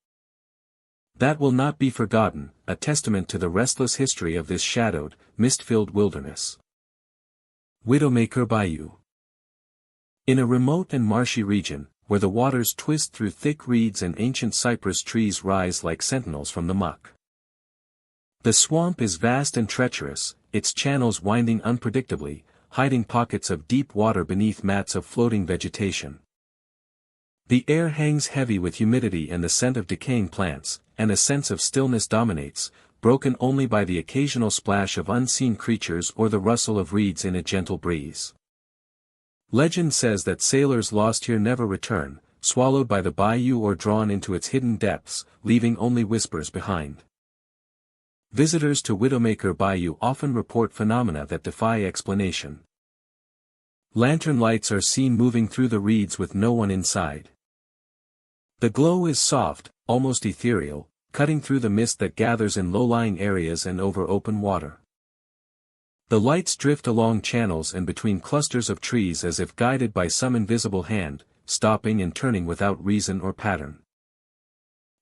[SPEAKER 1] that will not be forgotten, a testament to the restless history of this shadowed, mist-filled wilderness. Widowmaker Bayou. In a remote and marshy region, where the waters twist through thick reeds and ancient cypress trees rise like sentinels from the muck. The swamp is vast and treacherous, its channels winding unpredictably, hiding pockets of deep water beneath mats of floating vegetation. The air hangs heavy with humidity and the scent of decaying plants, and a sense of stillness dominates, broken only by the occasional splash of unseen creatures or the rustle of reeds in a gentle breeze. Legend says that sailors lost here never return, swallowed by the bayou or drawn into its hidden depths, leaving only whispers behind. Visitors to Widowmaker Bayou often report phenomena that defy explanation. Lantern lights are seen moving through the reeds with no one inside. The glow is soft, almost ethereal, cutting through the mist that gathers in low-lying areas and over open water. The lights drift along channels and between clusters of trees as if guided by some invisible hand, stopping and turning without reason or pattern.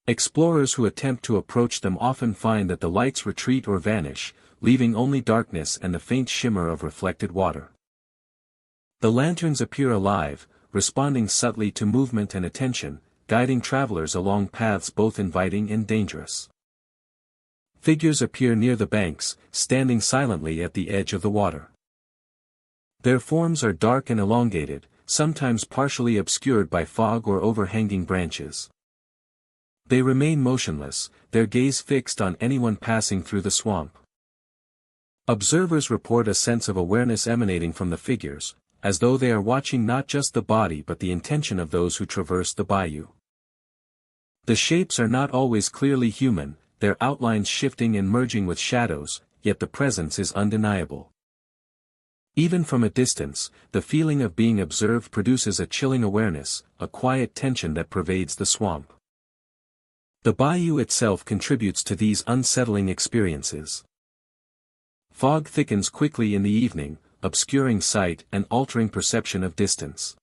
[SPEAKER 1] Explorers who attempt to approach them often find that the lights retreat or vanish, leaving only darkness and the faint shimmer of reflected water. The lanterns appear alive, responding subtly to movement and attention, guiding travelers along paths both inviting and dangerous. Figures appear near the banks, standing silently at the edge of the water. Their forms are dark and elongated, sometimes partially obscured by fog or overhanging branches. They remain motionless, their gaze fixed on anyone passing through the swamp. Observers report a sense of awareness emanating from the figures, as though they are watching not just the body but the intention of those who traverse the bayou. The shapes are not always clearly human, their outlines shifting and merging with shadows, yet the presence is undeniable. Even from a distance, the feeling of being observed produces a chilling awareness, a quiet tension that pervades the swamp. The bayou itself contributes to these unsettling experiences. Fog thickens quickly in the evening, obscuring sight and altering perception of distance.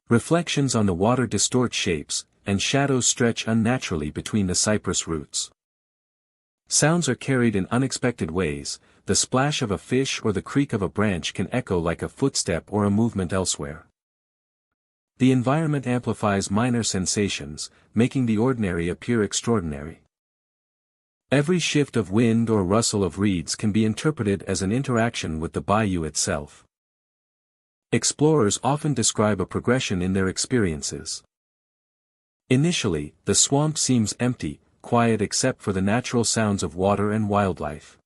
[SPEAKER 1] Reflections on the water distort shapes, and shadows stretch unnaturally between the cypress roots. Sounds are carried in unexpected ways, the splash of a fish or the creak of a branch can echo like a footstep or a movement elsewhere. The environment amplifies minor sensations, making the ordinary appear extraordinary. Every shift of wind or rustle of reeds can be interpreted as an interaction with the bayou itself. Explorers often describe a progression in their experiences. Initially, the swamp seems empty, quiet except for the natural sounds of water and wildlife.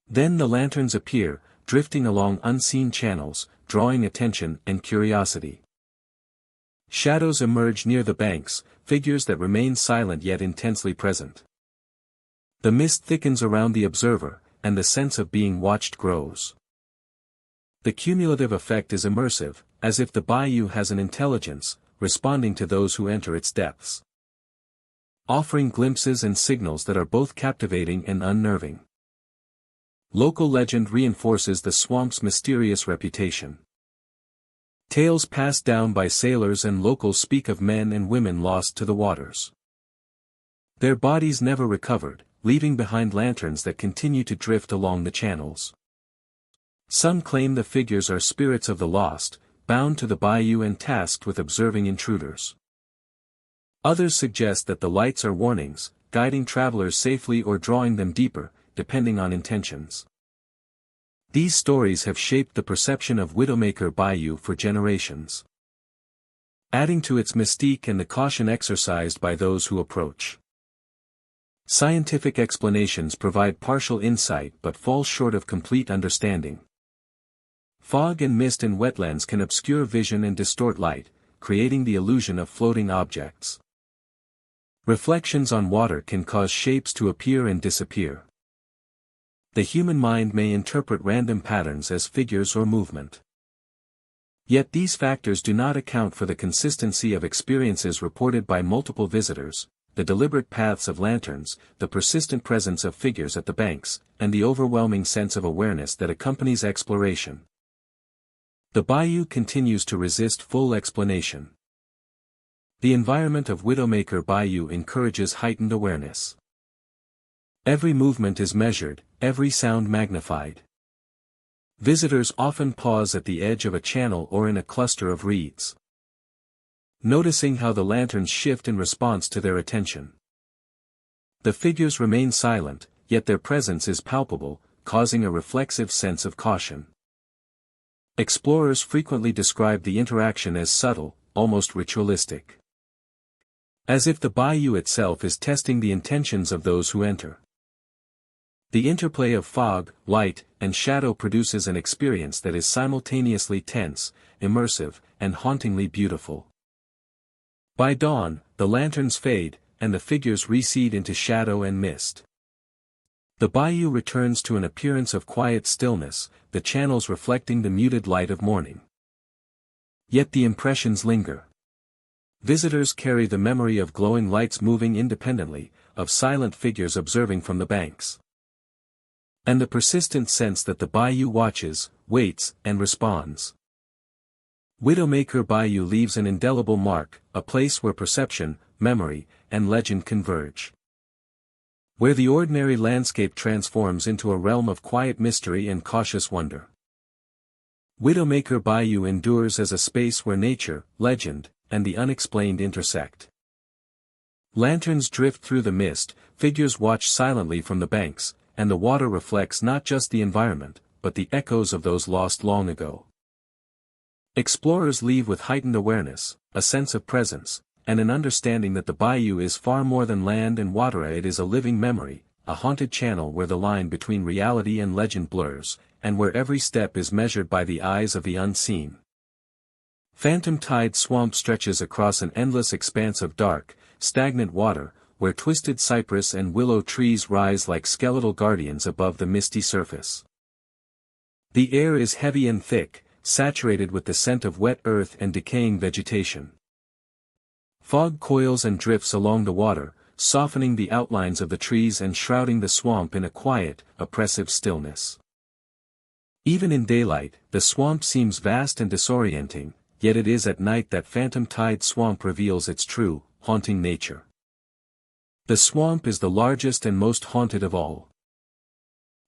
[SPEAKER 1] Then the lanterns appear, drifting along unseen channels, drawing attention and curiosity. Shadows emerge near the banks, figures that remain silent yet intensely present. The mist thickens around the observer, and the sense of being watched grows. The cumulative effect is immersive, as if the bayou has an intelligence, responding to those who enter its depths. Offering glimpses and signals that are both captivating and unnerving. Local legend reinforces the swamp's mysterious reputation. Tales passed down by sailors and locals speak of men and women lost to the waters. Their bodies never recovered, leaving behind lanterns that continue to drift along the channels. Some claim the figures are spirits of the lost, bound to the bayou and tasked with observing intruders. Others suggest that the lights are warnings, guiding travelers safely or drawing them deeper, depending on intentions. These stories have shaped the perception of Widowmaker Bayou for generations, adding to its mystique and the caution exercised by those who approach. Scientific explanations provide partial insight but fall short of complete understanding. Fog and mist in wetlands can obscure vision and distort light, creating the illusion of floating objects. Reflections on water can cause shapes to appear and disappear. The human mind may interpret random patterns as figures or movement. Yet these factors do not account for the consistency of experiences reported by multiple visitors, the deliberate paths of lanterns, the persistent presence of figures at the banks, and the overwhelming sense of awareness that accompanies exploration. The bayou continues to resist full explanation. The environment of Widowmaker Bayou encourages heightened awareness. Every movement is measured, every sound magnified. Visitors often pause at the edge of a channel or in a cluster of reeds, noticing how the lanterns shift in response to their attention. The figures remain silent, yet their presence is palpable, causing a reflexive sense of caution. Explorers frequently describe the interaction as subtle, almost ritualistic, as if the bayou itself is testing the intentions of those who enter. The interplay of fog, light, and shadow produces an experience that is simultaneously tense, immersive, and hauntingly beautiful. By dawn, the lanterns fade, and the figures recede into shadow and mist. The bayou returns to an appearance of quiet stillness, the channels reflecting the muted light of morning. Yet the impressions linger. Visitors carry the memory of glowing lights moving independently, of silent figures observing from the banks, and the persistent sense that the bayou watches, waits, and responds. Widowmaker Bayou leaves an indelible mark, a place where perception, memory, and legend converge. Where the ordinary landscape transforms into a realm of quiet mystery and cautious wonder. Widowmaker Bayou endures as a space where nature, legend, and the unexplained intersect. Lanterns drift through the mist, figures watch silently from the banks, and the water reflects not just the environment, but the echoes of those lost long ago. Explorers leave with heightened awareness, a sense of presence, and an understanding that the bayou is far more than land and water. It is a living memory, a haunted channel where the line between reality and legend blurs, and where every step is measured by the eyes of the unseen. Phantom Tide Swamp stretches across an endless expanse of dark, stagnant water, where twisted cypress and willow trees rise like skeletal guardians above the misty surface. The air is heavy and thick, saturated with the scent of wet earth and decaying vegetation. Fog coils and drifts along the water, softening the outlines of the trees and shrouding the swamp in a quiet, oppressive stillness. Even in daylight, the swamp seems vast and disorienting, yet it is at night that Phantom Tide Swamp reveals its true, haunting nature. The swamp is the largest and most haunted of all.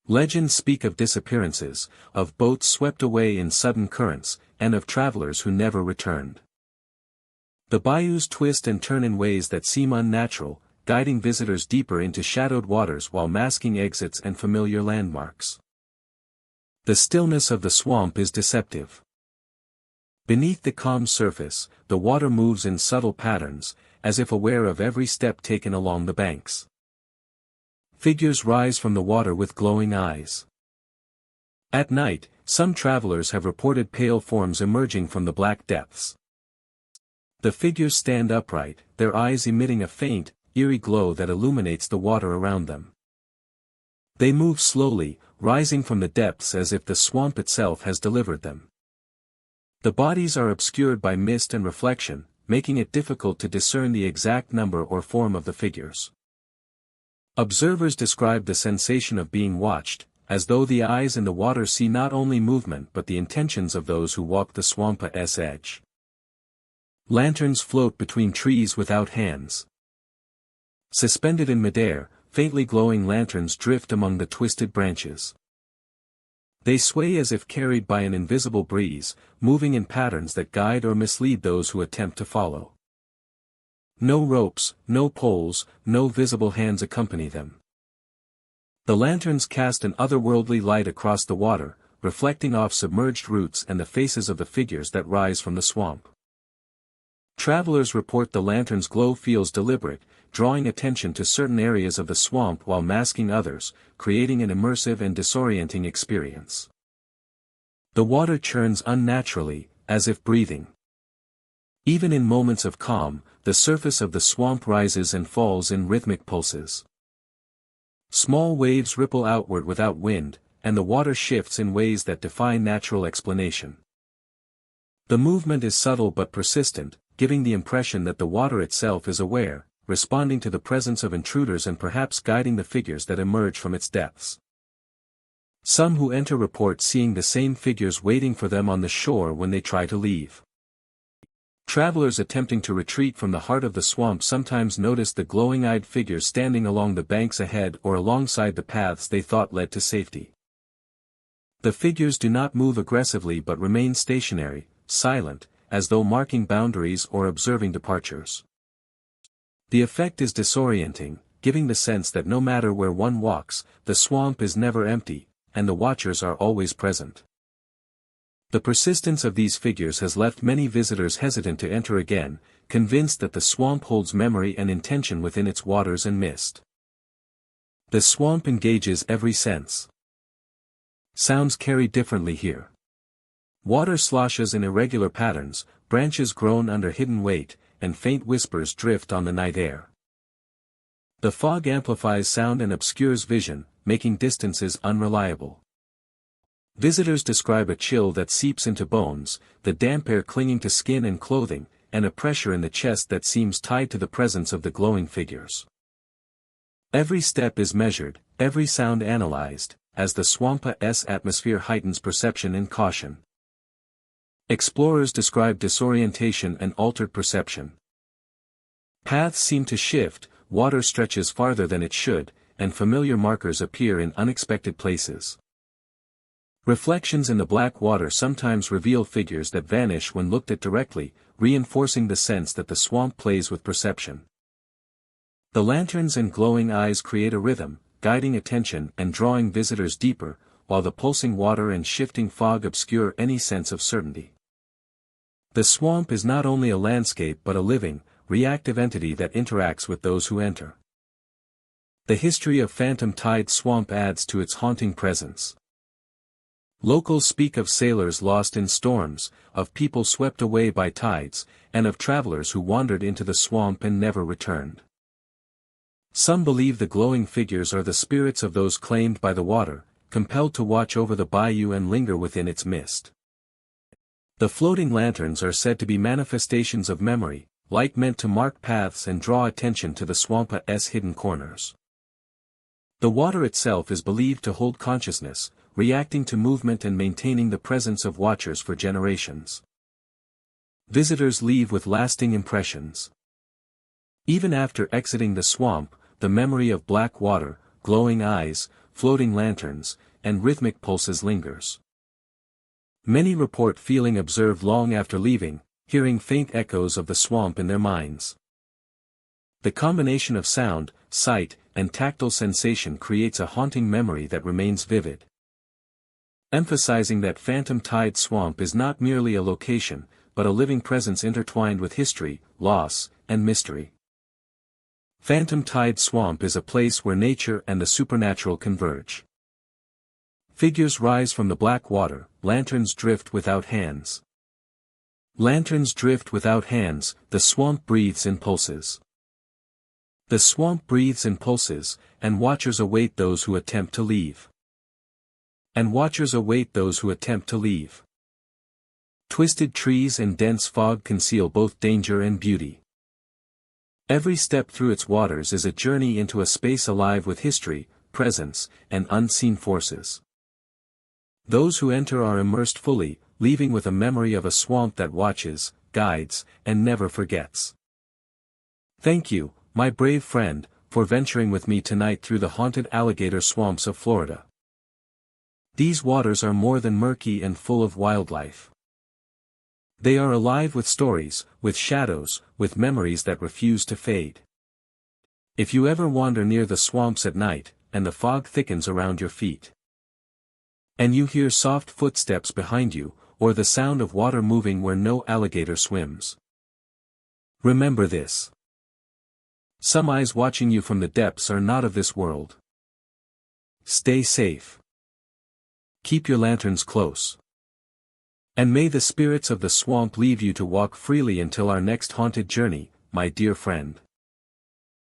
[SPEAKER 1] Legends speak of disappearances, of boats swept away in sudden currents, and of travelers who never returned. The bayous twist and turn in ways that seem unnatural, guiding visitors deeper into shadowed waters while masking exits and familiar landmarks. The stillness of the swamp is deceptive. Beneath the calm surface, the water moves in subtle patterns, as if aware of every step taken along the banks. Figures rise from the water with glowing eyes. At night, some travelers have reported pale forms emerging from the black depths. The figures stand upright, their eyes emitting a faint, eerie glow that illuminates the water around them. They move slowly, rising from the depths as if the swamp itself has delivered them. The bodies are obscured by mist and reflection, making it difficult to discern the exact number or form of the figures. Observers describe the sensation of being watched, as though the eyes in the water see not only movement but the intentions of those who walk the swamp's edge. Lanterns float between trees without hands. Suspended in midair, faintly glowing lanterns drift among the twisted branches. They sway as if carried by an invisible breeze, moving in patterns that guide or mislead those who attempt to follow. No ropes, no poles, no visible hands accompany them. The lanterns cast an otherworldly light across the water, reflecting off submerged roots and the faces of the figures that rise from the swamp. Travelers report the lantern's glow feels deliberate, drawing attention to certain areas of the swamp while masking others, creating an immersive and disorienting experience. The water churns unnaturally, as if breathing. Even in moments of calm, the surface of the swamp rises and falls in rhythmic pulses. Small waves ripple outward without wind, and the water shifts in ways that defy natural explanation. The movement is subtle but persistent, giving the impression that the water itself is aware, responding to the presence of intruders and perhaps guiding the figures that emerge from its depths. Some who enter report seeing the same figures waiting for them on the shore when they try to leave. Travelers attempting to retreat from the heart of the swamp sometimes notice the glowing-eyed figures standing along the banks ahead or alongside the paths they thought led to safety. The figures do not move aggressively but remain stationary, silent, as though marking boundaries or observing departures. The effect is disorienting, giving the sense that no matter where one walks, the swamp is never empty, and the watchers are always present. The persistence of these figures has left many visitors hesitant to enter again, convinced that the swamp holds memory and intention within its waters and mist. The swamp engages every sense. Sounds carry differently here. Water sloshes in irregular patterns, branches groan under hidden weight, and faint whispers drift on the night air. The fog amplifies sound and obscures vision, making distances unreliable. Visitors describe a chill that seeps into bones, the damp air clinging to skin and clothing, and a pressure in the chest that seems tied to the presence of the glowing figures. Every step is measured, every sound analyzed, as the swamp's atmosphere heightens perception and caution. Explorers describe disorientation and altered perception. Paths seem to shift, water stretches farther than it should, and familiar markers appear in unexpected places. Reflections in the black water sometimes reveal figures that vanish when looked at directly, reinforcing the sense that the swamp plays with perception. The lanterns and glowing eyes create a rhythm, guiding attention and drawing visitors deeper, while the pulsing water and shifting fog obscure any sense of certainty. The swamp is not only a landscape but a living, reactive entity that interacts with those who enter. The history of Phantom Tide Swamp adds to its haunting presence. Locals speak of sailors lost in storms, of people swept away by tides, and of travelers who wandered into the swamp and never returned. Some believe the glowing figures are the spirits of those claimed by the water, compelled to watch over the bayou and linger within its mist. The floating lanterns are said to be manifestations of memory, light meant to mark paths and draw attention to the swamp's hidden corners. The water itself is believed to hold consciousness, reacting to movement and maintaining the presence of watchers for generations. Visitors leave with lasting impressions. Even after exiting the swamp, the memory of black water, glowing eyes, floating lanterns, and rhythmic pulses lingers. Many report feeling observed long after leaving, hearing faint echoes of the swamp in their minds. The combination of sound, sight, and tactile sensation creates a haunting memory that remains vivid. Emphasizing that Phantom Tide Swamp is not merely a location, but a living presence intertwined with history, loss, and mystery. Phantom Tide Swamp is a place where nature and the supernatural converge. Figures rise from the black water, lanterns drift without hands. Lanterns drift without hands, the swamp breathes in pulses. The swamp breathes in pulses, and watchers await those who attempt to leave. And watchers await those who attempt to leave. Twisted trees and dense fog conceal both danger and beauty. Every step through its waters is a journey into a space alive with history, presence, and unseen forces. Those who enter are immersed fully, leaving with a memory of a swamp that watches, guides, and never forgets. Thank you, my brave friend, for venturing with me tonight through the haunted alligator swamps of Florida. These waters are more than murky and full of wildlife. They are alive with stories, with shadows, with memories that refuse to fade. If you ever wander near the swamps at night, and the fog thickens around your feet, and you hear soft footsteps behind you, or the sound of water moving where no alligator swims, remember this. Some eyes watching you from the depths are not of this world. Stay safe. Keep your lanterns close. And may the spirits of the swamp leave you to walk freely until our next haunted journey, my dear friend.